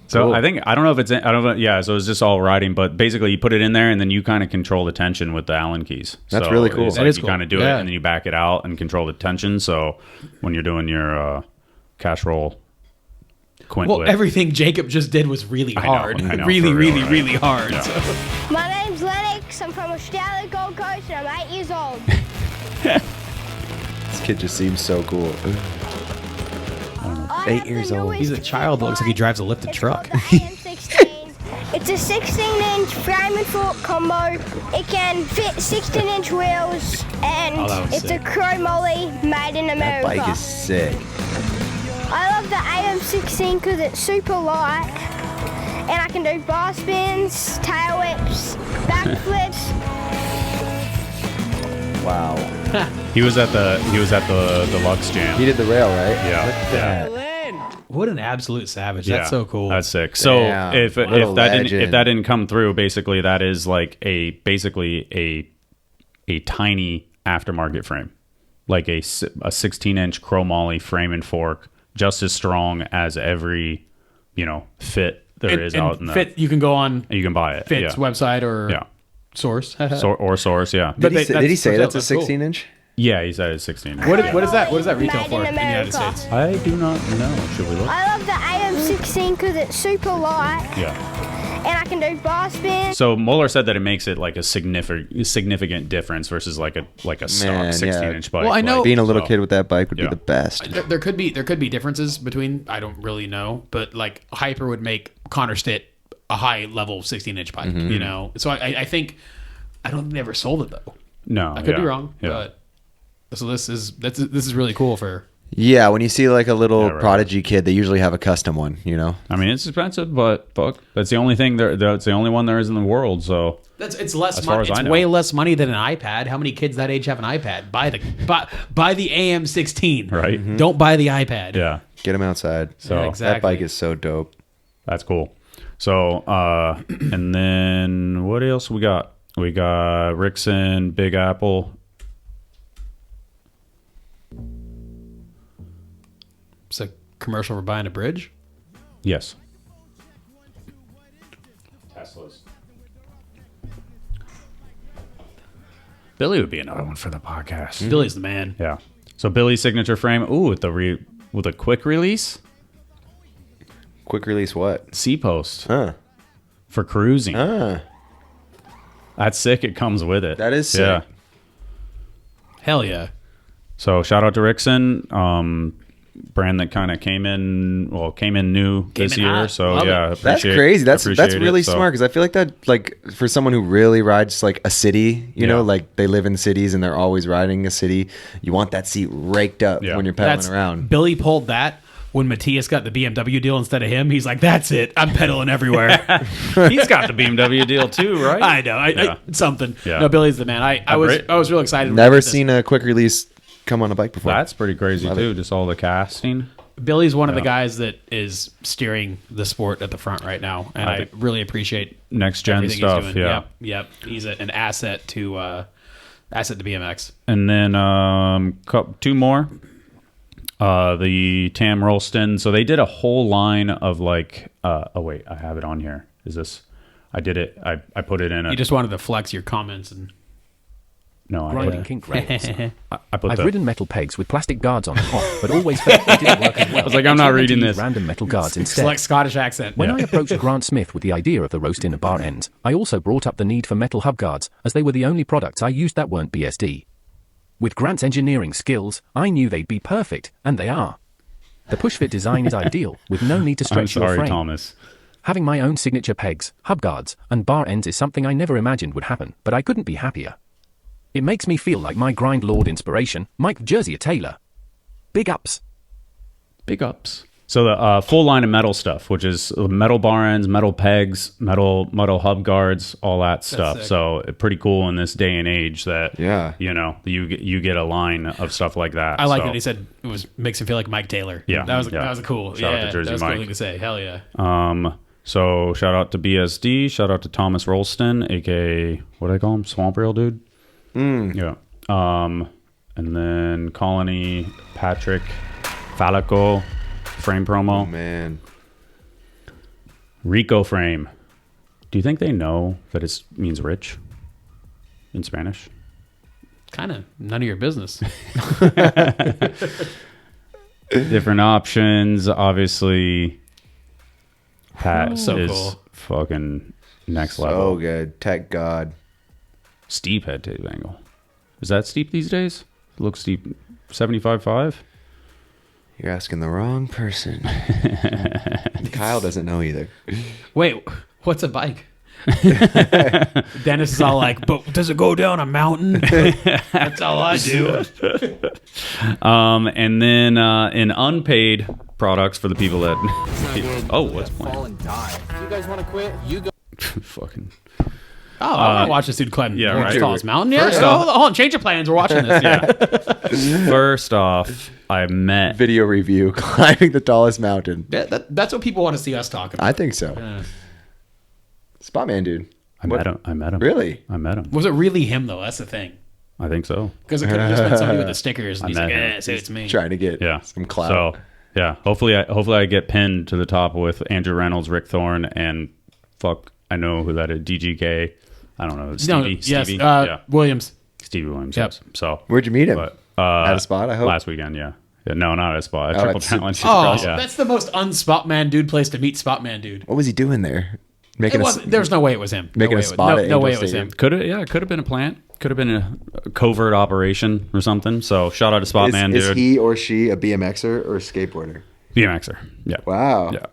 So Cool. I don't know if it's, I don't know, yeah, so it's just all riding, but basically you put it in there and then you kind of control the tension with the Allen keys. That's So really cool. it's That like is you cool. kind of do Yeah. it and then you back it out and control the tension. So when you're doing your cash roll quint Well, whip. everything Jacob just did was really I know, hard. I know, really, for real, really, right? really hard. Yeah. So. My name's Lennox. I'm from Australia, Gold Coast, and I'm 8 years old. This kid just seems so cool. I 8 have the years old. newest He's a child that looks like he drives a lifted It's truck. called the AM16. It's a 16-inch frame and fork combo. It can fit 16-inch wheels, and Oh, that was it's sick. a chromoly made in That America. bike is sick. I love the AM16 because it's super light, and I can do bar spins, tail whips, backflips. Wow. He was at the Deluxe Jam. He did the rail, right? Yeah. Look at that. What an absolute savage. That's so cool. That's sick. So Damn, if what a that legend. didn't come through, basically that is like basically a tiny aftermarket frame, like a 16-inch chromoly frame and fork, just as strong as every fit there is out in the. Fit, you can go on You can buy it. Fit's yeah. website or Yeah. Source. Or Source. Yeah. But Did he say that's a that's cool. 16-inch? Yeah. He said it's 16. What is that retail Made for in in the United America. States? I do not know. Should we look? I love the AM16 because it's super light, Yeah. and I can do bar spins. So Moeller said that it makes it like a significant difference versus like a stock Man, 16-inch bike. Well, I know- Being a little So- kid with that bike would Yeah. be the best. There could be differences between, I don't really know, but like Hyper would make Connor Stitt a high level 16-inch bike, So I think I don't think they ever sold it though. No, I could be yeah. wrong, Yeah. but so this is really cool for. Yeah, when you see like a little Yeah, right. prodigy kid, they usually have a custom one, I mean, it's expensive, but fuck, that's the only thing that's the only one there is in the world. So It's less As far money. as I It's know. way less money than an iPad. How many kids that age have an iPad? Buy the AM16. Right. Don't buy the iPad. yeah, get them outside. so Yeah, exactly. That bike is so dope. that's cool. So and then what else we got? We got Rickson, Big Apple. It's a commercial for buying a bridge. Yes. Teslas. Billy would be another one for the podcast. Billy's the man. Yeah. So Billy's signature frame. Ooh, with a quick release Quick release what? C post Huh. for cruising. Ah. That's sick. It comes with it. That is sick. Yeah. Hell yeah. So shout out to Rickson, brand that kind of came in new this in year. hot. So Love yeah, it. That's crazy. That's appreciate really it. So, smart because I feel like that, like for someone who really rides like a city, you know, Yeah. like they live in cities and they're always riding a city. You want that seat raked up Yeah. when you're pedaling around. Billy pulled that when Matthias got the BMW deal instead of him. He's like, that's it. I'm pedaling everywhere. He's got the BMW deal too, right? I know. Yeah. Something. Yeah. No, Billy's the man. I was real excited. when Never he did this. seen a quick release come on a bike before. That's pretty crazy Love too. it. Just all the casting. Billy's one of the Yeah. guys that is steering the sport at the front right now, and I really appreciate Next gen everything stuff. he's doing. Yeah. Yep. He's an asset to BMX. And then two more. The Tam Rolston. So they did a whole line of like. Oh wait, I have it on here. Is this? I did it. I put it in. You just wanted to flex your comments and. No, I Grinding put, kink rails. I put I've the. ridden metal pegs with plastic guards on and off, but always felt they didn't work as well. I was like, I'm not So I had to reading use this. Random metal guards It's instead. like Scottish accent. When Yeah. I approached Grant Smith with the idea of the roast inner bar ends, I also brought up the need for metal hub guards, as they were the only products I used that weren't BSD. With Grant's engineering skills, I knew they'd be perfect, and they are. The push-fit design is ideal, with no need to I'm stretch your sorry, frame. Thomas. Having my own signature pegs, hub guards, and bar ends is something I never imagined would happen, but I couldn't be happier. It makes me feel like my grind lord inspiration, Mike Jersey Taylor. Big ups. Big ups. So the full line of metal stuff, which is metal bar ends, metal pegs, metal hub guards, all that stuff. sick. So pretty cool in this day and age that Yeah. you get a line of stuff like that. I like so, that he said it makes him feel like Mike Taylor. Yeah, that was yeah. a cool. Shout out to Jersey that was Mike. cool thing to say. Hell yeah. So shout out to BSD, shout out to Thomas Rolston, aka what do I call him? Swamp Rail Dude. Yeah. And then Colony, Patrick, Falico, frame promo. Oh, man. Rico frame. Do you think they know that it means rich in Spanish? Kind of none of your business. Different options. Obviously, Pat So is cool. fucking next So level. good. Tech God. Steep head tape angle. Is that steep these days? It looks steep. 75.5? You're asking the wrong person. Kyle doesn't know either. Wait, what's a bike? Dennis is all like, but does it go down a mountain? That's all I do. And then in unpaid products for the people that. Oh, what's Fall and die. You guys want to quit? You go. fucking. Oh, I want to watch this dude climb yeah, the right. tallest mountain. Yeah, First hold on, change your plans. We're watching this. Yeah. First off, I met. Video review. Climbing the tallest mountain. That's what people want to see us talk about. I think so. Spotman dude. I met him. Really? I met him. Was it really him though? That's the thing. I think so. Because it could have just been somebody with the stickers, and he's met like, him. say it's me. Trying to get Yeah. some clout. So, yeah. Hopefully I get pinned to the top with Andrew Reynolds, Rick Thorne, and fuck, I know who that is. DGK. I don't know. Stevie. Yes, Stevie? Yeah. Williams. Stevie Williams. Yep. Yes. So. Where'd you meet him? But, At a spot, I hope? Last weekend, yeah. No, not at a spot. A Oh, triple at challenge. Oh, Yeah. that's the most unspotman dude place to meet Spotman dude. What was he doing there? Making There's no way it was him. Making no a spot at No way it Angel was Stadium. him. Could have been a plant. Could have been a covert operation or something. So shout out to Spotman, is dude. he or she a BMXer or a skateboarder? BMXer. Yeah. Wow. Yeah.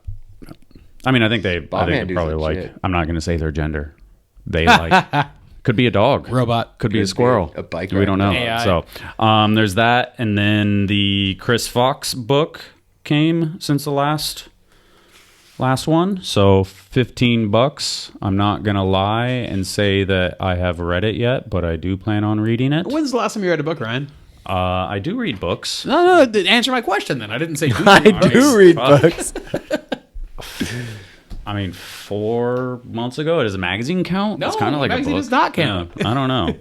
I mean, I think they dude's probably legit. like. I'm not going to say their gender. They like. Could be a dog. Robot. Could be a squirrel. a bike We don't know. rider. AI. So there's that, and then the Chris Fox book came since the last one. So $15. I'm not gonna lie and say that I have read it yet, but I do plan on reading it. When's the last time you read a book, Ryan? I do read books. No, answer my question then. I didn't say do. I do read books. I mean, 4 months ago, does a magazine count? No, it's kind of like magazine a book. does not count. Yeah, I don't know.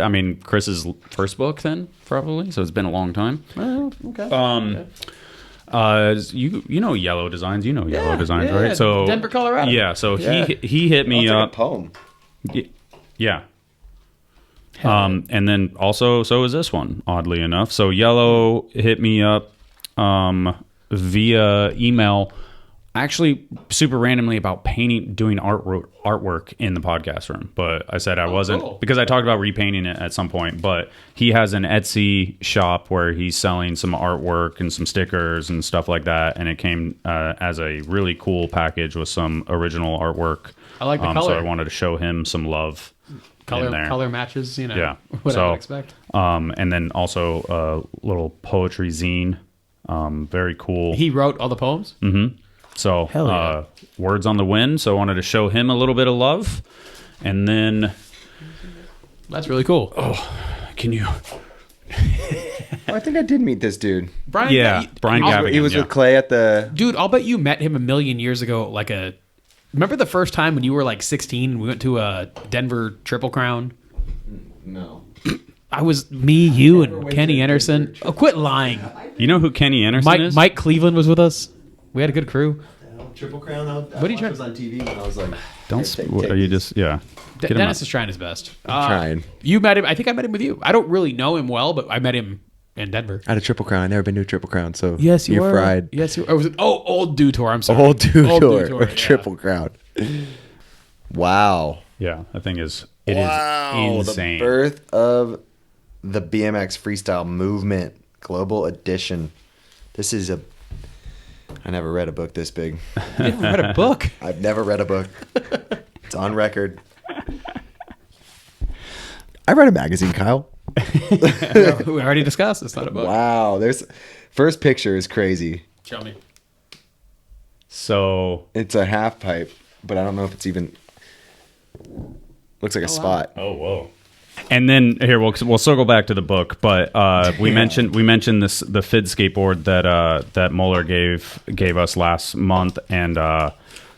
I mean, Chris's first book then, probably. So it's been a long time. Oh, okay. You know Yellow Designs. You know Yellow Designs, yeah. right? So Denver, Colorado. Yeah. So Yeah. he hit me It's like up. a poem. Yeah. And then also, so is this one, oddly enough. So Yellow hit me up via email, actually super randomly, about doing artwork in the podcast room. But I said I wasn't, cool. because I talked about repainting it at some point. But he has an Etsy shop where he's selling some artwork and some stickers and stuff like that. And it came as a really cool package with some original artwork. I like the So color. I wanted to show him some love. in there. Color matches, you know. Yeah. What I So, would expect. and then also a little poetry zine. Very cool. He wrote all the poems? So Hell yeah. words on the wind. So I wanted to show him a little bit of love. And then That's really cool. can you? I think I did meet this dude. Brian, Yeah, Brian Gavin. He was yeah. with Clay at the. Dude, I'll bet you met him a million years ago. Remember the first time when you were like 16 and we went to a Denver Triple Crown? No. I was me, you, and Kenny Anderson. Oh, quit lying. You know who Kenny Anderson is? Mike Cleveland was with us. We had a good crew. Triple Crown. What are you trying- was on TV when I was like. Are you just yeah? Get him Dennis up. is trying his best. Trying. You met him. I think I met him with you. I don't really know him well, but I met him in Denver. I had a Triple Crown. I never been to a Triple Crown, so Yes, you you're were. fried. Yes, you were. Or was it? Oh, Old Dew Tour. I'm sorry. Old Dew Old Dew Tour Tour, with yeah. Triple Crown. Wow. Yeah, that thing is Wow. insane. The birth of the BMX freestyle movement, global edition. This is I never read a book this big. You never read a book? I've never read a book. It's on record. I read a magazine, Kyle. We already discussed. It's not a book. Wow. First picture is crazy. Show me. So it's a half pipe, but I don't know if it's even. Looks like a spot. Oh, whoa. And then here we'll circle back to the book, but we mentioned the FID skateboard that Moeller gave us last month, and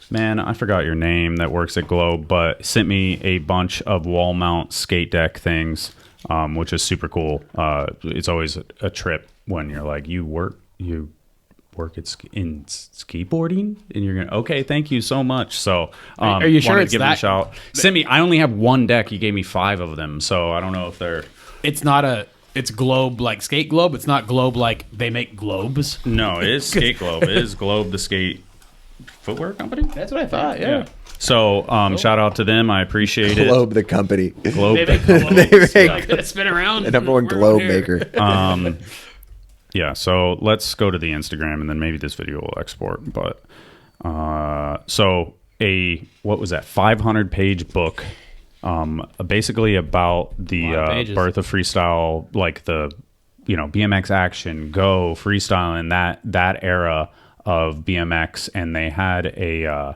man, I forgot your name that works at Globe, but sent me a bunch of wall mount skate deck things, which is super cool. It's always a trip when you're like you work in skateboarding, and you're gonna okay, thank you so much. So are you sure it's give that? Him a shout. Send me. I only have one deck. He gave me 5 of them, so I don't know if they're. It's not it's Globe like Skate Globe. It's not Globe like they make globes. No, it is Skate Globe. It is Globe, the skate footwear company. That's what I thought. Yeah. So shout out to them. I appreciate it. Globe, the company. Globe. They make globes. They make like, that spin around. the number one globe maker. Yeah, so let's go to the Instagram, and then maybe this video will export. But so what was that 500-page book, basically about the birth of freestyle, like the BMX action, go freestyle in that era of BMX, and they had a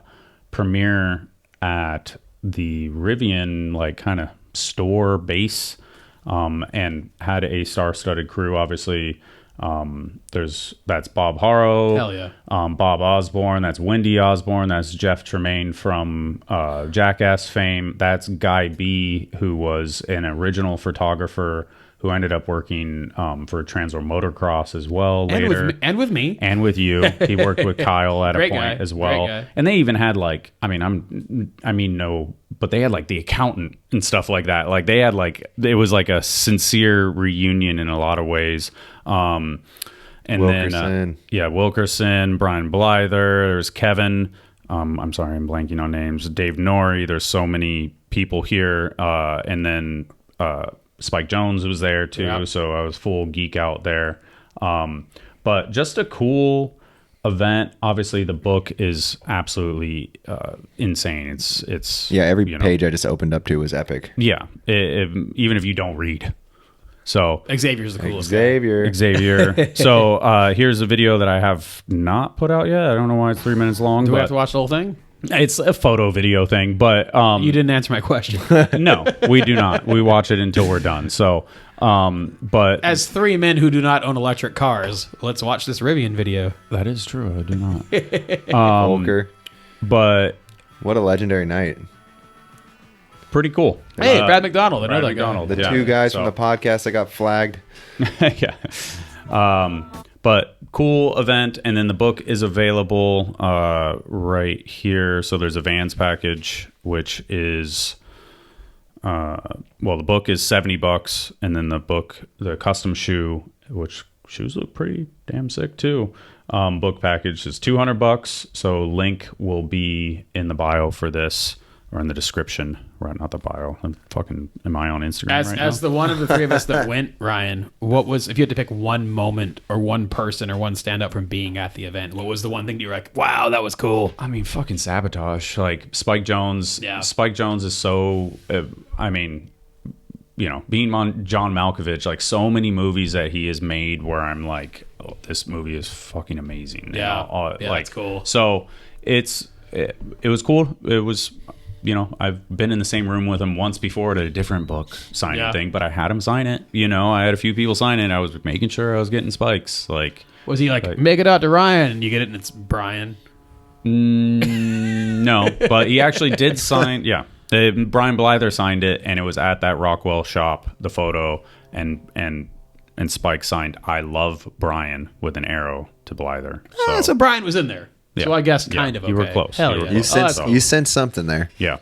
premiere at the Rivian like kind of store base, and had a star-studded crew, obviously. That's Bob Harrow. Hell yeah. Bob Osborne. That's Wendy Osborne. That's Jeff Tremaine from Jackass fame. That's Guy B, who was an original photographer who ended up working for Transworld Motocross as well later. And with me. And with you. He worked with Kyle at a point guy. as well. Great guy. And they even had but they had like the accountant and stuff like that. Like they had it was like a sincere reunion in a lot of ways. And Wilkerson. then Wilkerson, Brian Blyther, there's Kevin. I'm sorry, I'm blanking on names. Dave Norrie. There's so many people here. And then Spike Jones was there too. Yeah. So I was full geek out there. But just a cool event. Obviously the book is absolutely insane. It's every page I just opened up to was epic. Yeah. Even if you don't read. So Xavier's the coolest Xavier. So here's a video that I have not put out yet. I don't know why it's 3 minutes long. Do we have to watch the whole thing? It's a photo video thing, but you didn't answer my question. No, we do not. We watch it until we're done. So but as 3 men who do not own electric cars, let's watch this Rivian video. That is true. I do not. Volker. But what a legendary night. Pretty cool. Hey, Brad McDonald, another McDonald. The two guys from the podcast that got flagged. Yeah. But cool event, and then the book is available right here. So there's a Vans package, which is the book is $70, and then the custom shoe, which shoes look pretty damn sick too. Book package is $200. So link will be in the bio for this. Or in the description, right? Not the bio. Am I on Instagram right now? As the one of the three of us that went, Ryan, what was, if you had to pick one moment or one person or one standout from being at the event, what was the one thing that you were like, wow, that was cool? I mean, fucking Sabotage. Like Spike Jones. Yeah. Spike Jones is so, being on John Malkovich, like so many movies that he has made where I'm like, oh, this movie is fucking amazing. Yeah. That's cool. So it was cool. It was... I've been in the same room with him once before at a different book signing thing, but I had him sign it. I had a few people sign it. I was making sure I was getting Spikes. Like, was he like make it out to Ryan? And you get it, and it's Brian. No, but he actually did sign. Yeah, Brian Blyther signed it, and it was at that Rockwell shop. The photo and Spike signed "I love Brian" with an arrow to Blyther. So Brian was in there. Yeah. So I guess kind of okay. You were close. Hell You sensed something there. Yeah.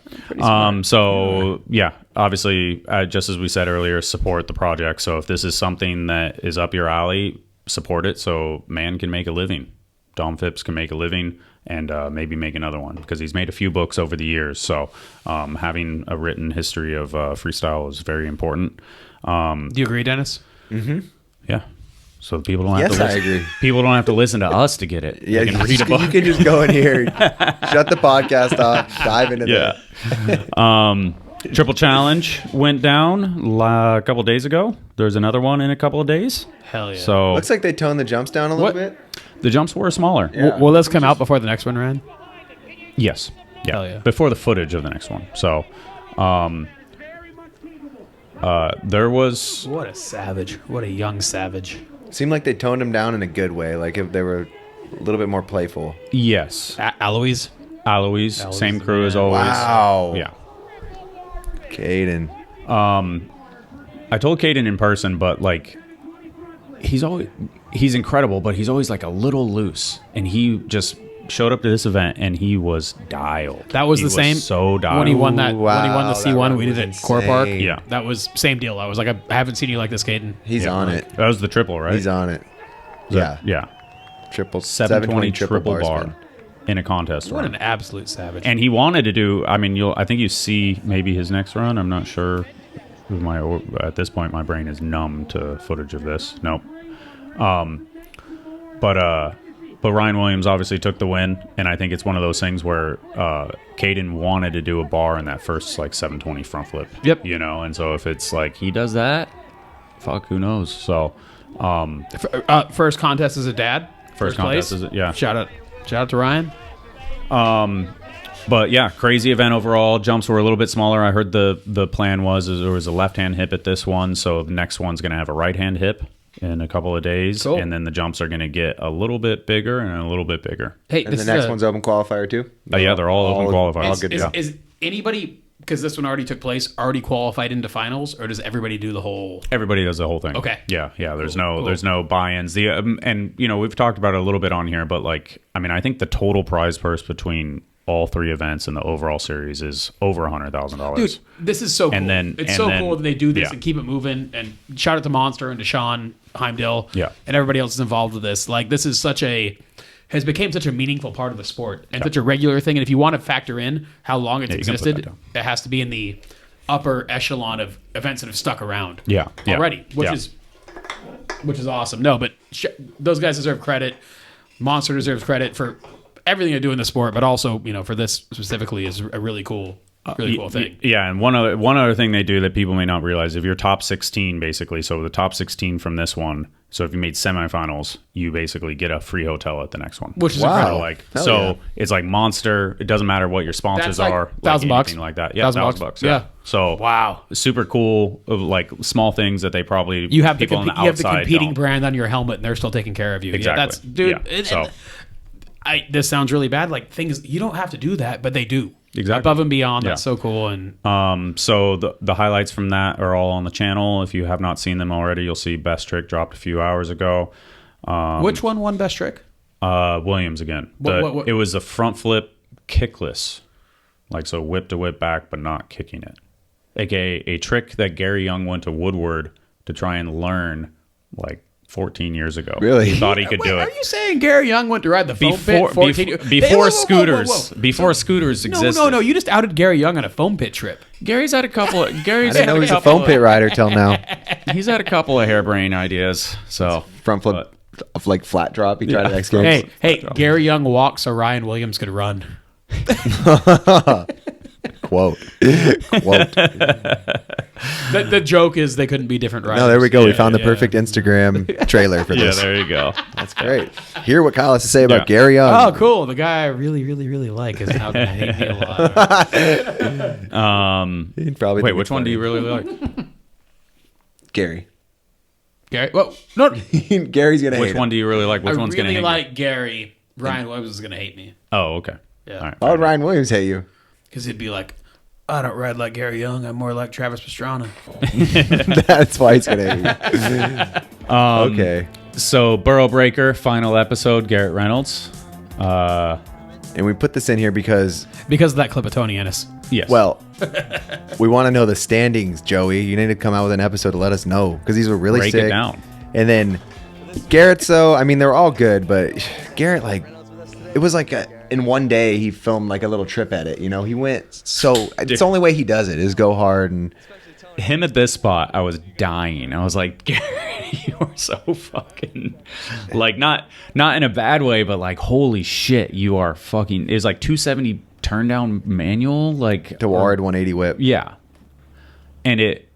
Obviously, just as we said earlier, support the project. So if this is something that is up your alley, support it so man can make a living. Dom Phipps can make a living and maybe make another one because he's made a few books over the years. So having a written history of freestyle is very important. Do you agree, Dennis? Mm-hmm. Yeah. So people don't have Yes, to I listen. agree. People don't have to listen to us to get it. Yeah, They can read a book. you can just go in here, shut the podcast off, dive into Triple Challenge went down a couple days ago. There's another one in a couple of days. Hell yeah. So Looks like they toned the jumps down a little bit. the jumps were smaller. Yeah. Will this come out before the next one ran? Yes. Yeah. Hell yeah. Before the footage of the next one. So there was What a savage. What a young savage. Seemed like they toned them down in a good way. Like if they were a little bit more playful. yes. Alois? Alois, same the crew as man. always. Wow. Yeah. Caden. I told Caden in person, but like he's incredible, but he's always like a little loose. And he just showed up to this event and he was dialed. That was He the same so dialed. when he won that Wow, when he won the that C1 run we did was at Core Park. insane. Yeah. That was same deal. I was like, I haven't seen you like this, Caden. He's on it. That was the triple, right? He's on it. Yeah. Yeah. Triple 720 triple bar spin. in a contest What run. an absolute savage. And he wanted to do. I mean, I think you see maybe his next run. I'm not sure. At this point, my brain is numb to footage of this. Nope. But Ryan Williams obviously took the win, and I think it's one of those things where Caden wanted to do a bar in that first like 720 front flip. Yep. You know, and so if it's like he does that, fuck, who knows? So First contest as a dad. first contest is yeah. Shout out to Ryan. But yeah, crazy event overall. Jumps were a little bit smaller. I heard the plan was there was a left-hand hip at this one, so the next one's going to have a right-hand hip in a couple of days, Cool. and then the jumps are going to get a little bit bigger and a little bit bigger. Hey, And the next one's open qualifier too? Yeah, they're all open qualifiers. all good. Is anybody, because this one already took place, already qualified into finals, or does everybody do the whole? Everybody does the whole thing. Okay. Yeah. There's Cool. there's no buy-ins. The and you know we've talked about it a little bit on here, but like I mean I think the total prize purse between all three events in the overall series is over $100,000. Dude, this is so cool. And It's so cool that they do this yeah. and keep it moving. And shout out to Monster and to Sean Heimdall Yeah. and everybody else is involved with this. Like, this is has become such a meaningful part of the sport and such a regular thing. And if you want to factor in how long it's you can put existed, that down. it has to be in the upper echelon of events that have stuck around Yeah. already, which Yeah. is awesome. No, but those guys deserve credit. Monster deserves credit for everything they do in the sport, but also, you know, for this specifically is a really cool thing. Yeah, and one other thing they do that people may not realize, if you're top 16 basically, so the top 16 from this one, so if you made semifinals, you basically get a free hotel at the next one. Which is Wow. incredible. Like Hell so yeah. it's like Monster, it doesn't matter what your sponsors That's like are, $1,000 like anything like that. Yeah, $1,000. Yeah. So Wow. super cool of like small things that they probably You have people on the you have the outside competing don't. brand on your helmet, and they're still taking care of you. Exactly. Yeah, that's dude. Yeah. So this sounds really bad. Like things you don't have to do that, but they do. Exactly. Above and beyond. That's Yeah. so cool. And So the highlights from that are all on the channel. If you have not seen them already, you'll see Best Trick dropped a few hours ago. which one won best trick? Williams again. What- It was a front flip kickless, like so whip to whip back, but not kicking it. AKA a trick that Gary Young went to Woodward to try and learn like 14 years ago. Really? He thought he could Wait, do are it. you saying Gary Young went to ride the foam pit 14 Before Whoa. scooters. Before scooters existed. No. You just outed Gary Young on a foam pit trip. Gary's had a couple of I didn't know he's a couple foam pit rider till now. He's had a couple of harebrained ideas. So Front flip of like flat drop. He tried to X Games. Hey, Gary Young walks so Ryan Williams could run. Quote. The joke is they couldn't be different riders. No, there we go. We found the yeah. perfect Instagram trailer for yeah, this. there you go. That's great. Hear what Kyle has to say about Yeah. Gary Young. Oh, cool. The guy I really, really, really like is now going to hate me a lot. He'd probably Wait, think which it's one do funny. you really like? Gary. Gary, well, no, Gary's gonna hate Which one him. do you really like? Which I one's gonna really hate like Gary. Ryan Williams is going to hate me. you? Oh, okay. Yeah. All right. Why would Ryan Williams hate you? Because he'd be like, I don't ride like Gary Young. I'm more like Travis Pastrana. That's why he's gonna hate you. Okay. So, Burrow Breaker, final episode, Garrett Reynolds. And we put this in here because, Because of that clip of Tony Ennis. Yes. well, we want to know the standings, Joey. You need to come out with an episode to let us know because these were really break sick. it down. And then Garrett's, though, I mean, they're all good, but Garrett, like, it was like in one day he filmed like a little trip edit. You know, he went so it's the only way he does it is go hard and Him at this spot, I was dying. I was like, Garrett, you are so fucking like not in a bad way, but like holy shit, you are fucking. It was like 270 turn down manual, like To Ward 180 whip. yeah, and it.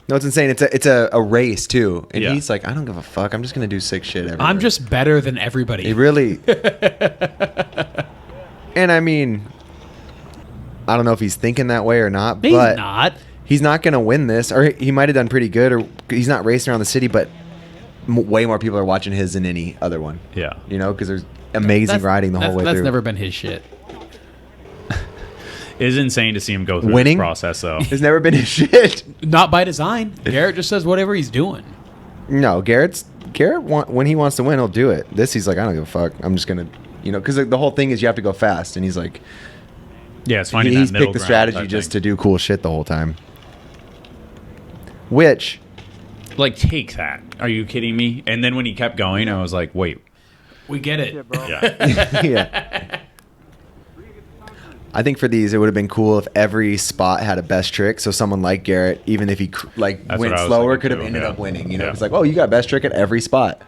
No, it's insane. It's a race too, and Yeah. he's like, I don't give a fuck. I'm just gonna do sick shit everywhere. I'm just better than everybody. He really. And I mean, I don't know if he's thinking that way or not, He's but not. he's not gonna win this, or he might have done pretty good, or he's not racing around the city, but way more people are watching his than any other one. Yeah. You know, because there's amazing riding the whole way That's through. never been his shit. It is insane to see him go through Winning? this process, though. It's never been his shit. Not by design. Garrett just says whatever he's doing. No, Garrett when he wants to win, he'll do it. This, he's like, I don't give a fuck. I'm just gonna, because the whole thing is you have to go fast, and he's like, Yeah, it's finding he's that middle picked the ground strategy type just thing. to do cool shit the whole time. Which, like, take that. Are you kidding me? And then when he kept going, I was like, wait. We get it. Yeah. yeah. I think for these, it would have been cool if every spot had a best trick. So someone like Garrett, even if he That's went what I was slower, thinking could have too, ended yeah. up winning. Yeah. It's like, oh, you got best trick at every spot.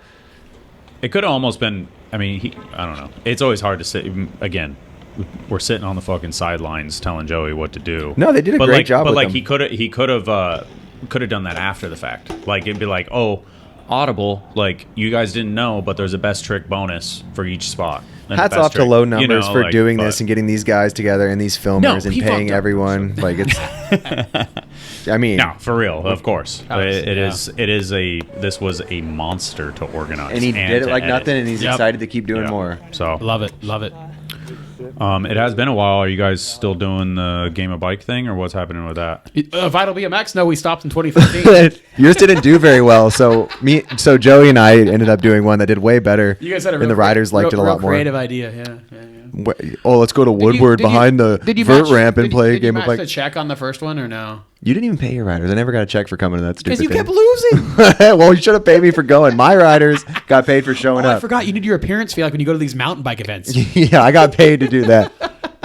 It could have almost been. I mean, I don't know. It's always hard to sit. Again, we're sitting on the fucking sidelines telling Joey what to do. No, they did a great job. But with like them. he could have done that after the fact. Like it'd be like, oh, Audible. Like you guys didn't know, but there's a best trick bonus for each spot. And Hats best off to trick, low numbers for like, doing but- this and getting these guys together and these filmers No, and he paying fucked up. everyone. Like it's. I mean, No, for real, of course. It yeah. is. It is a. This was a monster to organize, and he did it to like edit. nothing, and he's Yep. excited to keep doing Yeah. more. So Love it. Love it. It has been a while. Are you guys still doing the game of bike thing, or what's happening with that? Vital BMX? No, we stopped in 2015. Yours didn't do very well, so Joey and I ended up doing one that did way better. You guys had a and real the riders liked it a real lot more. creative idea. Yeah. Oh, let's go to Woodward behind the vert ramp and play a game of Did you match bike. the check on the first one or no? You didn't even pay your riders. I never got a check for coming to that stupid Because you thing. kept losing. Well, you should have paid me for going. My riders got paid for showing Oh, I up. forgot you need your appearance fee like when you go to these mountain bike events. Yeah, I got paid to do that.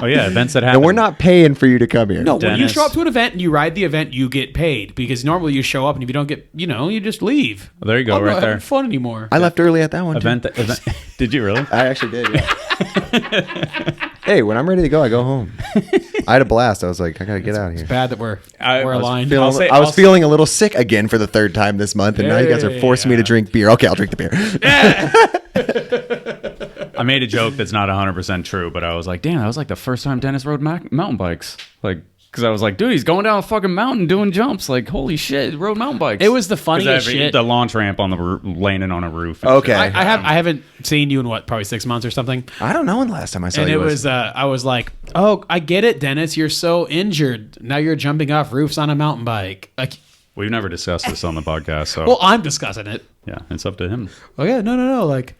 Oh yeah, events that happen. And we're not paying for you to come here. No, when you Dennis. show up to an event and you ride the event, you get paid because normally you show up and if you don't get, you just leave. There you go, I'm right not there. having fun anymore. I left early at that one. Event. Did you really? I actually did. Yeah. Hey, when I'm ready to go, I go home. I had a blast. I was like, I gotta get out of here. Bad that we're I was aligned. I'll say- I was I'll- feeling a little sick again for the third time this month, and now you guys are forcing me to drink beer. Okay, I'll drink the beer. I made a joke that's not 100% true, but I was like, damn, that was like the first time Dennis rode mountain bikes. Like, because I was like, dude, he's going down a fucking mountain doing jumps. Like, holy shit, he rode mountain bikes. It was the 'Cause funniest shit. The launch ramp on the landing on a roof. Okay. I haven't seen you in probably 6 months or something. I don't know when the last time I saw And you it was I was like, oh, I get it, Dennis. You're so injured. Now you're jumping off roofs on a mountain bike. Like, We've never discussed this on the podcast, so well, I'm discussing it. yeah, it's up to him. Oh yeah, no. Like,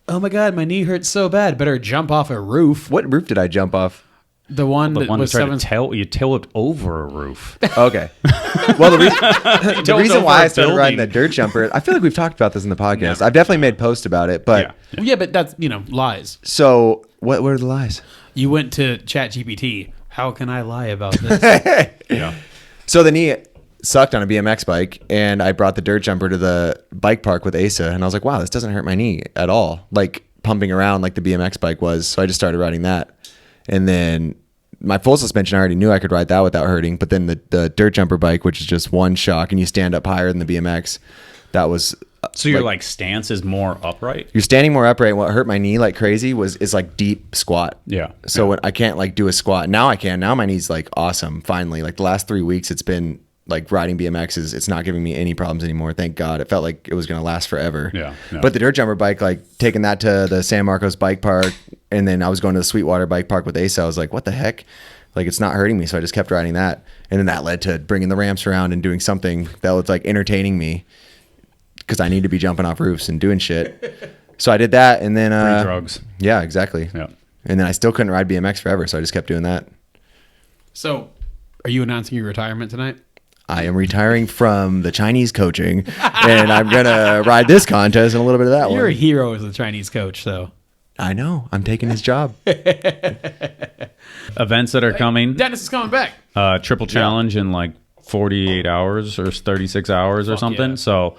oh my god, my knee hurts so bad. Better jump off a roof. What roof did I jump off? The one The that one was that tried to seven. you tilt over a roof. Okay. Well, the Tilt reason over why a I started riding that building. dirt jumper, I feel like we've talked about this in the podcast. I've definitely made posts about it, but Yeah. Yeah, but that's lies. so what are the lies? You went to ChatGPT. How can I lie about this? Yeah. So the knee sucked on a BMX bike, and I brought the dirt jumper to the bike park with Asa, and I was like, wow, this doesn't hurt my knee at all. Like pumping around like the BMX bike was. So I just started riding that. And then my full suspension, I already knew I could ride that without hurting. But then the dirt jumper bike, which is just one shock and you stand up higher than the BMX, that was So your like stance is more upright. you're standing more upright. What hurt my knee like crazy is like deep squat. Yeah. So when I can't like do a squat. Now I can. Now my knee's like awesome. Finally, like the last 3 weeks, it's been like riding BMX it's not giving me any problems anymore. Thank God. It felt like it was going to last forever. Yeah. But the dirt jumper bike, like taking that to the San Marcos bike park, and then I was going to the Sweetwater bike park with Asa. I was like, what the heck? Like it's not hurting me. So I just kept riding that. And then that led to bringing the ramps around and doing something that was like entertaining me because I need to be jumping off roofs and doing shit. So I did that. And then, Free drugs. Yeah, exactly. Yeah. And then I still couldn't ride BMX forever. So I just kept doing that. So, are you announcing your retirement tonight? I am retiring from the Chinese coaching, and I'm gonna ride this contest and a little bit of that You're a one. hero as a Chinese coach, though. I know. I'm taking his job. Events that are coming. Dennis is coming back. Triple challenge in like 48 hours or 36 hours or something. Yeah. So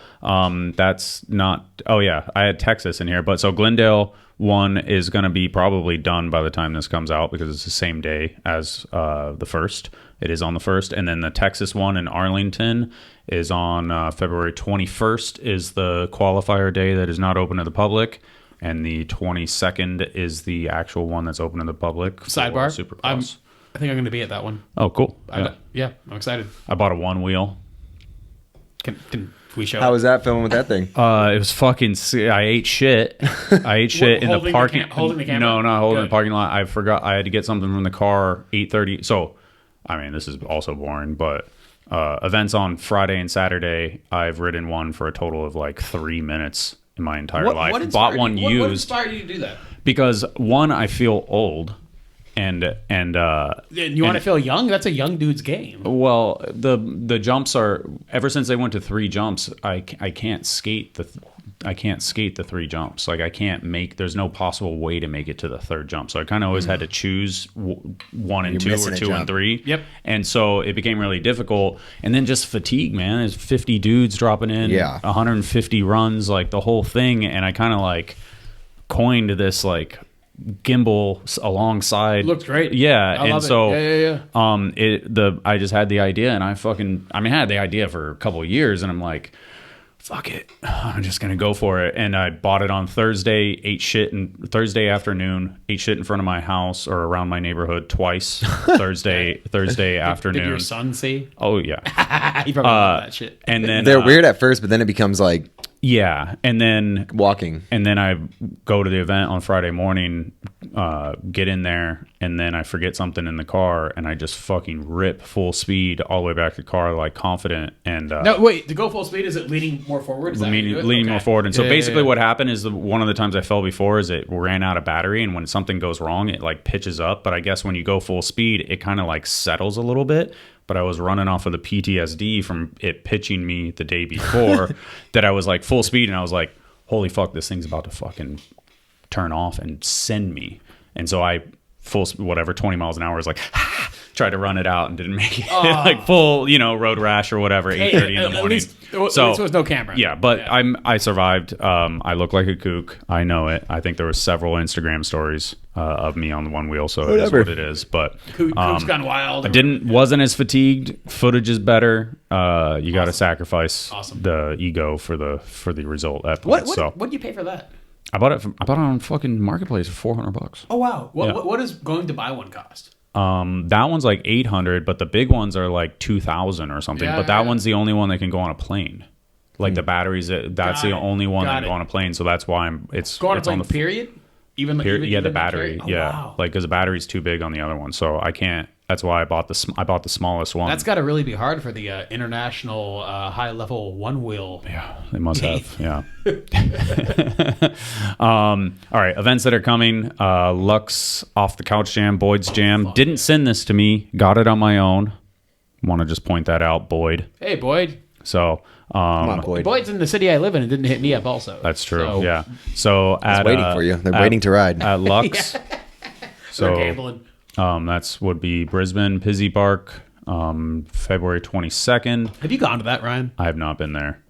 that's not. Oh yeah, I had Texas in here, but so Glendale one is going to be probably done by the time this comes out because it's the same day as the first. It is on the 1st, and then the Texas one in Arlington is on February 21st. Is the qualifier day that is not open to the public. And the 22nd is the actual one that's open to the public. Sidebar. Supercross. I think I'm going to be at that one. Oh, cool. Yeah, I'm excited. I bought a one wheel. Can we show? How was that filming with that thing? It was fucking. I ate shit. I ate shit in the parking. Holding the camera. No, not holding the parking lot. I forgot. I had to get something from the car. 8:30. So, I mean, this is also boring, but events on Friday and Saturday. I've ridden one for a total of like 3 minutes in my entire life. Bought one used. What inspired you to do that? Because one, I feel old, and you want to feel young? That's a young dude's game. well, the jumps are ever since they went to 3 jumps. I can't skate the 3 jumps. Like I can't make. There's no possible way to make it to the 3rd jump. So I kind of always had to choose 1 and 2 or 2 and 3. Yep. And so it became really difficult. And then just fatigue, man. There's 50 dudes dropping in. Yeah. 150 runs, like the whole thing. And I kind of like coined this like gimbal alongside. Looks great. Yeah. I and love so it. Yeah. I just had the idea, and I had the idea for a couple of years, and I'm like, fuck it, I'm just gonna go for it. And I bought it on Thursday, Thursday afternoon, ate shit in front of my house or around my neighborhood twice. Thursday afternoon. Did your son see? Oh yeah. He probably loved that shit. And then They're weird at first, but then it becomes like yeah, and then walking. And then I go to the event on Friday morning, get in there, and then I forget something in the car, and I just fucking rip full speed all the way back to the car, like confident. And no, wait, to go full speed, is it leaning more forward? Is that how you do it? leaning Okay. more forward. And so Yeah, basically yeah. what happened is one of the times I fell before is it ran out of battery, and when something goes wrong, it like pitches up. But I guess when you go full speed, it kind of like settles a little bit. But I was running off of the PTSD from it pitching me the day before that I was like full speed, and I was like, holy fuck, this thing's about to fucking turn off and send me. And so I 20 miles an hour is like tried to run it out and didn't make it. Like full, road rash or whatever, 8:30 in the morning. At least there was no camera. Yeah, but I survived. I look like a kook. I know it. I think there were several Instagram stories of me on the one wheel, so it is what it is. But Kook's gone wild. wasn't as fatigued. Footage is better. You got to sacrifice the ego for the result. What did you pay for that? I bought it on fucking Marketplace for $400. Oh wow! What does going to buy one cost? That one's like $800, but the big ones are like $2,000 or something. But that one's the only one that can go on a plane. Like the batteries, that's the only one that can go on a plane. So that's why it's go on a plane. on the Period. Even the battery. Oh, wow. Like because the battery's too big on the other one, so I can't. That's why I bought the smallest one. That's got to really be hard for the international high level one wheel. Yeah, they must have. Yeah. All right, events that are coming. Lux Off the Couch Jam, Boyd's Jam. Didn't send this to me. Got it on my own. Want to just point that out, Boyd. Hey, Boyd. So. Come on, Boyd. Boyd's in the city I live in and didn't hit me up also. That's true. So, yeah. So I was waiting for you. They're waiting to ride at Lux. So they're gambling. That's would be Brisbane Pizzy Park, February 22nd. Have you gone to that, Ryan? I have not been there.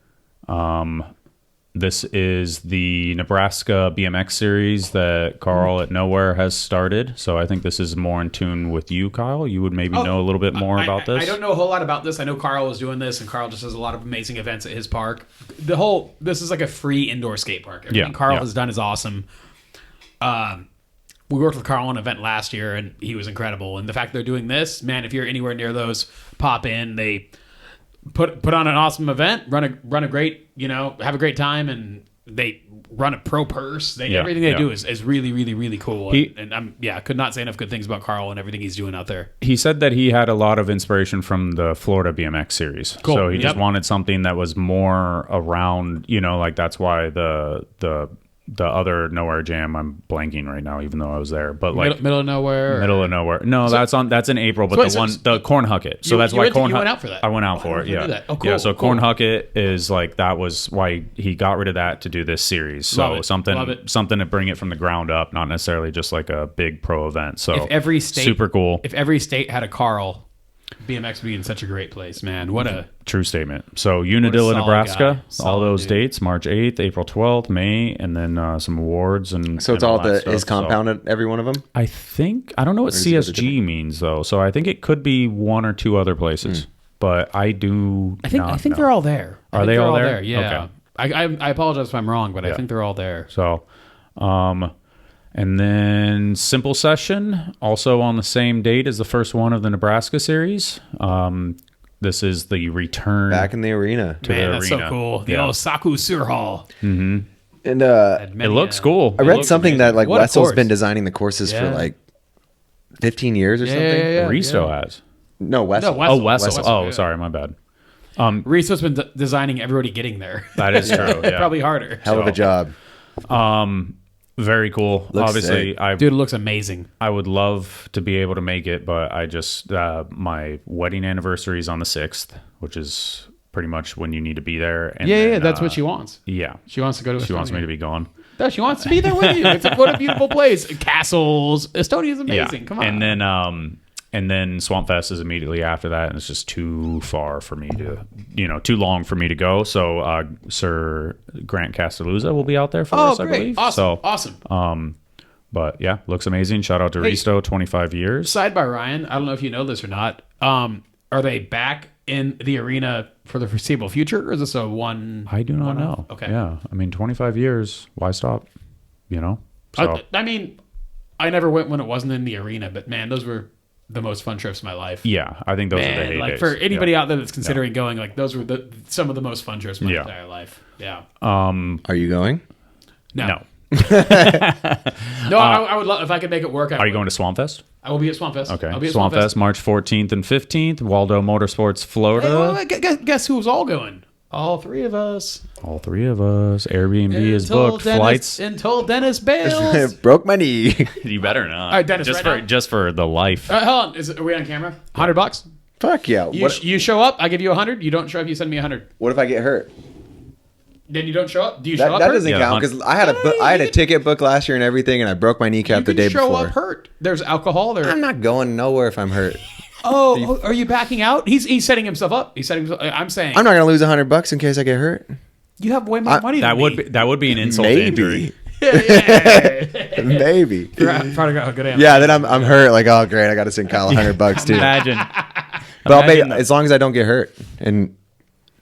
This is the Nebraska BMX series that Carl at Nowhere has started. So I think this is more in tune with you, Kyle. You would maybe know a little bit more about this. I don't know a whole lot about this. I know Carl was doing this, and Carl just has a lot of amazing events at his park. This is like a free indoor skate park. Everything Carl has done is awesome. We worked with Carl on an event last year, and he was incredible. And the fact they're doing this, man, if you're anywhere near those, pop in. They put on an awesome event, run a great, have a great time, and they run a pro purse. Everything they do is really, really, really cool. I could not say enough good things about Carl and everything he's doing out there. He said that he had a lot of inspiration from the Florida BMX series. Cool. So he just wanted something that was more around, like that's why the other Nowhere Jam, I'm blanking right now, even though I was there, but like middle of nowhere. No, that's in April, but the Corn Hucket. So that's why Corn Hucket. You went out for that. I went out for it. Yeah. Oh, cool. Yeah. So Corn Hucket is like that was why he got rid of that to do this series. So something to bring it from the ground up, not necessarily just like a big pro event. So if every state, super cool. If every state had a Carl, BMX being such a great place, man. What a true statement. So Unadilla, Nebraska, all those dude. dates, March 8th, April 12th, May, and then some awards. And So it's and all that the stuff. is compound at every one of them? I don't know what Or does it go to CSG means though. So I think it could be one or two other places, but I think know. They're all there. Are they all there? Yeah. Okay. I apologize if I'm wrong, but I think they're all there. So, and then Simple Session, also on the same date as the first one of the Nebraska series. This is the return Back in the arena. to Man, the that's arena. so cool. The old Saku Sur Hall. And It looks cool. I read something that like What a Wessel's course. been designing the courses for Yeah. like 15 years or something. Risto has. No, Wessel. No, Wessel. Oh, Wessel. Wessel, Oh, yeah. sorry, my bad. Riso's been designing everybody getting there. That is true. Yeah. Probably harder. Hell of a job. Very cool. Looks Obviously, sick. Dude, it looks amazing. I would love to be able to make it, but I just my wedding anniversary is on the 6th, which is pretty much when you need to be there. And then, That's what she wants. Yeah, She wants to go to she wants me Estonia. to be gone. No, she wants to be there with you. What a beautiful place. Castles. Estonia's amazing. Come on. And then Swamp Fest is immediately after that, and it's just too far for me to, too long for me to go. So Sir Grant Castelluzza will be out there for us, I believe. Awesome. So, Awesome. But yeah, looks amazing. Shout out to Risto, 25 years. Sidebar, Ryan. I don't know if you know this or not. Are they back in the arena for the foreseeable future, or is this a one? I do not know. Okay. Yeah, I mean, 25 years. Why stop? So I mean, I never went when it wasn't in the arena, but man, those were the most fun trips of my life. yeah, I think those are the Man, heydays. like for anybody out there that's considering going, like those were some of the most fun trips of my entire life. Yeah. Are you going? No. I would love if I could make it work. Are you going to Swamp Fest? I will be at Swamp Fest. Okay. I'll be at Swamp Fest, March 14th and 15th. Waldo Motorsports, Florida. Hey, guess who's all going? All three of us. All three of us. Airbnb is booked. Flights. Until Dennis bails. Broke my knee. You better not. All right, Dennis, just for the life. Hold on. Are we on camera? $100? Fuck yeah. You show up, I give you 100. You don't show up, you send me 100. What if I get hurt? Then you don't show up. Do you show up? That hurt? doesn't count because I had a ticket booked last year and everything, and I broke my kneecap the day show before. up hurt. There's alcohol there. I'm not going nowhere if I'm hurt. Oh, are you backing out? He's setting himself up. I'm saying I'm not gonna lose $100 in case I get hurt. you have way more money than me. That would be an insult to injury. Maybe. Probably got a good answer. Yeah, then I'm hurt. Like, oh great, I got to send Kyle $100 too. Imagine. But I'll pay as long as I don't get hurt. And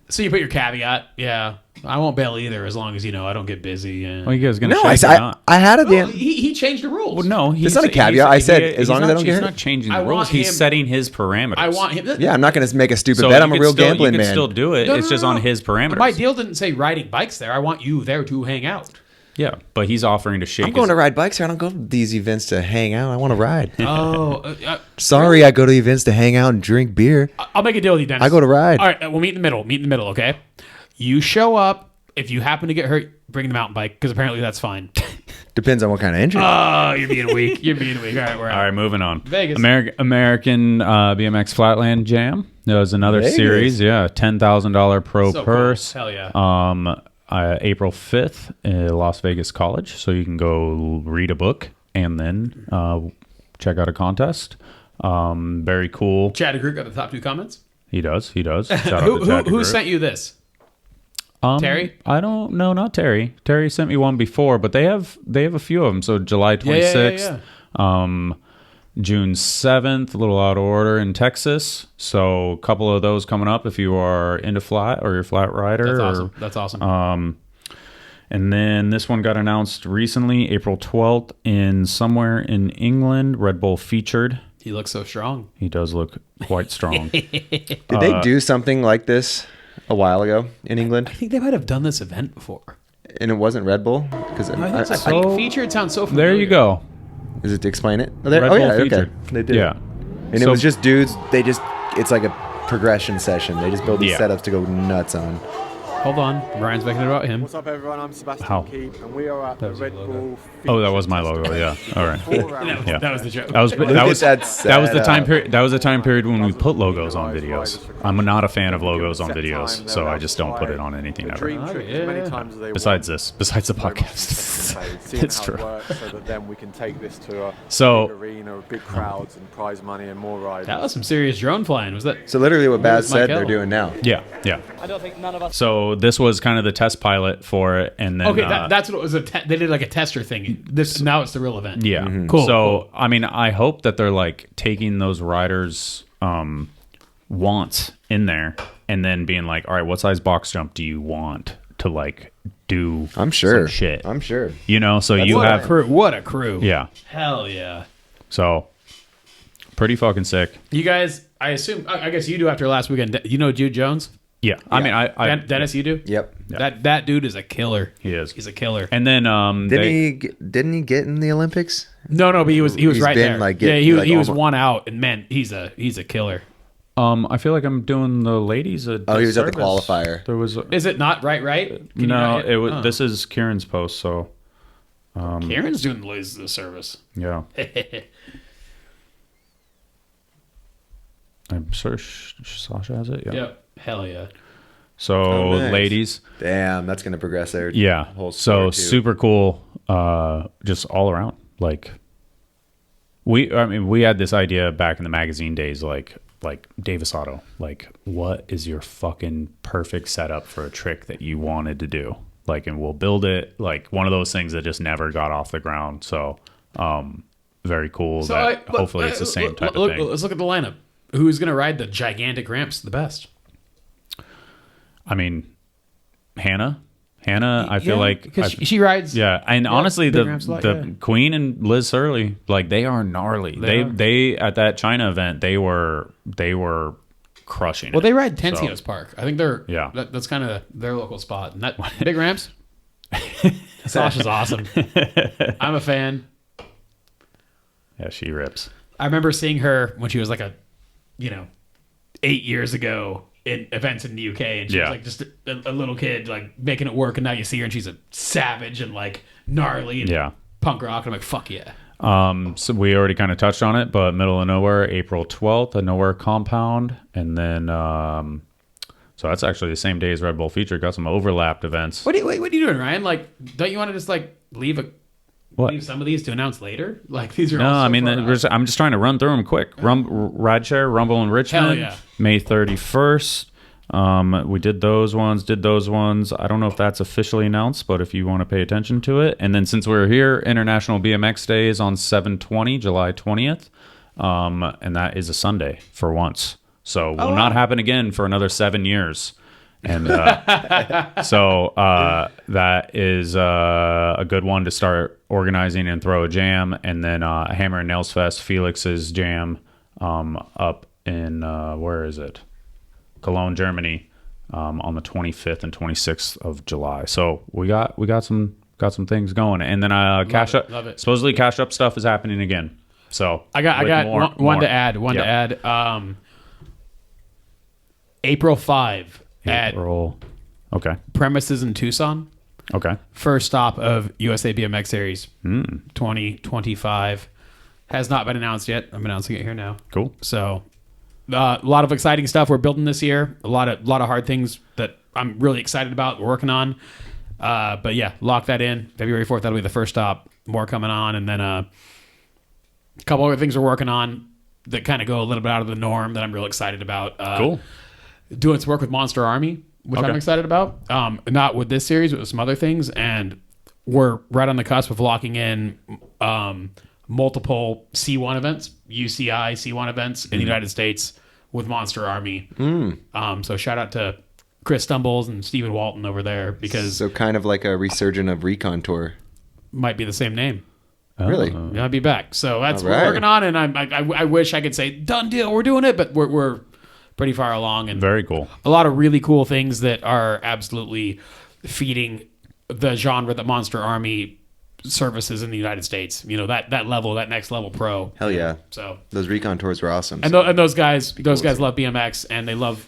So you put your caveat. Yeah, I won't bail either as long as I don't get busy. And... Well, you guys gonna no, shake or not? I had a Well, damn. he changed the rules. Well, no, It's not a caveat. I said, as long as I don't get He's hurt. not changing I the rules. want He's him- setting his parameters. I want him. Yeah, I'm not gonna make a stupid So bet. you I'm a could real still- gambling you man. can still do it. It's just on his parameters. My deal didn't say riding bikes there. I want you there to hang out. Yeah, but he's offering to shake. I'm going to ride bikes here. I don't go to these events to hang out. I want to ride. Oh, Sorry, I go to events to hang out and drink beer. I'll make a deal with you, Dennis. I go to ride. All right, we'll meet in the middle. Meet in the middle, okay? You show up. If you happen to get hurt, bring the mountain bike because apparently that's fine. Depends on what kind of injury. Oh, you're being weak. You're being weak. All right, we're out. All right, moving on. Vegas. American BMX Flatland Jam. There was another Vegas. series. Yeah, $10,000 pro So cool. purse. Hell yeah. April 5th, Las Vegas College. So you can go read a book and then check out a contest. Very cool. Chad Group got the top 2 comments. He does. Shout out to Chad Who DeGroot. sent you this? Terry? I don't know, not Terry. Terry sent me one before, but they have a few of them. So July 26th, June 7th, a little out of order in Texas. So a couple of those coming up if you are into flat or you're a flat rider. That's awesome. And then this one got announced recently, April 12th, in somewhere in England. Red Bull featured. He looks so strong. He does look quite strong. Did they do something like this a while ago in England? I think they might have done this event before. And it wasn't Red Bull? Because I think featured sounds so familiar. There you go. Is it to explain it? Oh, Red Bull yeah, featured. okay. They did. Yeah. And it was just dudes. It's like a progression session. They just build these Yeah. setups to go nuts on. Hold on. Ryan's making it about him. What's up, everyone? I'm Sebastian How? Keep, and we are at the Red Bull. Oh, that was my logo. Yeah. All right. Yeah. That was the joke. That was the setup. time period. That was the time period when we put logos on videos. I'm not a fan of logos on videos, so I just don't put it on anything ever. Besides the podcast. It's true. So that then we can take this to a So- big arena, big crowds, and prize money and more rides. That was some serious drone flying. Was that? So literally what Baz said Michael. they're doing now. Yeah. I don't think none of us. So this was kind of the test pilot for it, and then Okay, that's what it was. They did like a tester thing. This now it's the real event. yeah, Cool. So cool. I mean, I hope that they're like taking those riders' wants in there, and then being like, all right, what size box jump do you want to like do? I'm sure. some shit. I'm sure. You know, so you What have a crew. What a crew. yeah. Hell yeah. So pretty fucking sick. You guys, I assume. I guess you do after last weekend. You know Jude Jones? Yeah, I mean, I Dennis, you do? Yep. That dude is a killer. He is. He's a killer. And then Didn't he get in the Olympics? No, but he was He's right been, there. like, Yeah, getting, he was almost- one out, and man, he's a killer. I feel like I'm doing the ladies. Oh, he was at the qualifier. There was Is it not right? Can you no. not hit- It was. oh. This is Kieran's post. So Karen's doing the ladies the service. yeah, I'm sure Sasha has it. Yeah. Yep. Hell yeah. So Oh, nice. ladies, Damn, that's gonna progress there. yeah. Whole So sport, too. super cool. Just all around. Like we had this idea back in the magazine days. Like Davis Auto. Like, what is your fucking perfect setup for a trick that you wanted to do? Like, and we'll build it. Like one of those things that just never got off the ground. So, very cool. So hopefully it's the same type of thing. Let's look at the lineup. Who's going to ride the gigantic ramps the best? I mean, Hannah, I feel like because she rides. Yeah, and honestly, big ramps a lot, yeah. Queen and Liz Hurley, like they are gnarly. They at that China event, they were crushing. Well, it. they ride So, Tensino's Park. I think they're that's kind of their local spot. And that big ramps. Sasha's awesome. I'm a fan. Yeah, she rips. I remember seeing her when she was like 8 years ago in events in the UK, and she was like just a little kid, like making it work. And now you see her, and she's a savage and like gnarly and punk rock. And I'm like, fuck yeah. So we already kind of touched on it, but Middle of Nowhere, April 12th, a Nowhere Compound, and then so that's actually the same day as Red Bull Feature. Got some overlapped events. What are you doing, Ryan? Like, don't you want to just like leave some of these to announce later? Like these are no. all so I mean, far out. I'm just trying to run through them quick. Rideshare, Rumble in Richmond, Hell yeah. May 31st. We did those ones. I don't know if that's officially announced, but if you want to pay attention to it. And then since we're here, International BMX Day is on 7/20, July 20th. And that is a Sunday for once. So will not happen again for another 7 years. And so that is a good one to start organizing and throw a jam. And then Hammer and Nails Fest, Felix's jam up in, where is it? Cologne, Germany, on the 25th and 26th of July. So we got some things going, and then Cash Up. Love it. Supposedly, Cash Up stuff is happening again. So I got one to add. To add. April 5 April. Okay. Premises in Tucson. Okay. First stop of USA BMX Series 2025 has not been announced yet. I'm announcing it here now. Cool. So. A lot of exciting stuff we're building this year. A lot of hard things that I'm really excited about. We're working on. But yeah, lock that in. February 4th, that'll be the first stop. More coming on, and then a couple other things we're working on that kind of go a little bit out of the norm that I'm real excited about. Cool. Doing some work with Monster Army, which I'm excited about. Not with this series, but with some other things, and we're right on the cusp of locking in multiple C1 events, UCI C1 events in the United States with Monster Army. So shout out to Chris Stumbles and Stephen Walton over there, because So kind of like a resurgent of Recon Tour. might be the same name. Really? Yeah, I'll be back. So that's All what right. we're working on, and I wish I could say done deal, we're doing it, but we're pretty far along, and Very cool. a lot of really cool things that are absolutely feeding the genre that Monster Army services in the United States. You know, that level, that next level pro. Hell yeah. So Those Recon Tours were awesome. and those guys love BMX, and they love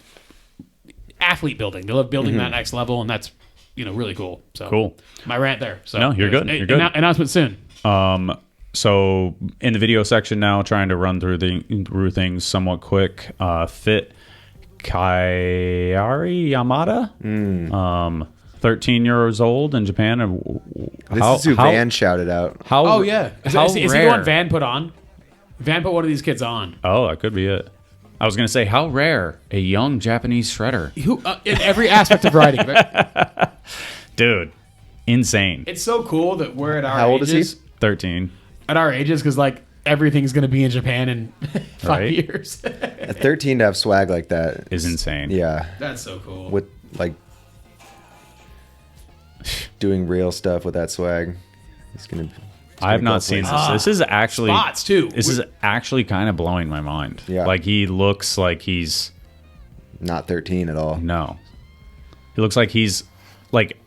athlete building. They love building that next level, and that's really cool. So Cool. My rant there. So No, you're good. You're good. Announcement soon. So in the video section now, trying to run through things somewhat quick. Fit Kairi Yamada, 13 years old in Japan. This is who Van shouted out. Oh yeah, is he the one Van put on? Van put one of these kids on. Oh, that could be it. I was going to say, how rare a young Japanese shredder. Who in every aspect of riding. Dude, insane. It's so cool that we're at our How old ages. is he? 13. At our ages, because like everything's going to be in Japan in 5 Right. years. At 13 to have swag like that Is insane. Yeah. That's so cool. With like doing real stuff with that swag. It's gonna I have not seen this. This is actually spots too. This is actually kind of blowing my mind. Yeah. Like he looks like he's not 13 at all. No. He looks like he's like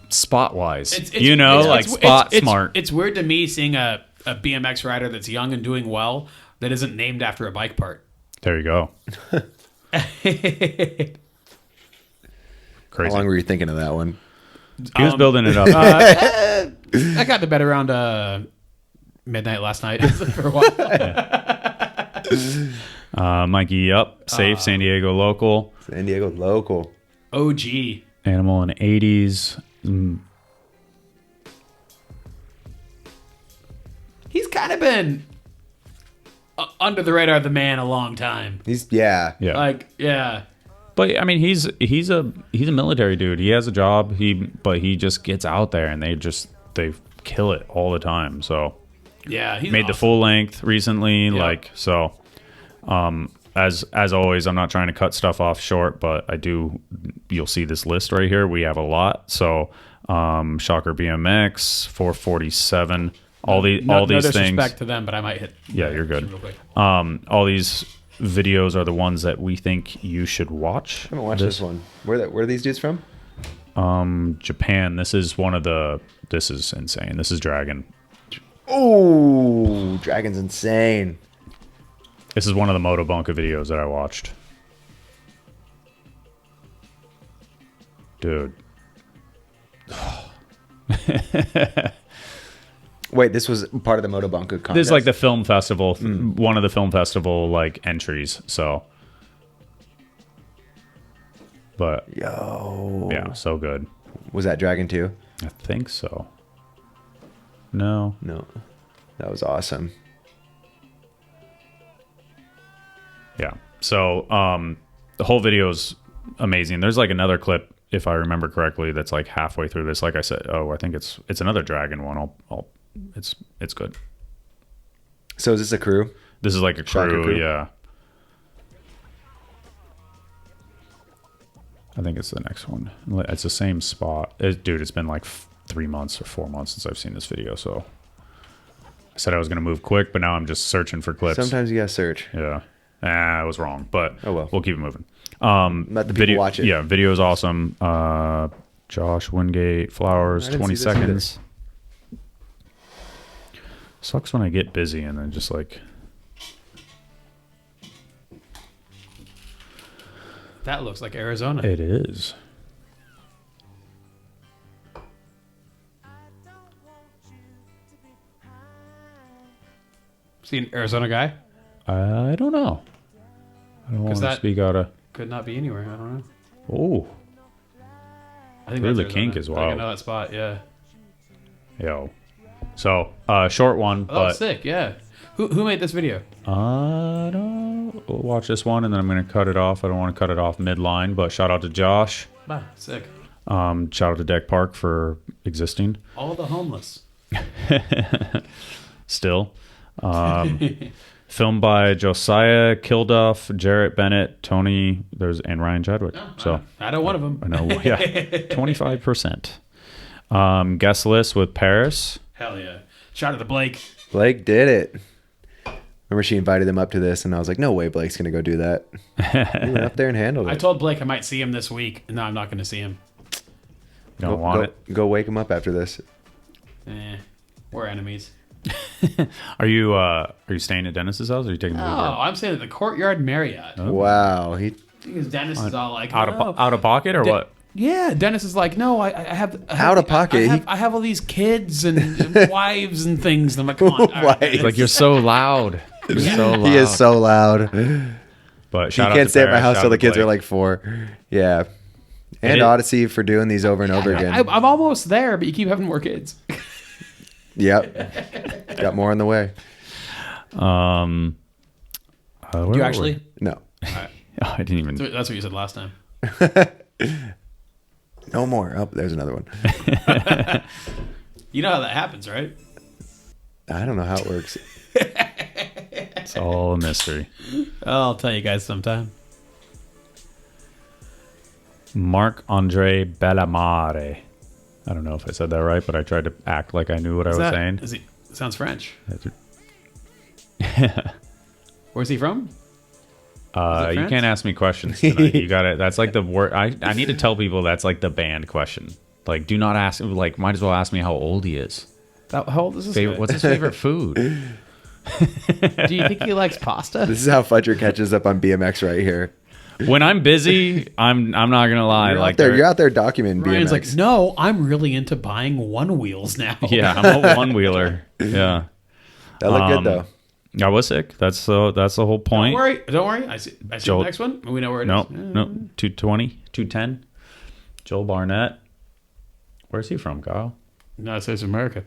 spot wise. Spot smart. It's weird to me seeing a BMX rider that's young and doing well that isn't named after a bike part. There you go. Crazy. How long were you thinking of that one? He was building it up. I got to bed around midnight last night for a while. Mikey up, safe, San Diego local. San Diego local. OG. Animal in the 80s. He's kind of been under the radar of the man a long time. Yeah. Like, yeah. But I mean, he's a military dude. He has a job. But he just gets out there and they kill it all the time. So yeah, he's made the full length recently. Yeah. As always, I'm not trying to cut stuff off short, but you'll see this list right here. We have a lot. So Shocker BMX 447. All these no things. Disrespect to them, but I might hit. Yeah, you're good. Real quick. All these videos are the ones that we think you should watch. I haven't watched this one. Where are these dudes from? Japan. This is insane. This is Dragon. Oh, Dragon's insane. This is one of the Motobunka videos that I watched. Dude. Wait, this was part of the Motobunka contest? This is like the film festival, one of the film festival like entries. So, but yeah, so good. Was that Dragon 2? I think so. No, that was awesome. Yeah. So, the whole video is amazing. There's like another clip, if I remember correctly, that's like halfway through this. Like I said, I think it's another Dragon one. It's good. So is this a crew? This is like a crew, yeah. I think it's the next one. It's the same spot. Dude, it's been like 3 months or 4 months since I've seen this video, so I said I was going to move quick, but now I'm just searching for clips. Sometimes you gotta search. Yeah. I was wrong, but we'll keep it moving. Let the people watch it. Yeah, video is awesome. Josh Wingate, Flowers, 20 seconds. Sucks when I get busy and then just like... That looks like Arizona. It is. See an Arizona guy? I don't know. I don't want to speak out of... Could not be anywhere. I don't know. Oh. I think Through that's the kink Arizona. as I well. think I know that spot, yeah. Yo. So, short one, Oh, but... sick, yeah. Who made this video? I don't... We'll watch this one, and then I'm going to cut it off. I don't want to cut it off mid-line, but shout out to Josh. Wow, sick. Shout out to Deck Park for existing. All the homeless. Still. Filmed by Josiah Kilduff, Jarrett Bennett, Tony, and Ryan Chadwick. So I know one of them. I know, yeah, 25%. Guest list with Paris. Hell yeah! Shout out to Blake. Blake did it. Remember, she invited them up to this, and I was like, "No way, Blake's gonna go do that." He went up there and handled it. I told Blake I might see him this week. No, I'm not going to see him. Don't want it. Go wake him up after this. We're enemies. Are you staying at Dennis's house, or are you taking the Uber? Oh, I'm staying at the Courtyard Marriott. Oh. Wow, he Because Dennis is all like, out of pocket or what? Yeah, Dennis is like, no, I have Out of pocket. I have all these kids and wives and things. And I'm like, come on. All right, He's like, you're so loud. You're so loud. He is so loud. But He can't stay at my house till the kids are like 4. Yeah. And Odyssey for doing these over and over again. I'm almost there, but you keep having more kids. Yep. Got more on the way. Do you actually? No. Right. I didn't even. That's what you said last time. No more. Oh, there's another one. You know how that happens, right? I don't know how it works. It's all a mystery. I'll tell you guys sometime. Marc-Andre Bellamare. I don't know if I said that right, but I tried to act like I knew what I was saying. Sounds French. Where's he from? You can't ask me questions tonight. You got it. That's like the word. I need to tell people that's like the banned question. Like, do not ask. Like, might as well ask me how old he is. How old is this guy? What's his favorite food? Do you think he likes pasta? This is how Fudger catches up on BMX right here. When I'm busy, I'm not gonna lie. You're out there documenting Ryan's BMX. like, no, I'm really into buying one wheels now. Yeah, I'm a one wheeler. Yeah, that looked good though. I was sick. That's the whole point. Don't worry. I see the next one. We know where it is. No, 220, 210. Joel Barnett. Where's he from, Kyle? United States of America.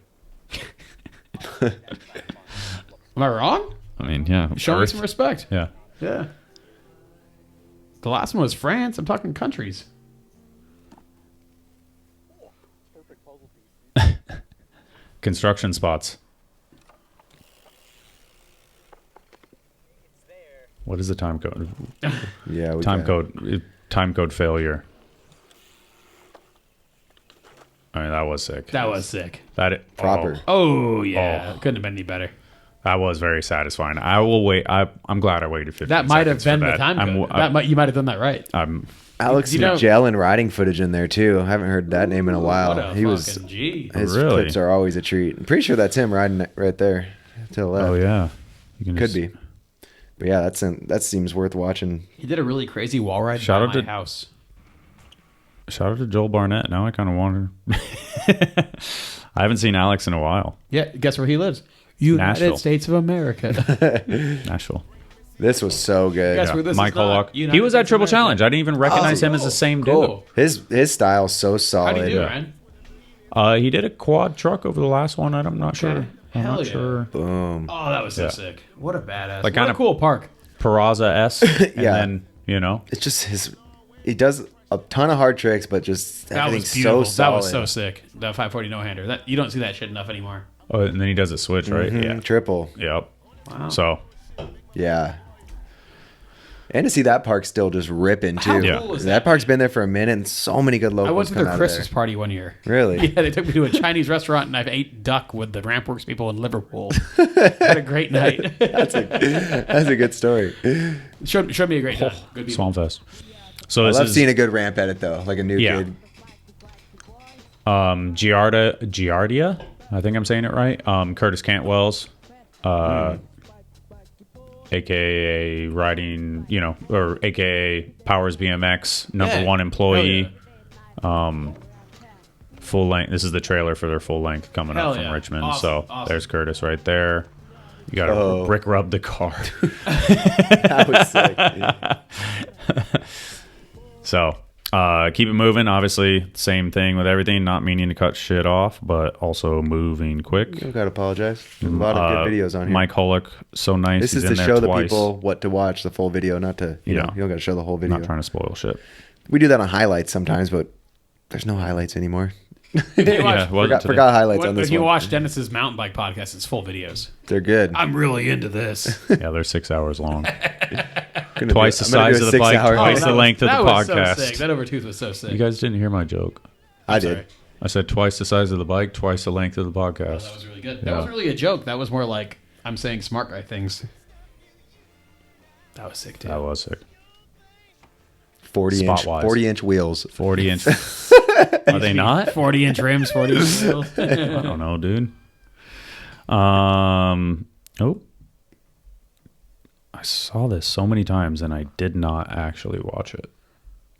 Am I wrong? I mean, yeah. Show me some respect. Yeah. Yeah. The last one was France. I'm talking countries. Construction spots. What is the time code? Yeah, time code failure. I mean, that was sick. That was sick. Proper. Oh yeah, couldn't have been any better. That was very satisfying. I will wait. I'm glad I waited 15 That might have seconds been for the time code. You might have done that right. Alex Magellan riding footage in there too. I haven't heard that name in a while. What a His Really? clips are always a treat. I'm pretty sure that's him riding right there to the left. Oh yeah, Could be. But yeah, that seems worth watching. He did a really crazy wall ride by my house. Shout out to Joel Barnett. Now I kind of want to. I haven't seen Alex in a while. Yeah, guess where he lives? United Nashville. States of America. Nashville. This was so good. Guess where this Mike is not? Hollock. He was at Triple Challenge. I didn't even recognize him as the same dude. His style's so solid. How do you do, Ryan? He did a quad truck over the last one. I'm not sure. I'm Hell not yeah. sure. Boom. Oh, that was so sick. What a badass. Like what a cool park. Peraza-esque. Yeah. And then, It's just he does a ton of hard tricks, but just That was everything's beautiful. so solid. That was so sick. That 540 no-hander. You don't see that shit enough anymore. Oh, and then he does a switch, right? Mhm, Yeah. Triple. Yep. Wow. So. Yeah. And to see that park still just ripping too. How cool is that park's been there for a minute, and so many good locals. I went to come their out of Christmas there. party one year. Really? Yeah, they took me to a Chinese restaurant and I ate duck with the Rampworks people in Liverpool. Had a great night. That's a good story. Showed me a great time. Good people. Swampfest. So I this love is seeing a good ramp edit though, like a new kid. Giardia, I think I'm saying it right. Curtis Cantwell's, aka riding, or aka Powers BMX number one employee. Full length. This is the trailer for their full length coming up from Richmond. Awesome. There's Curtis right there. You got to brick rub the car. That was sick. So keep it moving. Obviously, same thing with everything. Not meaning to cut shit off, but also moving quick. You don't gotta apologize. There's a lot of good videos on here. Mike Hollick, so nice. This He's is in to there show twice. the people what to watch, the full video, not to you know, you don't gotta show the whole video. Not trying to spoil shit. We do that on highlights sometimes, but there's no highlights anymore. Forgot highlights on this If you one. watch Dennis's mountain bike podcast, it's full videos. They're good. I'm really into this. Yeah, they're 6 hours long. Twice the size of the 6 bike, hour twice the length of the That was podcast. so sick. That Overtooth was so sick. You guys didn't hear my joke. I did. I said twice the size of the bike, twice the length of the podcast. That was really good. That wasn't really a joke. That was more like I'm saying smart guy things. That was sick too. That was sick. 40-inch wheels. 40-inch. Are they not? 40-inch rims, 40-inch wheels. I don't know, dude. I I saw this so many times and I did not actually watch it.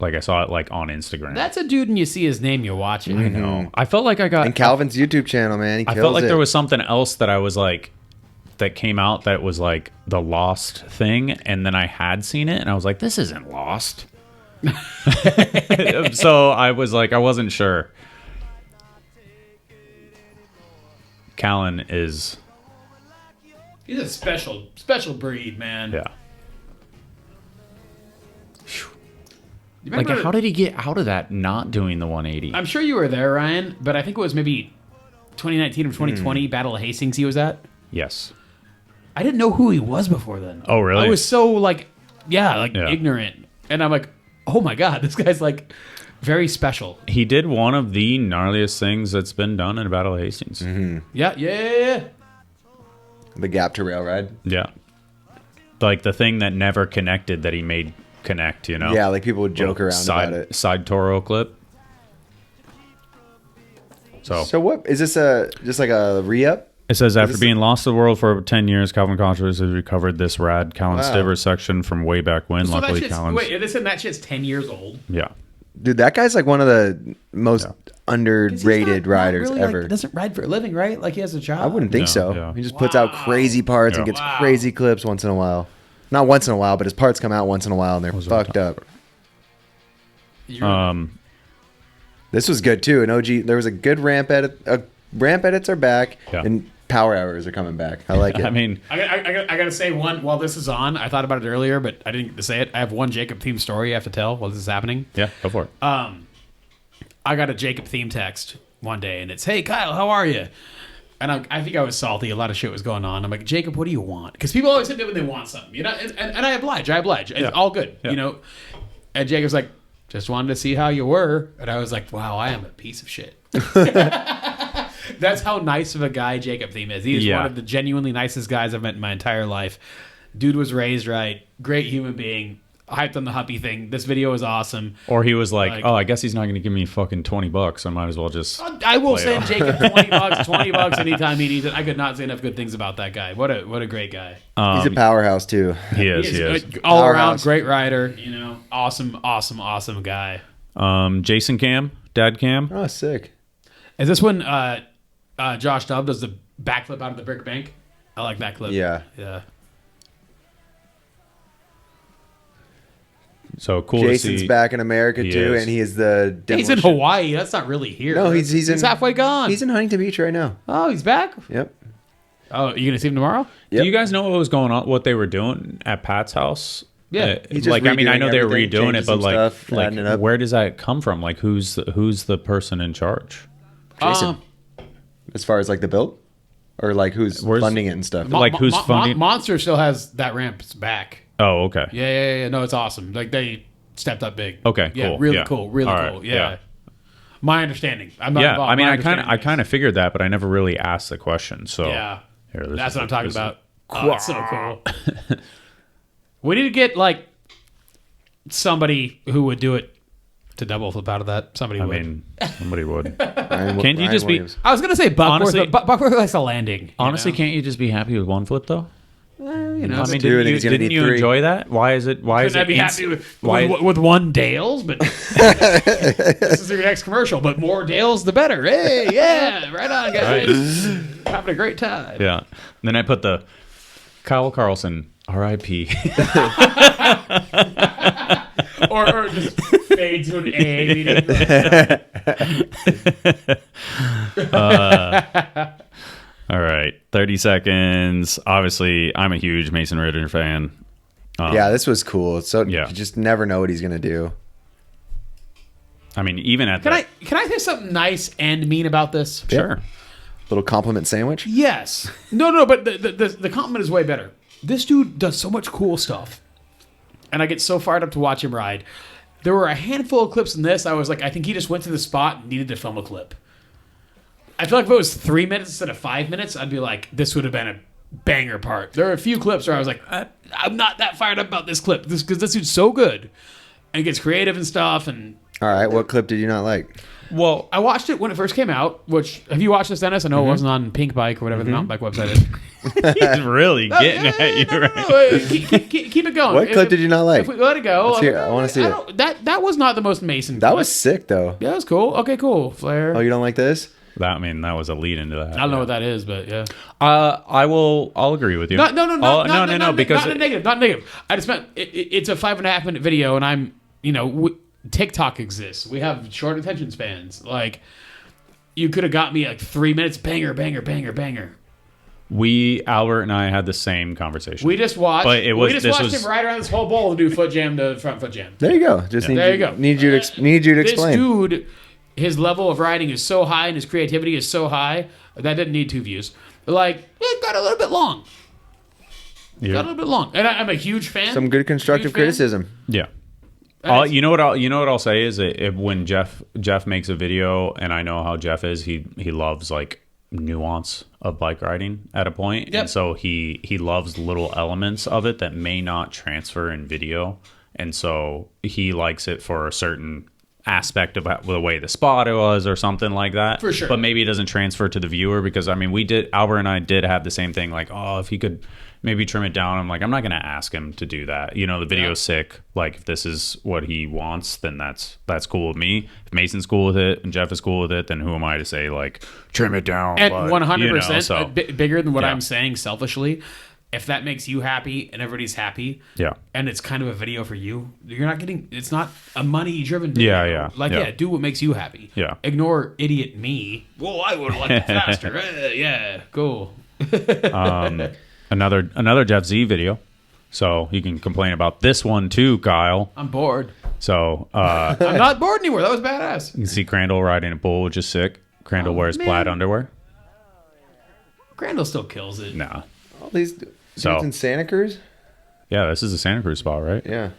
Like I saw it like on Instagram. That's a dude, and you see his name, you watch it. I know. I felt like I got And Calvin's YouTube channel, man. He kills I felt like it. there was something else that I was like that came out that was like the Lost thing, and then I had seen it and I was like, this isn't Lost. So I was like, I wasn't sure. Callan is He's a special breed, man. yeah. You Like remember- how did he get out of that not doing the 180? I'm sure you were there, Ryan, but I think it was maybe 2019 or 2020 Battle of Hastings he was at. Yes. I didn't know who he was before then. Oh, really? I was so like ignorant. And I'm like, oh my God, this guy's like very special. He did one of the gnarliest things that's been done in a Battle of Hastings. Yeah. The gap to rail ride. Yeah. Like the thing that never connected that he made connect, you know? Yeah, like people would joke around about it. Side Toro clip. So what is this? Just like a re-up? it says, after being lost to the world for over 10 years, Calvin Contras has recovered this rad Callan Wow. Stiver section from way back when. So Luckily, that shit's, Callan's... wait, they said that shit's 10 years old. Yeah. Dude, that guy's like one of the most underrated riders really, ever. Like, doesn't ride for a living, right? Like he has a job. I wouldn't think No, so. yeah. He just puts out crazy parts and gets crazy clips once in a while. Not once in a while, but his parts come out once in a while and they're fucked up. This was good too. An OG. There was a good ramp edit. Ramp edits are back, and power hours are coming back. I like it. I mean, I gotta say one while this is on. I thought about it earlier, but I didn't get to say it. I have one Jacob theme story I have to tell while this is happening. Yeah, go for it. I got a Jacob theme text one day, and it's, "Hey Kyle, how are you?" And I think I was salty. A lot of shit was going on. I'm like, "Jacob, what do you want?" Because people always hit me when they want something, you know. And I oblige. It's all good, you know. And Jacob's like, "Just wanted to see how you were," and I was like, "Wow, I am a piece of shit." That's how nice of a guy Jacob Theme is. He is one of the genuinely nicest guys I've met in my entire life. Dude was raised right. Great human being. Hyped on the Huppy thing. This video is awesome. Or he was like, oh, I guess he's not going to give me fucking $20. I might as well just... I will send Jacob $20 anytime he needs it. I could not say enough good things about that guy. What a great guy. He's a powerhouse too. He is. All Powerhouse. around great rider. You know, awesome guy. Jason Cam, Dad Cam. Oh, sick. Is this when Josh Dubb does the backflip out of the brick bank? I like that clip. Yeah. So cool Jason's to see. back in America too, and he is the. He's in Hawaii. That's not really here. No, he's in. halfway gone. He's in Huntington Beach right now. Oh, he's back. Yep. Oh, you gonna see him tomorrow? Do you guys know what was going on? What they were doing at Pat's house? Yeah, He's just like I mean, I know they were redoing redoing it, everything, but changing some stuff, adding it up. where does that come from? Like, who's the person in charge? Jason. As far as like the build, or like who's funding it and stuff. Like who's funding? Monster still has that ramp's back. Oh, okay. Yeah. No, it's awesome. Like they stepped up big. Okay, Yeah, cool. really Yeah. cool. Really All cool. right, Yeah. My understanding. I'm not involved. I mean, My I kind of figured that, but I never really asked the question. So Yeah. Here, That's what I'm talking about. Oh, that's so cool. We need to get like somebody who would do it to double flip out of that. Somebody would. I mean, somebody would. Can't you just be? I was gonna say Buckworth. Honestly- But Buckworth likes a landing. Honestly, can't you just be happy with one flip though? You know, I mean, two, and he's gonna didn't need you three. enjoy that? Why is it? Why is Couldn't I it? be happy with why- with one Dales? But this is your next commercial. But more Dales, the better. Hey, yeah, right on, guys. Having a great time. Yeah. And then I put the Kyle Carlson, R.I.P. or just fade to an A. All right, 30 seconds. Obviously, I'm a huge Mason Ritter fan. Yeah, this was cool. So Yeah. you just never know what he's gonna do. I mean, even at Can I say something nice and mean about this? Sure. Little compliment sandwich. Yes. No, but the compliment is way better. This dude does so much cool stuff. And I get so fired up to watch him ride. There were a handful of clips in this. I was like, I think he just went to the spot and needed to film a clip. I feel like if it was 3 minutes instead of 5 minutes, I'd be like, this would have been a banger part. There are a few clips where I was like, I'm not that fired up about this clip because this dude's so good and gets creative and stuff. And All right, what clip did you not like? Well, I watched it when it first came out. Which have you watched this, Dennis? I know it wasn't on Pink Bike or whatever the mountain bike website is. he's really getting at you, right? No, keep it going. What clip did you not like? If we let it go, Let's hear it. I want to see it. That was not the most Mason. That clip. was sick, though. Yeah, that was cool. Okay, cool. Flare. Oh, you don't like this? That was a lead into that. I don't know what that is, but yeah. I'll agree with you. No, because not negative. I just meant it's a 5.5 minute video, and I'm TikTok exists. We have short attention spans. Like you could have got me like 3 minutes, banger. Albert and I had the same conversation. We just watched. But we just watched him ride around this whole bowl to do foot jam to front foot jam. There you go. There you go. Need you to explain. This dude, his level of riding is so high and his creativity is so high that didn't need 2 views. Like it got a little bit long. Yeah. Got a little bit long, and I'm a huge fan. Some good constructive criticism. Yeah. You know what I'll say is when Jeff makes a video, and I know how Jeff is, he loves like nuance of bike riding at a point. Yep. And so he loves little elements of it that may not transfer in video, and so he likes it for a certain aspect of the way the spot was or something like that. For sure. But maybe it doesn't transfer to the viewer, because Albert and I did have the same thing, like, oh, if he could maybe trim it down. I'm like, I'm not going to ask him to do that. The video's sick. Like, if this is what he wants, then that's cool with me. If Mason's cool with it and Jeff is cool with it, then who am I to say, like, trim it down? And 100% bigger than what Yeah. I'm saying selfishly. If that makes you happy and everybody's happy, yeah, and it's kind of a video for you, you're not getting. It's not a money-driven video. Yeah. Like, do what makes you happy. Yeah. Ignore idiot me. Well, I would have liked it faster. Yeah, cool. Another Jeff Z video. So you can complain about this one too, Kyle. I'm bored. So I'm not bored anymore. That was badass. You can see Crandall riding a bull, which is sick. Crandall wears plaid underwear. Crandall still kills it. Nah. All these dudes in Santa Cruz? Yeah, this is a Santa Cruz spot, right? Yeah.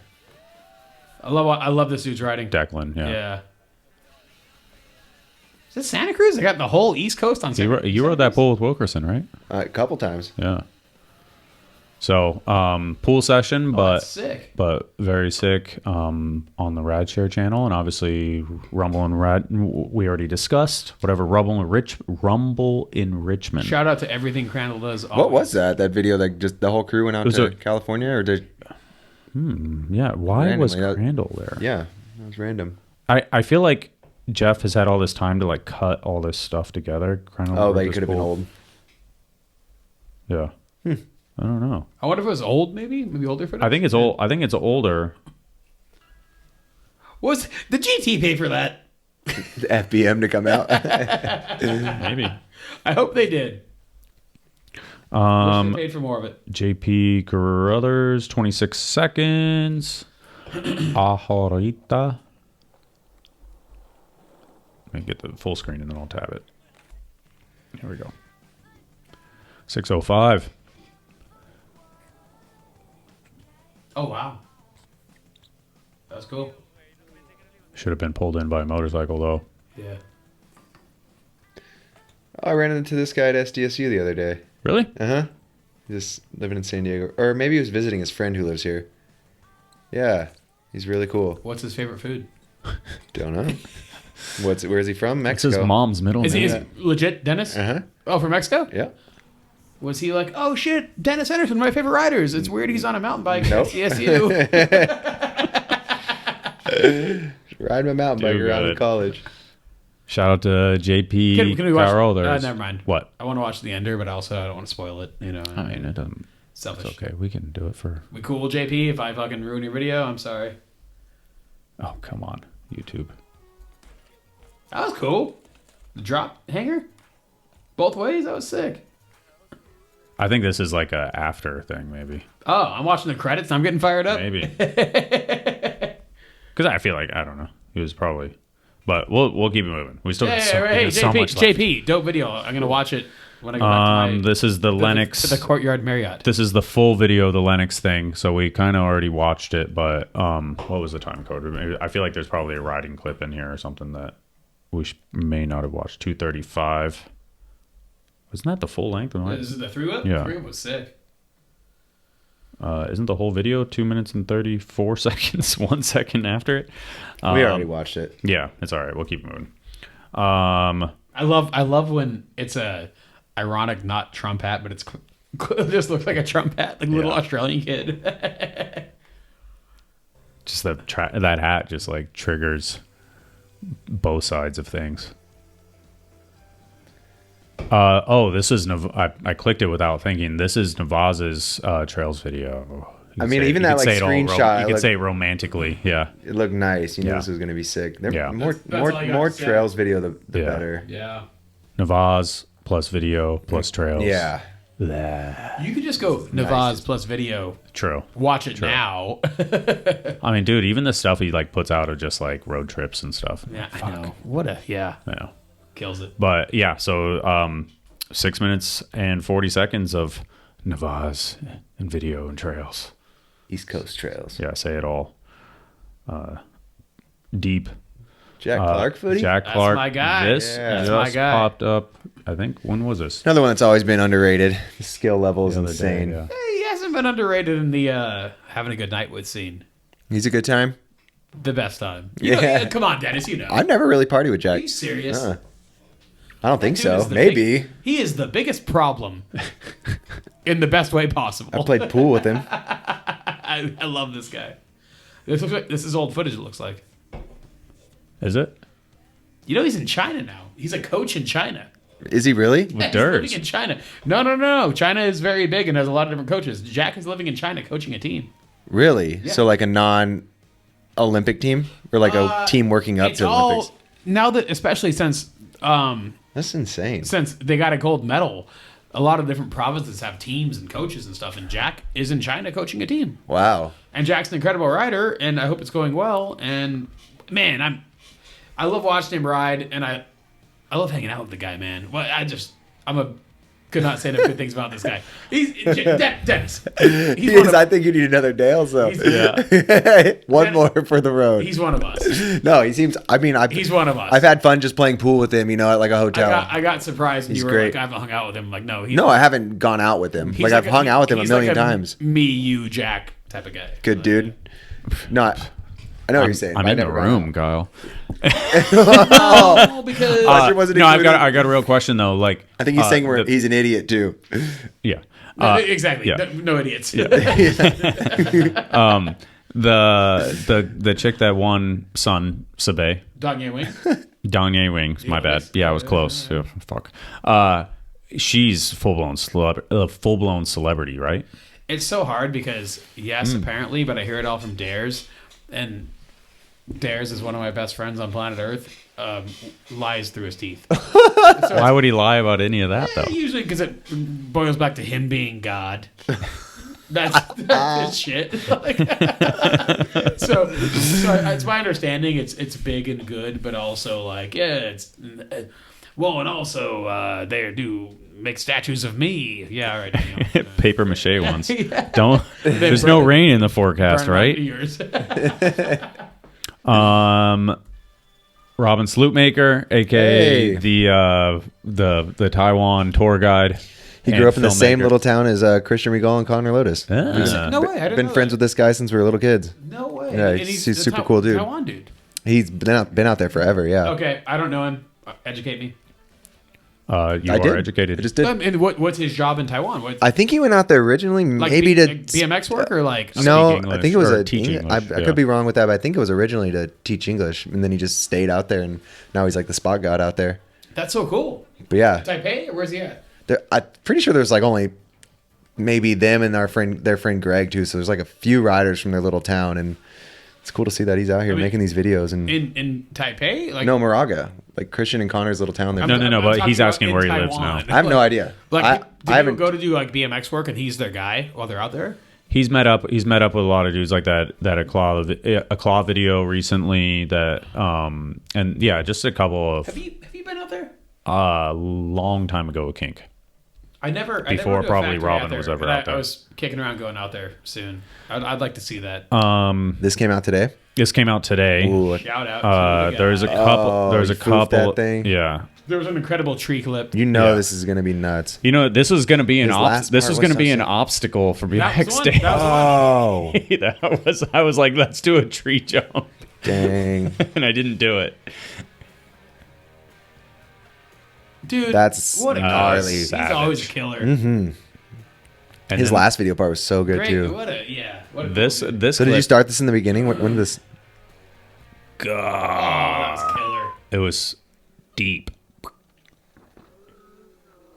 I love this dude's riding. Declan, yeah. Is it Santa Cruz? I got the whole East Coast on Santa Cruz. You rode that bull with Wilkerson, right? A couple times. Yeah. So, pool session, that's sick. but very sick on the Radshare channel, and obviously Rumble and Rad. We already discussed whatever Rumble in Richmond. Shout out to everything Crandall does. Always. What was that? That video that just the whole crew went out to California, or did? Yeah. Why was Crandall there? Yeah, that was random. I feel like Jeff has had all this time to like cut all this stuff together. They could have been old. Yeah. I don't know. I wonder if it was old, maybe older for that. I think it's old. I think it's older. Was the GT pay for that? The FBM to come out. Maybe. I hope they did. Wish they paid for more of it. JP Carruthers, 26 seconds. Ahorita. Let me get the full screen and then I'll tab it. Here we go. 6:05. Oh, wow. That's cool. Should have been pulled in by a motorcycle, though. Yeah. I ran into this guy at SDSU the other day. Really? Uh-huh. Just living in San Diego. Or maybe he was visiting his friend who lives here. Yeah. He's really cool. What's his favorite food? Don't know. Where is he from? Mexico. That's his mom's middle name. Is he legit Dennis? Uh-huh. Oh, from Mexico? Yeah. Was he like, oh shit, Dennis Henderson, my favorite riders. It's weird he's on a mountain bike. Nope. CSU. Ride my mountain bike around in college. Shout out to JP Can we watch? Carroll. Never mind. What? I want to watch the ender, but also I don't want to spoil it. I mean, it doesn't. Selfish. It's okay. We can do it for. We cool, JP? If I fucking ruin your video, I'm sorry. Oh, come on, YouTube. That was cool. The drop hanger, both ways. That was sick. I think this is like a after thing, maybe. Oh, I'm watching the credits and I'm getting fired up. Maybe. Because I feel like, I don't know. He was probably. But we'll keep it moving. We still got so much left. JP, dope video. I'm going to watch it when I go back to this is the Lennox. To the Courtyard Marriott. This is the full video of the Lennox thing. So we kind of already watched it. But what was the time code? I feel like there's probably a riding clip in here or something that we may not have watched. 2:35. Isn't that the full length? Is it the 3-whip? Yeah. The 3-whip was sick. Isn't the whole video 2 minutes and 34 seconds, 1 second after it? We already watched it. Yeah, it's all right. We'll keep moving. I love when it's a ironic not Trump hat, but it just looks like a Trump hat, like a little Australian kid. Just that hat just like triggers both sides of things. This is I clicked it without thinking. This is Navaz's trails video. I mean, even that like screenshot, you could say it romantically. Yeah, it looked nice. You knew this was going to be sick. Yeah. More trails video, the better. Yeah. Navaz plus video plus trails. Yeah. You could just go Navaz plus video. True. Watch it now. I mean, dude, even the stuff he like puts out of just like road trips and stuff. Yeah, I know. What a I know. Kills it. But yeah, so 6 minutes and 40 seconds of Navaz and video and trails. East Coast trails. Yeah, say it all. Deep. Jack Clark footy? Jack Clark. That's my guy. This That's just my guy. popped up, I think, when was this? Another one that's always been underrated. The skill level is insane. Day, yeah. He hasn't been underrated in the having a good night with scene. He's a good time? The best time. You know, come on, Dennis, you know. I've never really partied with Jack. Are you serious? I don't think so. Maybe. He is the biggest problem in the best way possible. I played pool with him. I love this guy. This is old footage, it looks like. Is it? You know he's in China now. He's a coach in China. Is he really? Yeah, he's living in China. No. China is very big and has a lot of different coaches. Jack is living in China coaching a team. Really? Yeah. So like a non-Olympic team? Or like a team working up to Olympics? Now that, especially since... that's insane. Since they got a gold medal, a lot of different provinces have teams and coaches and stuff, and Jack is in China coaching a team. Wow. And Jack's an incredible rider, and I hope it's going well. And man, I love watching him ride, and I love hanging out with the guy, man. Well, could not say enough good things about this guy. Dennis. I think you need another Dale, so one more for the road. He's one of us. No, he seems. I mean, he's one of us. I've had fun just playing pool with him, at like a hotel. I got surprised when you were great. like, I haven't hung out with him. Like, no, I haven't gone out with him. Like I've hung out with him a million times. Me, you, Jack type of guy. Good dude. I know what you're saying. I'm in the room, Kyle. No, because I got a real question though. Like, I think he's saying he's an idiot too. Yeah. Exactly. Yeah. No idiots. Yeah. The chick that won Sun Sabe. Dong Ye Wing. Dong Ye Wing. My bad. Yeah, I was close. Yeah, fuck. She's full blown celebrity, right? It's so hard because apparently, but I hear it all from Dares, and Dares is one of my best friends on planet Earth. Lies through his teeth. So why would he lie about any of that though? Usually because it boils back to him being God. That's his shit. So it's my understanding it's big and good, but also like it's and also they do make statues of me. Yeah, all right. Paper mache ones. Don't. There's no rain in the forecast, right? Robin Slootmaker, aka the Taiwan tour guide. He grew up in the same little town as Christian Regal and Connor Lotus. No way. I didn't been know friends with this guy since we were little kids. No way. Yeah, And he's a super cool dude. Taiwan dude. He's been out there forever. Yeah. Okay, I don't know him. Educate me. You are educated. I just did. And what's his job in Taiwan? I think he went out there originally, like maybe to BMX work or like no. English, I think it was teach English. I could be wrong with that, but I think it was originally to teach English, and then he just stayed out there, and now he's like the spot god out there. That's so cool. But yeah, Taipei, or where's he at? I'm pretty sure there's like only maybe them and their friend Greg too. So there's like a few riders from their little town, and it's cool to see that he's out here making these videos. And in Taipei, like no, Moraga, like Christian and Connor's little town. No, but he's asking where he lives now. I have no idea. Like, I haven't go to do like BMX work, and he's their guy while they're out there. He's met up with a lot of dudes like that. A claw video recently. That and yeah, just a couple of. Have you been out there? Long time ago with Kink. Before probably Robin was ever out there. I was kicking around going out there soon. I'd like to see that. This came out today. Ooh. Shout out. There's a couple. There's a couple. That thing. Yeah. There was an incredible tree clip. This is gonna be nuts. This was gonna be an obstacle for BMX Day. I was like, let's do a tree jump. Dang. And I didn't do it. Dude, That's what a gnarly. He's always a killer. Mm-hmm. And His then last video part was so good Great. too. What a this cool dude. this. So did you clip- start this in the beginning? When did this? Oh, that was killer. It was deep.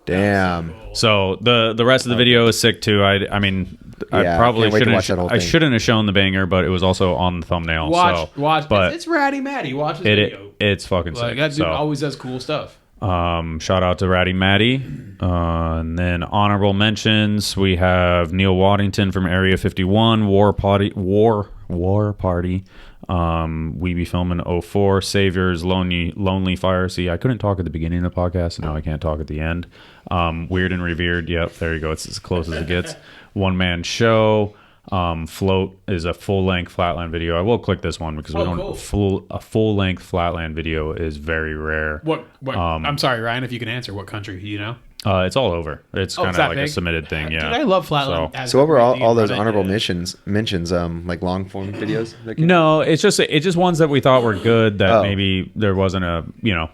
Damn. So the rest of the video is sick too. I mean, I Yeah, probably can't wait to watch that shouldn't. whole I thing. shouldn't have shown the banger, but it was also on the thumbnail. Watch. But It's Ratty Matty. Watch this it video. it's fucking Like, sick. that dude So always does cool stuff. shout out to Ratty Matty. And then honorable mentions, we have Neil Waddington from Area 51, War Party. We Be Filming 04, Saviors, Lonely Fire. See, I couldn't talk at the beginning of the podcast, and now I can't talk at the end. Weird and Revered. Yep, there you go. It's as close as it gets. One Man Show. Float is a full-length Flatland video. I will click this one because a full-length Flatland video is very rare. What? I'm sorry, Ryan. If you can answer, what country do you know? It's all over. It's kind of that like big? a submitted thing. Yeah. Dude, I love Flatland. So what were all those honorable mentions? Like long form videos? No, it's just ones that we thought were good that Oh. maybe there wasn't a,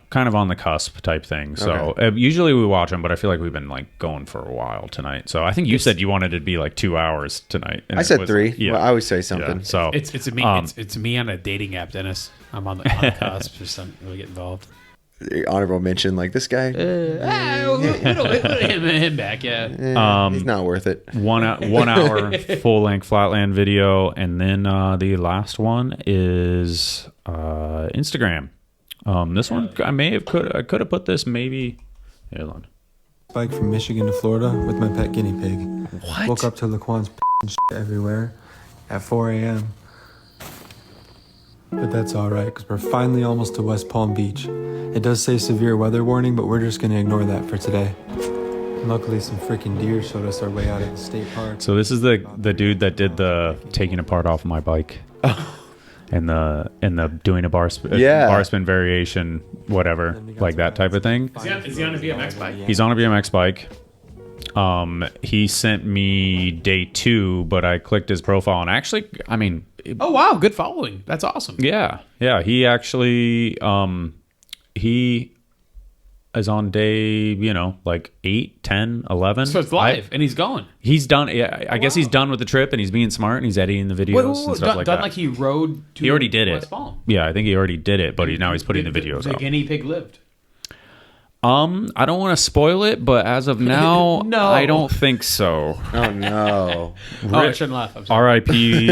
kind of on the cusp type thing. So usually we watch them, but I feel like we've been like going for a while tonight. So I think you said you wanted it to be like 2 hours tonight. And I it said was, 3. Yeah. Well, I always say something. Yeah, so It's me. It's me on a dating app, Dennis. I'm on the cusp. Just don't really get involved. Honorable mention, like this guy. Him back, yeah. He's not worth it. 1 hour full length Flatland video, and then the last one is Instagram. This one I could have put this maybe. Hold on. Bike from Michigan to Florida with my pet guinea pig. What? Woke up to Laquan's everywhere at 4 a.m. But that's alright, because we're finally almost to West Palm Beach. It does say severe weather warning, but we're just going to ignore that for today. Luckily, some freaking deer showed us our way out of the state park. So this is the dude that did the taking a part off my bike. And the doing a bar spin variation, whatever, like that type of thing. Is he on a BMX bike? He's on a BMX bike. He sent me day 2, but I clicked his profile and actually, I mean, Oh wow, good following. That's awesome. yeah. He actually, he is on day, like 8, 10, 11. So it's live, and he's going. He's done. Yeah, I guess he's done with the trip, and he's being smart, and he's editing the videos and stuff like that. Like he rode to He already did West it. Palm. Yeah, I think he already did it, but now he's putting the videos The out. guinea pig lived. I don't want to spoil it, but as of now, No. I don't think so. Oh no. Oh, I shouldn't laugh. I'm sorry. R.I.P.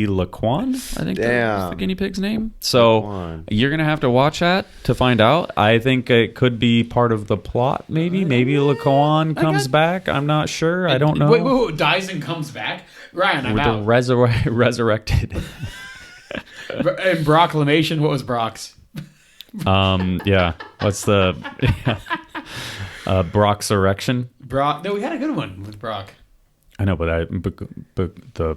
Laquan, I think that was the guinea pig's name. So Laquan. you're going to have to watch that to find out. I think it could be part of the plot, maybe. Maybe Laquan comes back. I'm not sure. I don't know. Wait, dies and comes back? Ryan, I'm With out. the resurrected. And Brocklamation, what was Brock's? Yeah. What's the... Brock's erection? Brock. No, we had a good one with Brock. I know, but the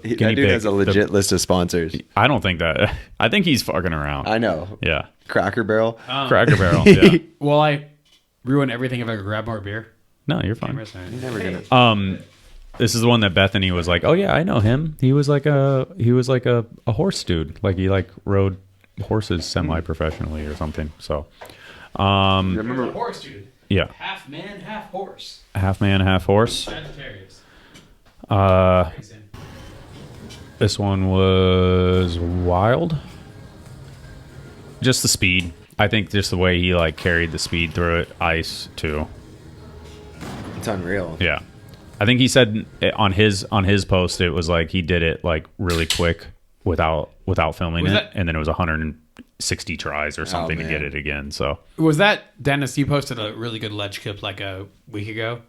guinea That dude pig has a legit list of sponsors. I don't think that. I think he's fucking around. I know. Yeah. Cracker Barrel. Cracker Barrel. Yeah. Will I ruin everything if I grab more beer? No, you're fine. You're never gonna. This is the one that Bethany was like, "Oh yeah, I know him. He was like a horse dude. Like he rode horses semi-professionally or something." So, Remember horse dude? Yeah. Half man, half horse. Half man, half horse. Sagittarius. This one was wild. Just the speed. I think just the way he carried the speed through it. Ice too. It's unreal. Yeah. I think he said on his post it was like he did it really quick without filming it, and then it was 160 tries or something to get it again. So was that Dennis? You posted a really good ledge clip like a week ago.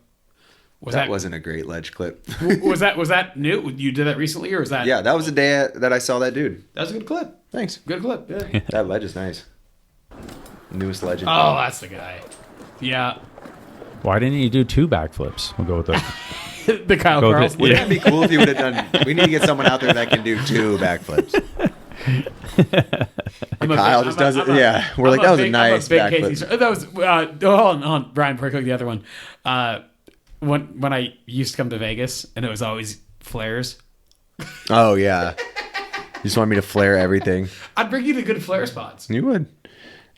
That wasn't a great ledge clip. was that new? You did that recently, or was that? Yeah, that was the day that I saw that dude. That was a good clip. Thanks. Good clip. Yeah. That ledge is nice. Newest legend. Oh, that's the guy. Yeah. why didn't he do 2 backflips? We'll go with the the Kyle Carlson. Wouldn't that be cool if he would have done? We need to get someone out there that can do 2 backflips. Kyle just does it. Yeah, we're like, that was a nice backflip. That was hold on, Brian. Before I click the other one, when I used to come to Vegas, and it was always flares. Oh yeah, you just want me to flare everything. I'd bring you to good flare spots. You would.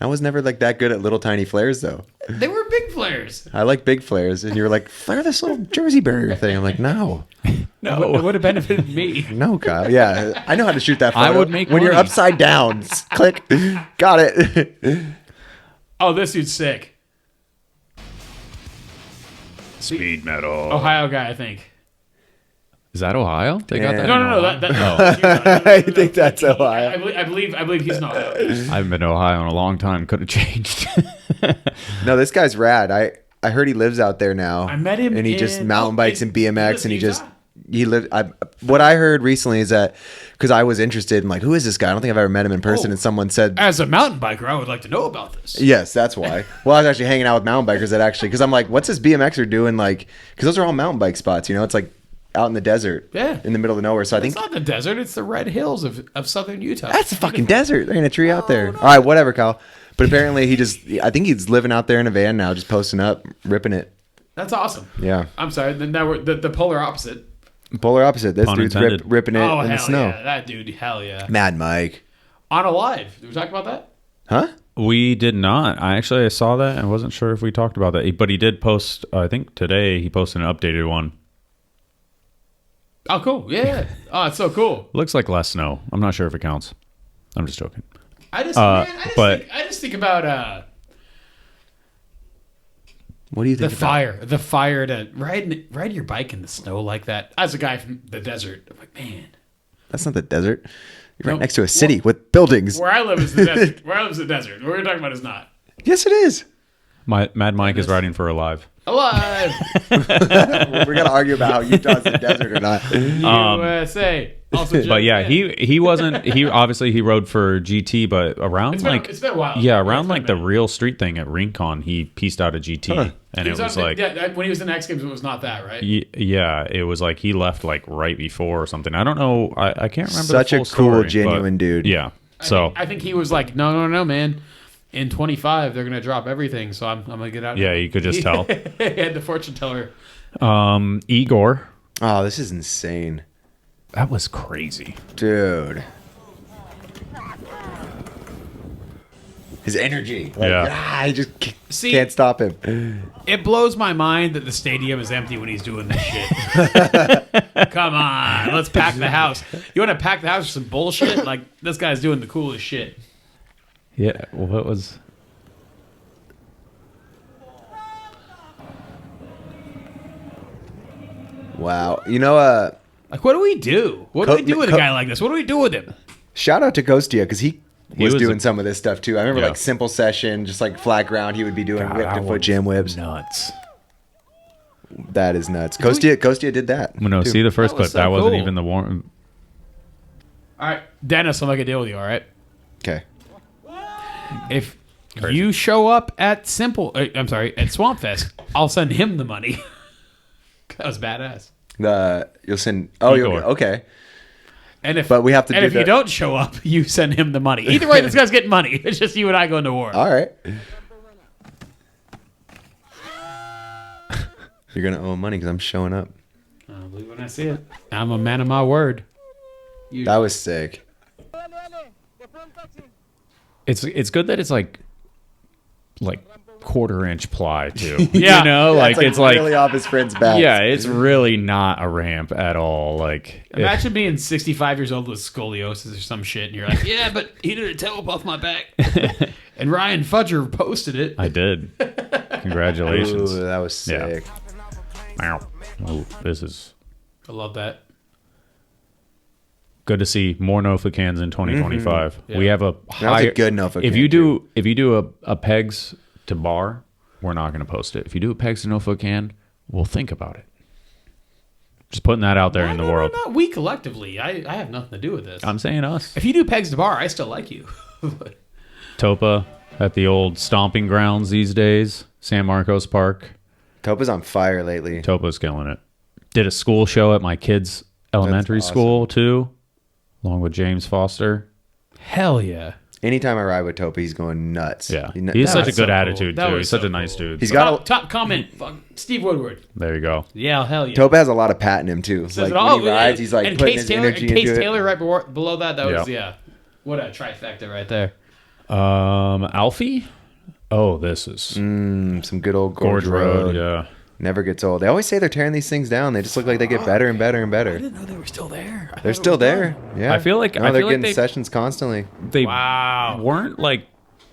I was never like that good at little tiny flares though. They were big flares. I like big flares, and you were like, flare this little Jersey barrier thing. I'm like, no. No, it would have benefited me. No, Kyle. Yeah, I know how to shoot that photo. I would make when you're money. upside down. Click. Got it. Oh, this dude's sick. Speed metal. Ohio guy, I think. Is that Ohio? They got that. No. I think that's Ohio. I believe he's not. I haven't been to Ohio in a long time. Could have changed. No, this guy's rad. I heard he lives out there now. I met him and he just mountain bikes and BMX, and he lived. What I heard recently is that because I was interested in like, who is this guy? I don't think I've ever met him in person. And someone said, as a mountain biker, I would like to know about this. Yes, that's why. Well, I was actually hanging out with mountain bikers that actually, because I'm like, what's this BMXer doing? Like, because those are all mountain bike spots. You know, it's like out in the desert, in the middle of nowhere. So I think it's not the desert; it's the red hills of southern Utah. that's the fucking desert. There ain't a tree out there. All right, whatever, Kyle. But apparently I think he's living out there in a van now, just posting up, ripping it. That's awesome. Yeah. I'm sorry. Then now we're the polar opposite. Polar opposite. This Pun dude's intended. ripping it in the snow. Yeah, that dude, hell yeah. Mad Mike. On a live. Did we talk about that? Huh? We did not. I saw that. I wasn't sure if we talked about that. But he did post, I think today, he posted an updated one. Oh, cool. Yeah. Oh, it's so cool. Looks like less snow. I'm not sure if it counts. I'm just joking. I just think about what do you think? The fire to ride your bike in the snow like that. As a guy from the desert, I'm like, man, that's not the desert. You're right next to a city with buildings. Where I live is the desert. Where I live is the desert. What we're talking about is not. Yes, it is. Mad Mike is riding for Alive. Alive. We're gonna argue about how Utah's the desert or not. USA. Also, but yeah, he wasn't. He obviously he rode for GT, but around it's been a while. Yeah, around like the real street thing at Rincon, he pieced out a GT, and it was like when he was in X Games, it was not that, right? Yeah, it was like he left like right before or something. I don't know. I can't remember. Such the full a cool, story, genuine dude. Yeah. So I think he was like, no, man. In 25, they're gonna drop everything, so I'm gonna get out. Yeah, you could just tell. He had the fortune teller. Igor. Oh, this is insane. That was crazy, dude. His energy, he just can't stop him. It blows my mind that the stadium is empty when he's doing this shit. Come on, let's pack the house. You want to pack the house with some bullshit? Like this guy's doing the coolest shit. Yeah, what was... Wow. You know, like, what do we do? What do we do with a guy like this? What do we do with him? Shout out to Kostia, because he was doing some of this stuff, too. I remember, like, simple session, just, like, flat ground, he would be doing whip-to-foot jam whips. Nuts. That is nuts. Kostia did that. No, see the first clip. That wasn't even the warm... All right, Dennis, I'll make a deal with you, all right? Okay. If you show up at at Swamp Fest, I'll send him the money. That was badass. You'll send. Oh, okay. But we have to. If you don't show up, you send him the money. Either way, this guy's getting money. It's just you and I going to war. All right. You're gonna owe him money because I'm showing up. I'll believe when I see it. I'm a man of my word. That was sick. It's good that it's like 1/4-inch ply too. Yeah. You know, it's like really off his friend's back. Yeah, it's really not a ramp at all. Like imagine being 65 years old with scoliosis or some shit, and you're like, yeah, but he did a tail off my back. And Ryan Fudger posted it. I did. Congratulations. Ooh, that was sick. Wow. Oh, this is. I love that. Good to see more NOFA cans in 2025. Mm-hmm. Yeah. We have a higher. That's a good NOFA can. If you do a pegs to bar, we're not going to post it. If you do a pegs to NOFA can, we'll think about it. Just putting that out there in the world. Not we collectively. I have nothing to do with this. I'm saying us. If you do pegs to bar, I still like you. Topa at the old stomping grounds these days, San Marcos Park. Topa's on fire lately. Topa's killing it. Did a school show at my kids' elementary school too, along with James Foster. Hell yeah. Anytime I ride with Topa, he's going nuts. Yeah. He has such a good attitude, too. He's such a nice dude. He's got top comment. Steve Woodward. There you go. Yeah, hell yeah. Topa has a lot of pat in him, too. Says like, when he rides, he's like and putting Case his Taylor, energy and Case into Taylor it. right below that, that was, what a trifecta right there. Alfie. Oh, this is some good old Gorge Road. Yeah. Never gets old. They always say they're tearing these things down. They just look like they get better and better and better. I didn't know they were still there. They're still there. Yeah. I feel like they're like getting sessions constantly. They weren't like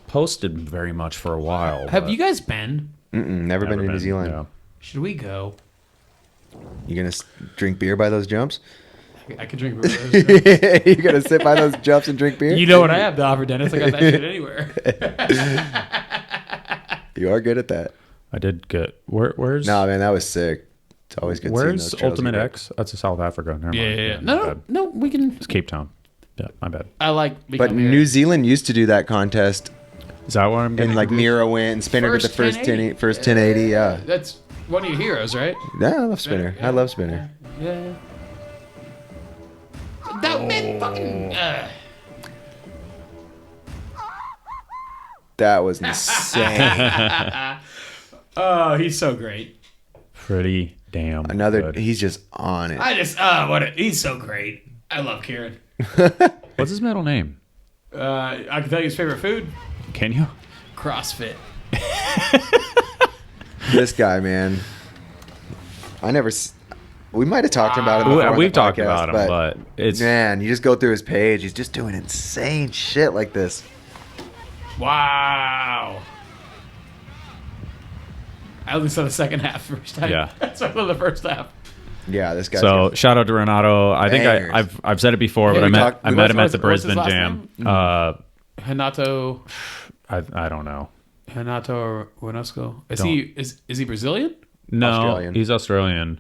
posted very much for a while. Have you guys been? Never been to New Zealand. Yeah. Should we go? You gonna drink beer by those jumps? I could drink beer. You gonna sit by those jumps and drink beer? You know what I have to offer, Dennis. I got that shit anywhere. You are good at that. I did get where's No, man, that was sick. It's always good. Where's seeing those trails Ultimate you X? That's in South Africa. Never mind. Yeah. My bad. No, we can. It's Cape Town. Yeah, my bad. I like. But New Zealand used to do that contest. Is that what I'm getting? And like Mira went and Spinner did the first 1080. Yeah. That's one of your heroes, right? Yeah, I love Spinner. I love Spinner. Yeah. That man fucking. That was insane. Oh, he's so great. Pretty damn. good. He's just on it. He's so great. I love Kieran. What's his middle name? I can tell you his favorite food. Can you? CrossFit. This guy, man. We might have talked about him before. We've talked about him, but it's man, you just go through his page. He's just doing insane shit like this. Wow. I only saw the second half first time. Yeah. That's only the first half. Yeah, this guy. So shout out to Renato. I think I've said it before, but I met him at the Brisbane Jam. Hanato. I don't know. Hanato Renosco. Is he Brazilian? No, Australian. he's Australian.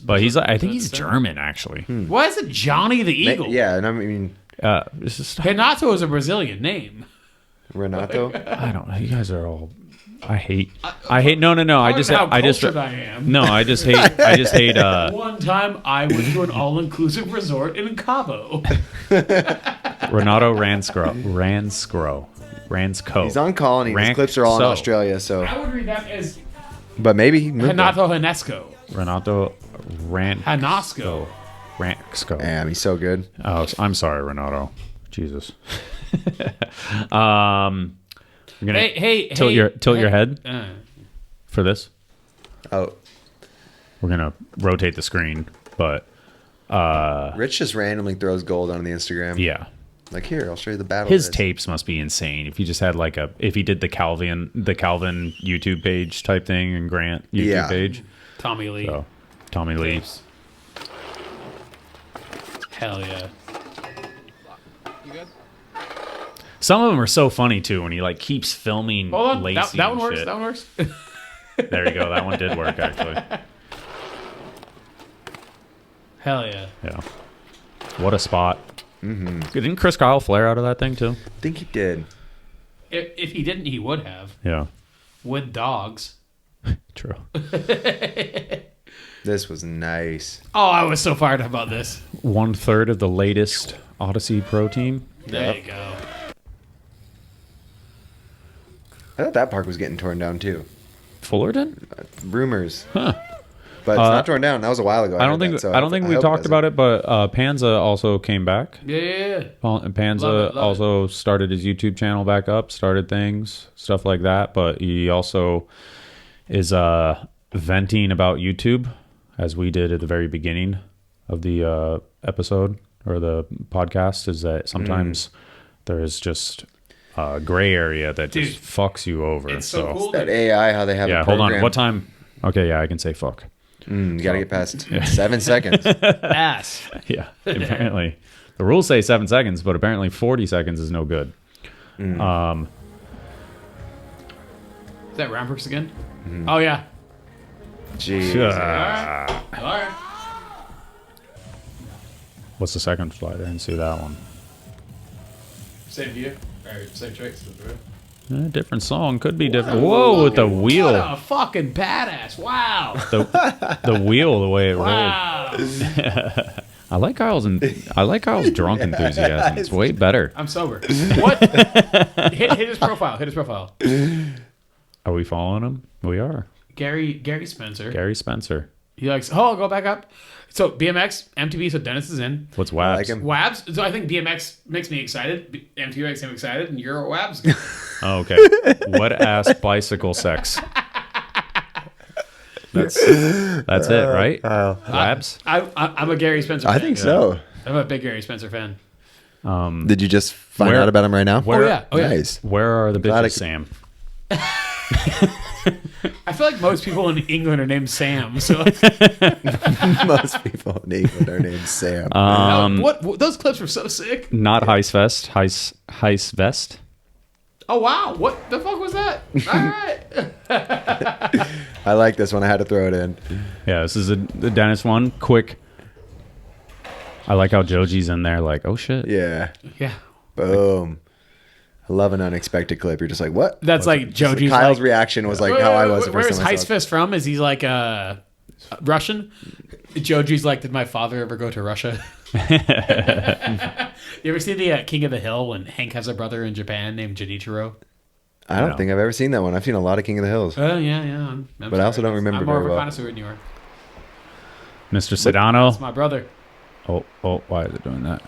But I think he's German actually. Why is it Johnny the Eagle? Yeah, and I mean, Renato is a Brazilian name. Renato. I don't know. You guys are all. I hate. No. I just am. No, I just hate. One time I went to an all-inclusive resort in Cabo. Renato Ransco. He's on Colony. His clips are all in Australia, so. I would read that as. But maybe he moved Renato Hanesco. Renato Hanosco. Ransco. Damn, he's so good. Oh, I'm sorry, Renato. Jesus. You're gonna tilt your head for this. Oh, we're gonna rotate the screen, but Rich just randomly throws gold on the Instagram. Yeah, like here, I'll show you the battle. His tapes must be insane. If he just had if he did the Calvin YouTube page type thing and Grant YouTube page. Tommy Lee. So, Tommy Lee. Hell yeah. Some of them are so funny too when he keeps filming. Hold on, Lacey that one and works. shit. That one works. There you go. That one did work actually. Hell yeah. Yeah. What a spot. Mm-hmm. Didn't Chris Kyle flare out of that thing too? I think he did. If he didn't, he would have. Yeah. With dogs. True. This was nice. Oh, I was so fired up about this. 1/3 of the latest Odyssey Pro team. There you go. I thought that park was getting torn down too. Fullerton? Rumors. Huh. But it's not torn down. That was a while ago. I don't think we talked about it, but Panza also came back. Yeah. Panza also started his YouTube channel back up, started things, stuff like that. But he also is venting about YouTube, as we did at the very beginning of the episode or the podcast. Is that sometimes there is just a gray area that just fucks you over. It's so cool that AI, how they have it hold programmed. on. What time? Okay, yeah, I can say fuck. You got to get past 7 seconds. Ass. Yeah, apparently. The rules say 7 seconds, but apparently 40 seconds is no good. Is that Ramperks again? Oh, yeah. Jeez. All right. What's the second flight? I didn't see that one. Same view. Or same tricks. Different song. Could be different. Whoa, with the wheel. What a fucking badass. Wow. The wheel, the way it wow. rolled. I like Kyle's drunk enthusiasm. It's way better. I'm sober. What? hit his profile. Hit his profile. Are we following him? We are. Gary Spencer. Gary Spencer. He likes, I'll go back up. So BMX, MTV, so Dennis is in. What's WABs? like him. WABs, so I think BMX makes me excited. MTV makes him excited, and you're a WABs. Oh, okay. What ass bicycle sex? That's it, right? WABs? I'm a Gary Spencer fan. I think so. I'm a big Gary Spencer fan. Did you just find out about him right now? Oh, yeah. Nice. Where are the Glad bitches, Sam? I feel like most people in England are named Sam. So Most people in England are named Sam. what those clips were so sick. Not Heist Vest. Heist Vest. Oh wow! What the fuck was that? All right. I like this one. I had to throw it in. Yeah, this is the Dennis one. Quick. I like how Joji's in there. Like, oh shit. Yeah. Yeah. Boom. I love an unexpected clip. You're just like, what? That's like Joji's. Kyle's like, reaction was like how I was. Where is time I Heist saw it. Fist from? Is he like Russian? Joji's like, did my father ever go to Russia? You ever see the King of the Hill when Hank has a brother in Japan named Junichiro? I don't think I've ever seen that one. I've seen a lot of King of the Hills. Oh yeah. I'm But I also don't remember I'm more very of a well. connoisseur in New York. Mr. Sedano. That's my brother. Oh, why is it doing that?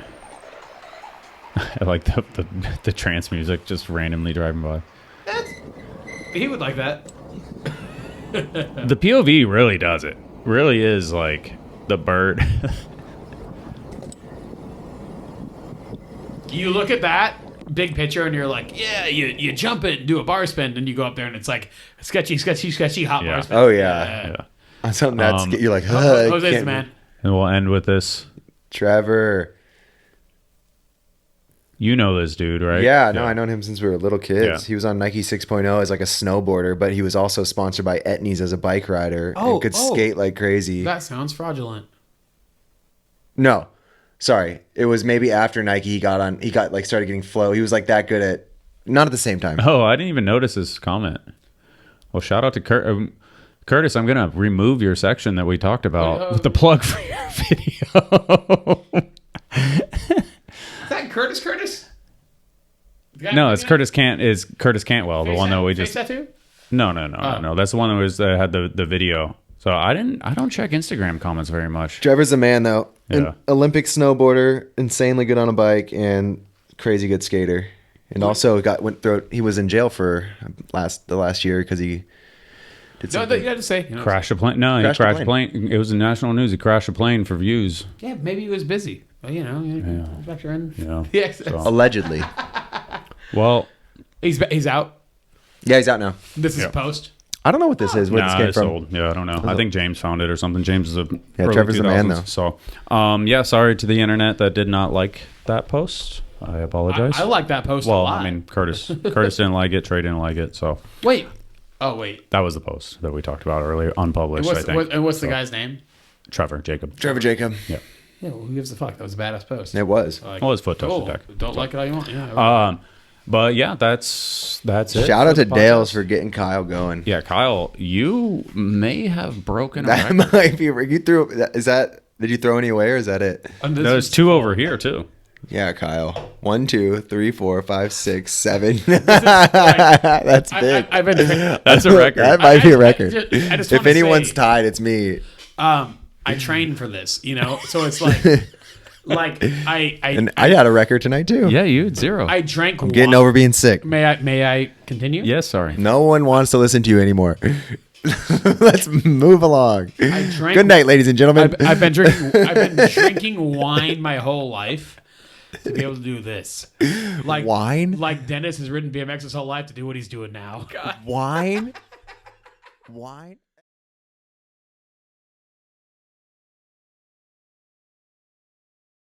I like the trance music just randomly driving by. He would like that. The POV really does it. Really is like the bird. You look at that big picture and you're like, yeah, you jump it and do a bar spin, and you go up there and it's like sketchy hot bar spin. Oh yeah. On something that's you're like, Jose's the man. And we'll end with this. Trevor. You know this dude, right? Yeah, no, I've known him since we were little kids. Yeah. He was on Nike 6.0 as like a snowboarder, but he was also sponsored by Etnies as a bike rider and could skate like crazy. That sounds fraudulent. No, sorry. It was maybe after Nike he got started getting flow. He was like that good at, not at the same time. Oh, I didn't even notice his comment. Well, shout out to Curtis. I'm going to remove your section that we talked about with the plug for your video. Is that Curtis? No, it's Curtis Cantwell, the one that we just. Face tattoo? No. That's the one that was had the video. So I don't check Instagram comments very much. Trevor's a man though. Yeah. An Olympic snowboarder, insanely good on a bike, and crazy good skater. And also he was in jail for the last year because he did something. You had to say. Crashed a plane. No, he crashed a plane. It was in national news. He crashed a plane for views. Yeah, maybe he was busy. Well, factor in. Yeah. Allegedly. Well, he's out. Yeah, he's out now. This is a post. I don't know what this is. Where this came from? Old. Yeah, I don't know. I think James found it or something. James is Trevor's the man though. So, sorry to the internet that did not like that post. I apologize. I like that post a lot. I mean, Curtis didn't like it. Trey didn't like it. So wait. That was the post that we talked about earlier, unpublished. I think. And what's the guy's name? Trevor Jacob. Yeah. Yeah, well, who gives a fuck? That was a badass post. It was. His foot touched the deck. Don't like it all you want. Yeah. But yeah, that's it. Shout out to Dales for getting Kyle going. Yeah, Kyle, you may have broken a That record. might be. You threw. Did you throw any away or is that it? There's 2 over here too. Yeah, Kyle. 1, 2, 3, 4, 5, 6, 7. That's big. That's a record. That might be a record. I just If wanna anyone's say, tied, it's me. I trained for this, so it's like And I had a record tonight too. Yeah, you had 0. I drank. I'm getting over being sick. May I continue? Yes, sorry. No one wants to listen to you anymore. Let's move along. Good night, ladies and gentlemen. I've been drinking wine my whole life to be able to do this. Like wine? Like Dennis has ridden BMX his whole life to do what he's doing now. God. Wine? Wine?